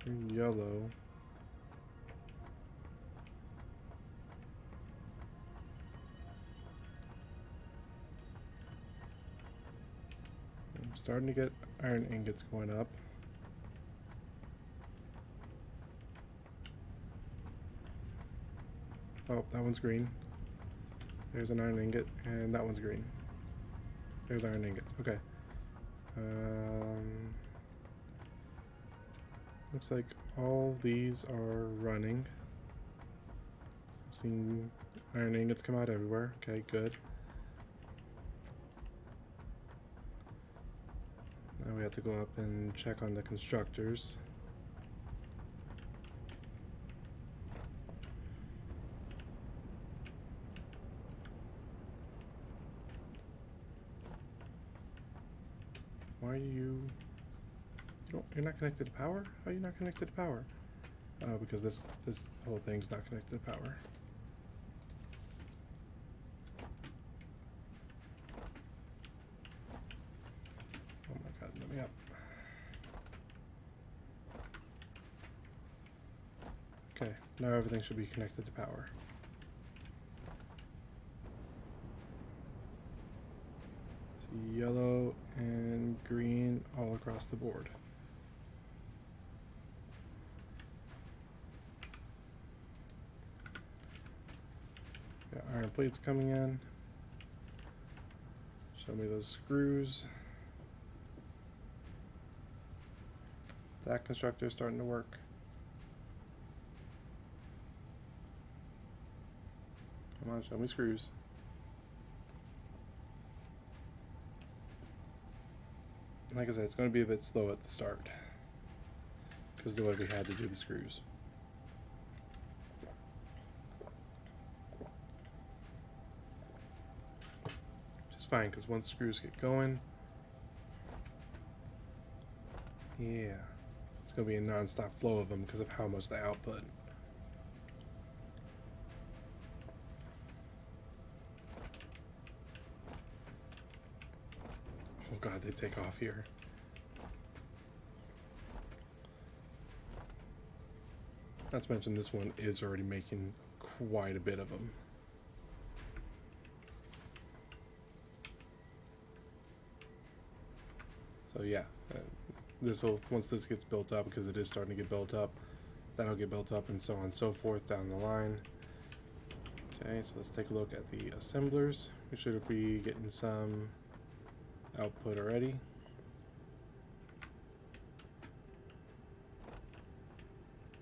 S1: Yellow. I'm starting to get iron ingots going up. Oh, that one's green. There's an iron ingot, and that one's green. There's iron ingots. Okay. Looks like all these are running. I'm seeing iron ingots come out everywhere. Okay, good. Now we have to go up and check on the constructors. Why are you... You're not connected to power? How are you not connected to power? Oh, because this whole thing's not connected to power. Oh my god, let me up. Okay, now everything should be connected to power. It's yellow and green all across the board. Got iron plates coming in. Show me those screws. That constructor is starting to work. Come on, show me screws. Like I said, it's going to be a bit slow at the start because the way we had to do the screws. Which is fine because once screws get going, yeah, it's going to be a non-stop flow of them because of how much they output. Oh god, they take off here. Not to mention this one is already making quite a bit of them. So yeah, once this gets built up, because it is starting to get built up, that'll get built up and so on and so forth down the line. Okay, so let's take a look at the assemblers. We should be getting some output already.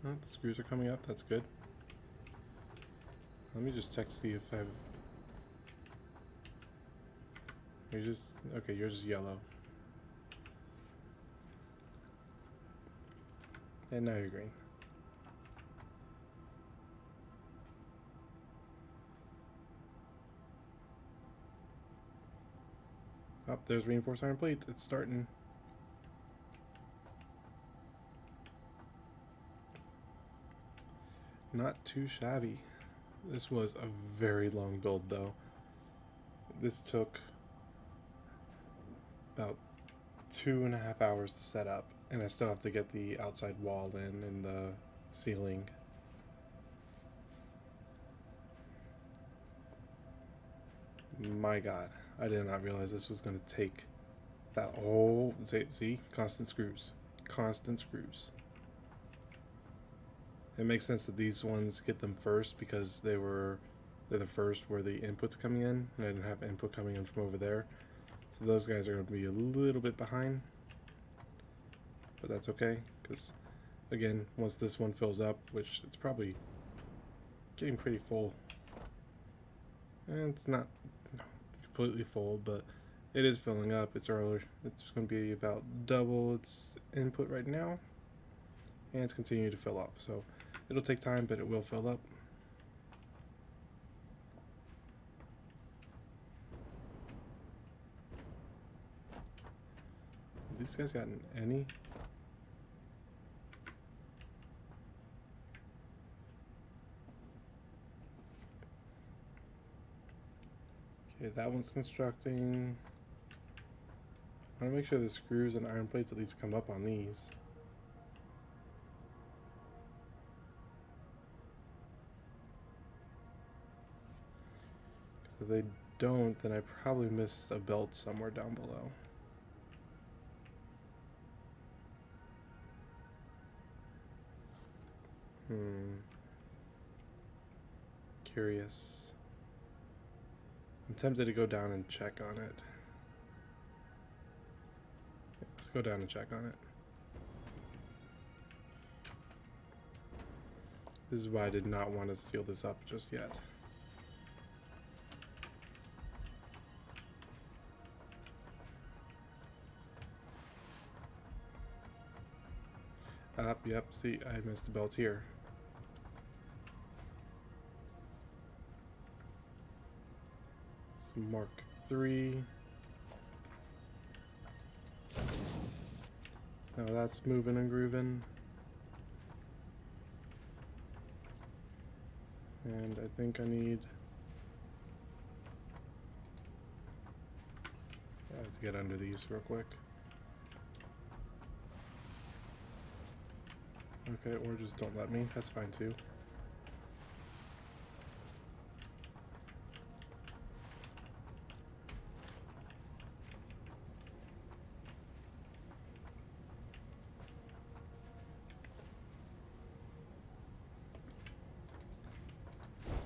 S1: Oh, the screws are coming up, that's good. Let me just check to see if I've... Okay, yours is yellow. And now you're green. Oh, there's reinforced iron plates. It's starting. Not too shabby. This was a very long build though. This took about 2.5 hours to set up, and I still have to get the outside wall in and the ceiling. My god, I did not realize this was going to take that whole... See? Constant screws. Constant screws. It makes sense that these ones get them first because they're the first where the input's coming in, and I didn't have input coming in from over there. So those guys are going to be a little bit behind. But that's okay, because again, once this one fills up, which it's probably getting pretty full. And it's not completely full, but it is filling up. It's earlier. It's going to be about double its input right now, and it's continuing to fill up. So it'll take time, but it will fill up. These guys gotten any? Okay, that one's constructing. I want to make sure the screws and iron plates at least come up on these. If they don't, then I probably missed a belt somewhere down below. Curious. I'm tempted to go down and check on it. Let's go down and check on it. This is why I did not want to seal this up just yet. Yep, see, I missed the belt here. So Mark 3. So now that's moving and grooving. And I think I need to get under these real quick. Okay, or just don't let me. That's fine too.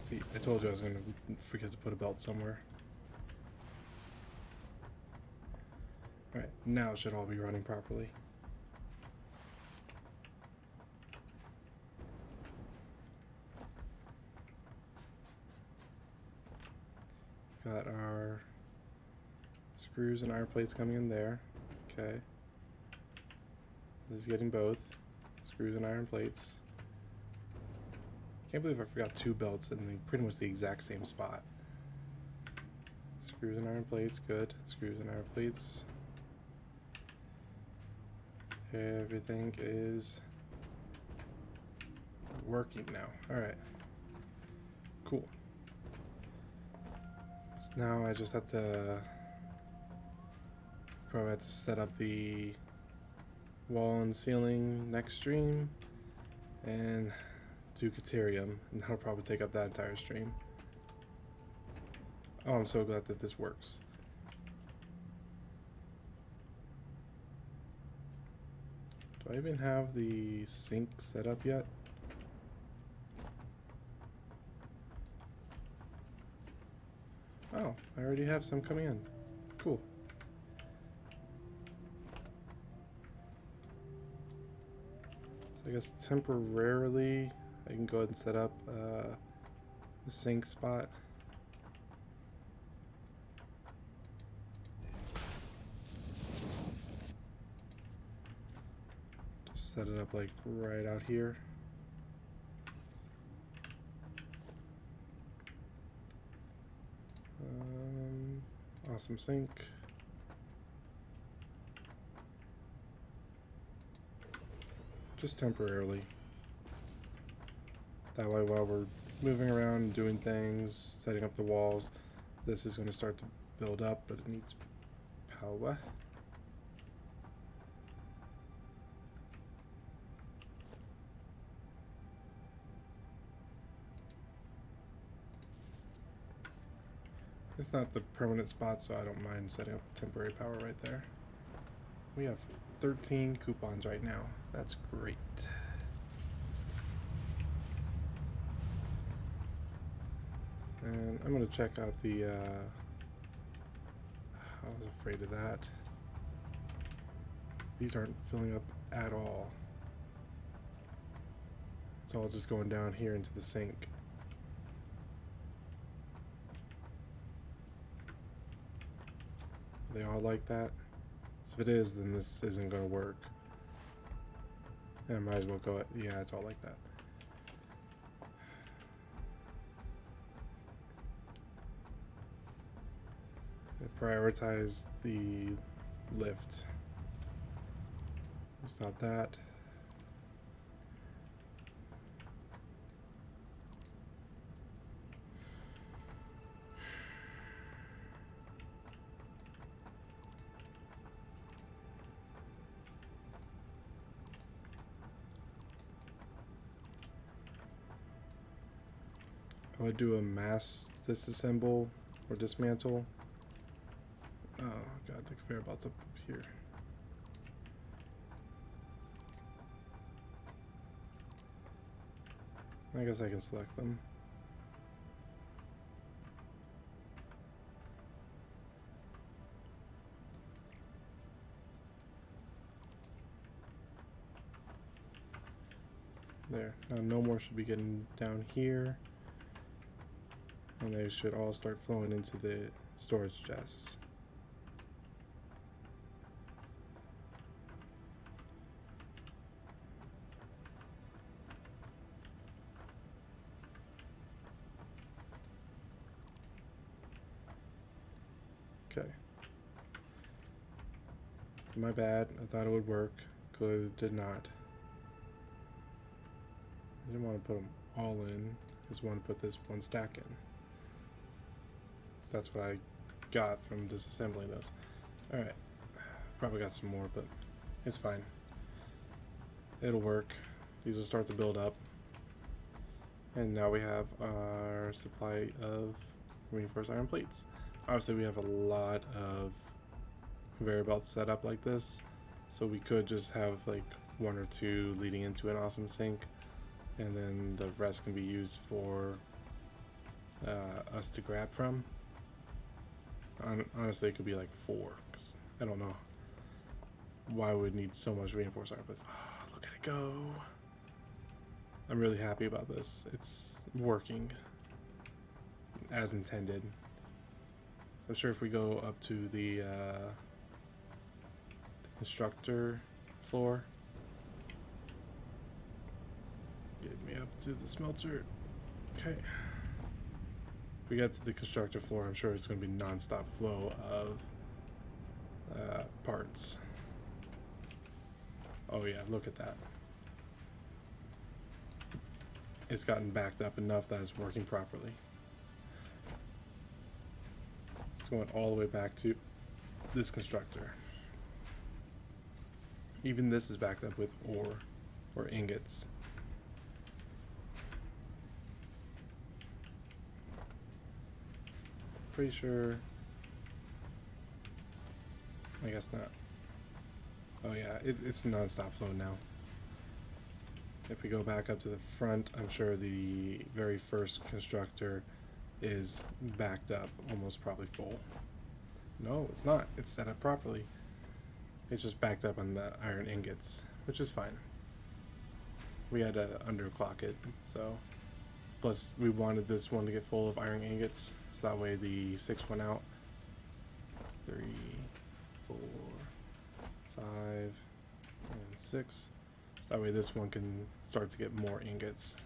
S1: See, I told you I was going to forget to put a belt somewhere. Alright, now it should all be running properly. Got our screws and iron plates coming in there. Okay. This is getting both. Screws and iron plates. Can't believe I forgot two belts in pretty much the exact same spot. Screws and iron plates, good. Screws and iron plates. Everything is working now. Alright. Cool. So now I just have to probably have to set up the wall and ceiling next stream and do Caterium, and that'll probably take up that entire stream. Oh, I'm so glad that this works. Do I even have the sink set up yet? Oh, I already have some coming in. Cool. So I guess temporarily I can go ahead and set up the sink spot. Just set it up like right out here. Awesome sink. Just temporarily. That way while we're moving around and doing things, setting up the walls, this is going to start to build up, but it needs power. It's not the permanent spot, so I don't mind setting up temporary power right there. We have 13 coupons right now. That's great. And I'm going to check out the, I was afraid of that. These aren't filling up at all. It's all just going down here into the sink. Are they all like that? So if it is, then this isn't going to work. I might as well go, yeah, it's all like that. Prioritize the lift. Stop that. I would do a mass disassemble or dismantle. Oh god, the conveyor belt's up here. I guess I can select them. There. Now no more should be getting down here. And they should all start flowing into the storage chests. Okay. My bad. I thought it would work. Clearly it did not. I didn't want to put them all in. I just want to put this one stack in. So that's what I got from disassembling those. Alright. Probably got some more, but it's fine. It'll work. These will start to build up. And now we have our supply of reinforced iron plates. Obviously we have a lot of conveyor belts set up like this, so we could just have like one or two leading into an awesome sink, and then the rest can be used for us to grab from. Honestly, it could be like 4, because I don't know why we would need so much reinforced iron plates. Oh, look at it go. I'm really happy about this. It's working as intended. So I'm sure if we go up to the constructor floor, get me up to the smelter. Okay. If we get up to the constructor floor, I'm sure it's going to be non-stop flow of parts. Oh yeah, look at that. It's gotten backed up enough that it's working properly. It's going all the way back to this constructor. Even this is backed up with ore or ingots. Pretty sure. I guess not. Oh yeah, it's non-stop flow now. If we go back up to the front, I'm sure the very first constructor is backed up, almost probably full. No, it's not. It's set up properly. It's just backed up on the iron ingots, which is fine. We had to underclock it, so. Plus, we wanted this one to get full of iron ingots, so that way the 6 went out. 3, 4, 5, and 6. So that way this one can start to get more ingots.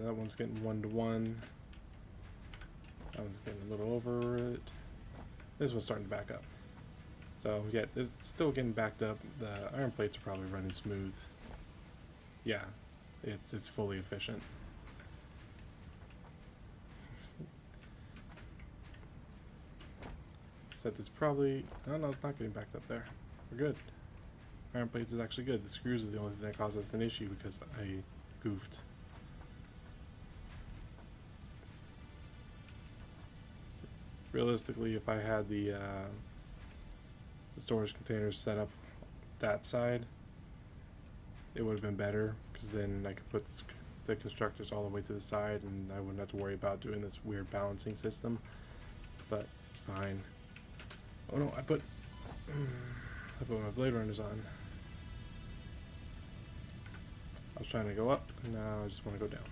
S1: That one's getting 1 to 1. That one's getting a little over it. This one's starting to back up. So yeah, it's still getting backed up. The iron plates are probably running smooth. Yeah, it's fully efficient. Except it's probably, I don't know, it's not getting backed up there. We're good. Iron plates is actually good. The screws is the only thing that causes an issue because I goofed. Realistically, if I had the storage containers set up that side, it would have been better, because then I could put the constructors all the way to the side and I wouldn't have to worry about doing this weird balancing system. But it's fine. Oh no, I put my blade runners on. I was trying to go up, and now I just want to go down.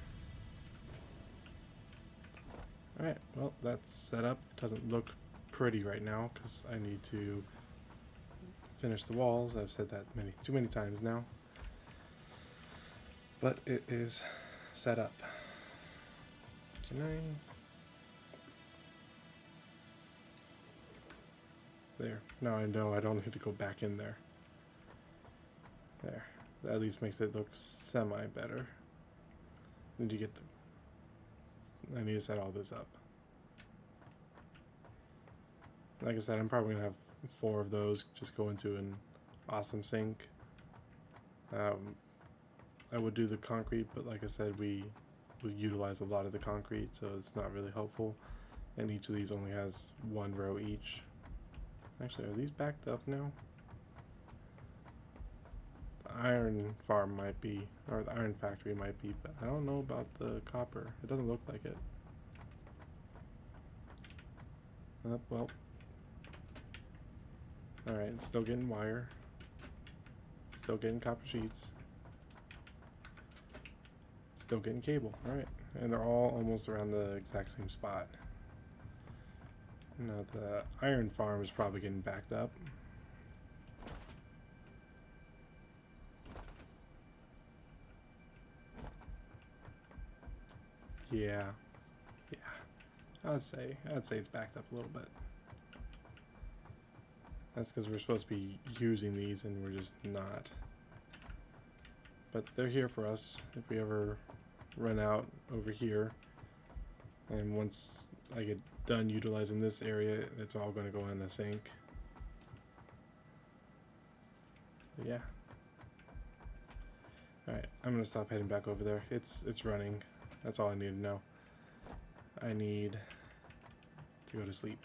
S1: Alright, well, that's set up. It doesn't look pretty right now because I need to finish the walls. I've said that too many times now. But it is set up. Can I? There. Now I know I don't need to go back in there. There. That at least makes it look semi better. Need to get I need to set all this up. Like I said, I'm probably gonna have 4 of those just go into an awesome sink. I would do the concrete, but like I said, we will utilize a lot of the concrete, so it's not really helpful. And each of these only has one row each. Actually, are these backed up now? The iron farm might be, or the iron factory might be, but I don't know about the copper. It doesn't look like it. Well. Alright, still getting wire. Still getting copper sheets. Still getting cable. Alright. And they're all almost around the exact same spot. Now the iron farm is probably getting backed up. Yeah. I'd say it's backed up a little bit. That's because we're supposed to be using these and we're just not. But they're here for us if we ever run out over here. And once I get done utilizing this area, it's all going to go in the sink. But yeah. Alright, I'm going to stop heading back over there. It's running. That's all I need to know. I need to go to sleep.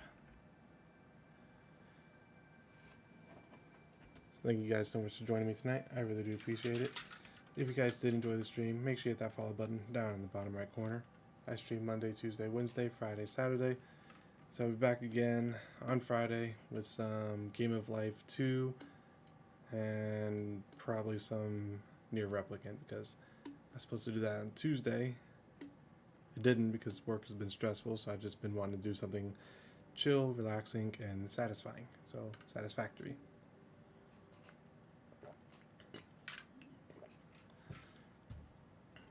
S1: So thank you guys so much for joining me tonight. I really do appreciate it. If you guys did enjoy the stream, make sure you hit that follow button down in the bottom right corner. I stream Monday, Tuesday, Wednesday, Friday, Saturday. So I'll be back again on Friday with some Game of Life 2 and probably some Near Replicant, because I was supposed to do that on Tuesday. I didn't because work has been stressful, so I've just been wanting to do something chill, relaxing, and satisfying. So, Satisfactory.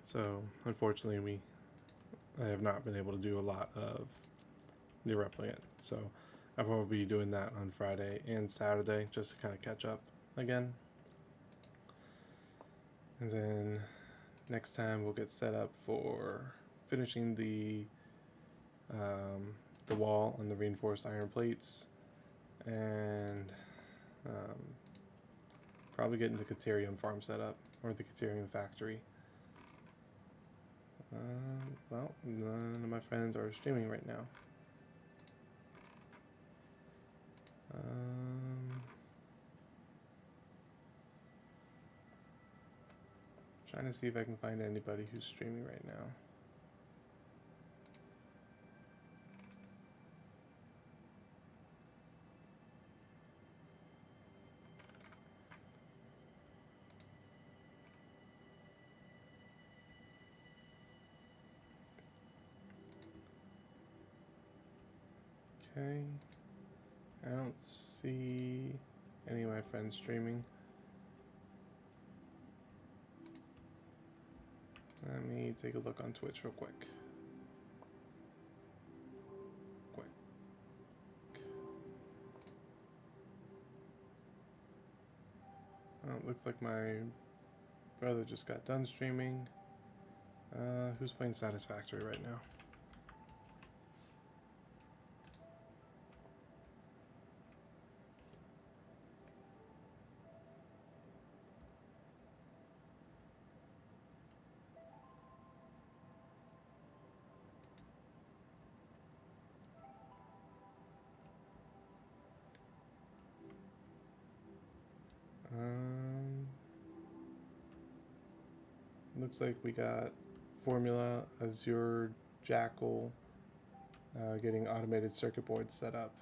S1: So, unfortunately, I have not been able to do a lot of Near Replicant. So, I'll probably be doing that on Friday and Saturday just to kind of catch up again. And then next time we'll get set up for finishing the wall and the reinforced iron plates, and probably getting the Caterium farm set up, or the Caterium factory. Well, none of my friends are streaming right now. Trying to see if I can find anybody who's streaming right now. Okay, I don't see any of my friends streaming. Let me take a look on Twitch real quick. Oh, it looks like my brother just got done streaming. Who's playing Satisfactory right now? Looks like we got Formula, Azure, Jackal, getting automated circuit boards set up.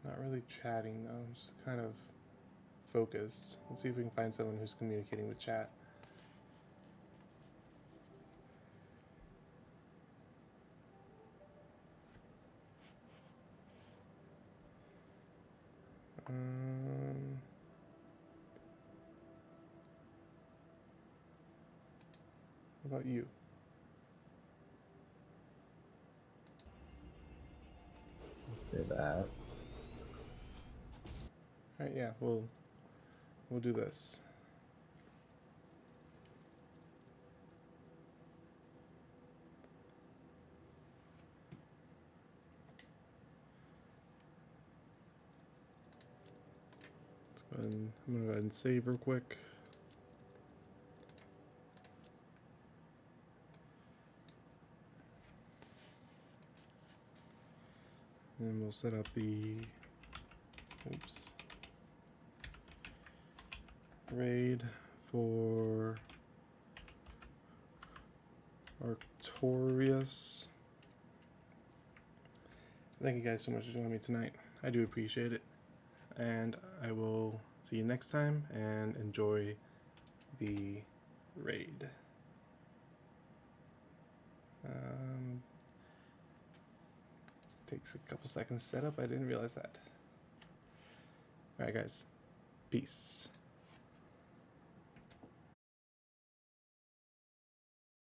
S1: Not really chatting though, just kind of focused. Let's see if we can find someone who's communicating with chat. What about you?
S3: Let's say that.
S1: Alright, yeah, we'll do this. And I'm gonna go ahead and save real quick. And we'll set up the raid for Arctorius. Thank you guys so much for joining me tonight. I do appreciate it. And I will see you next time and enjoy the raid. It takes a couple seconds to set up. I didn't realize that. Alright guys, peace.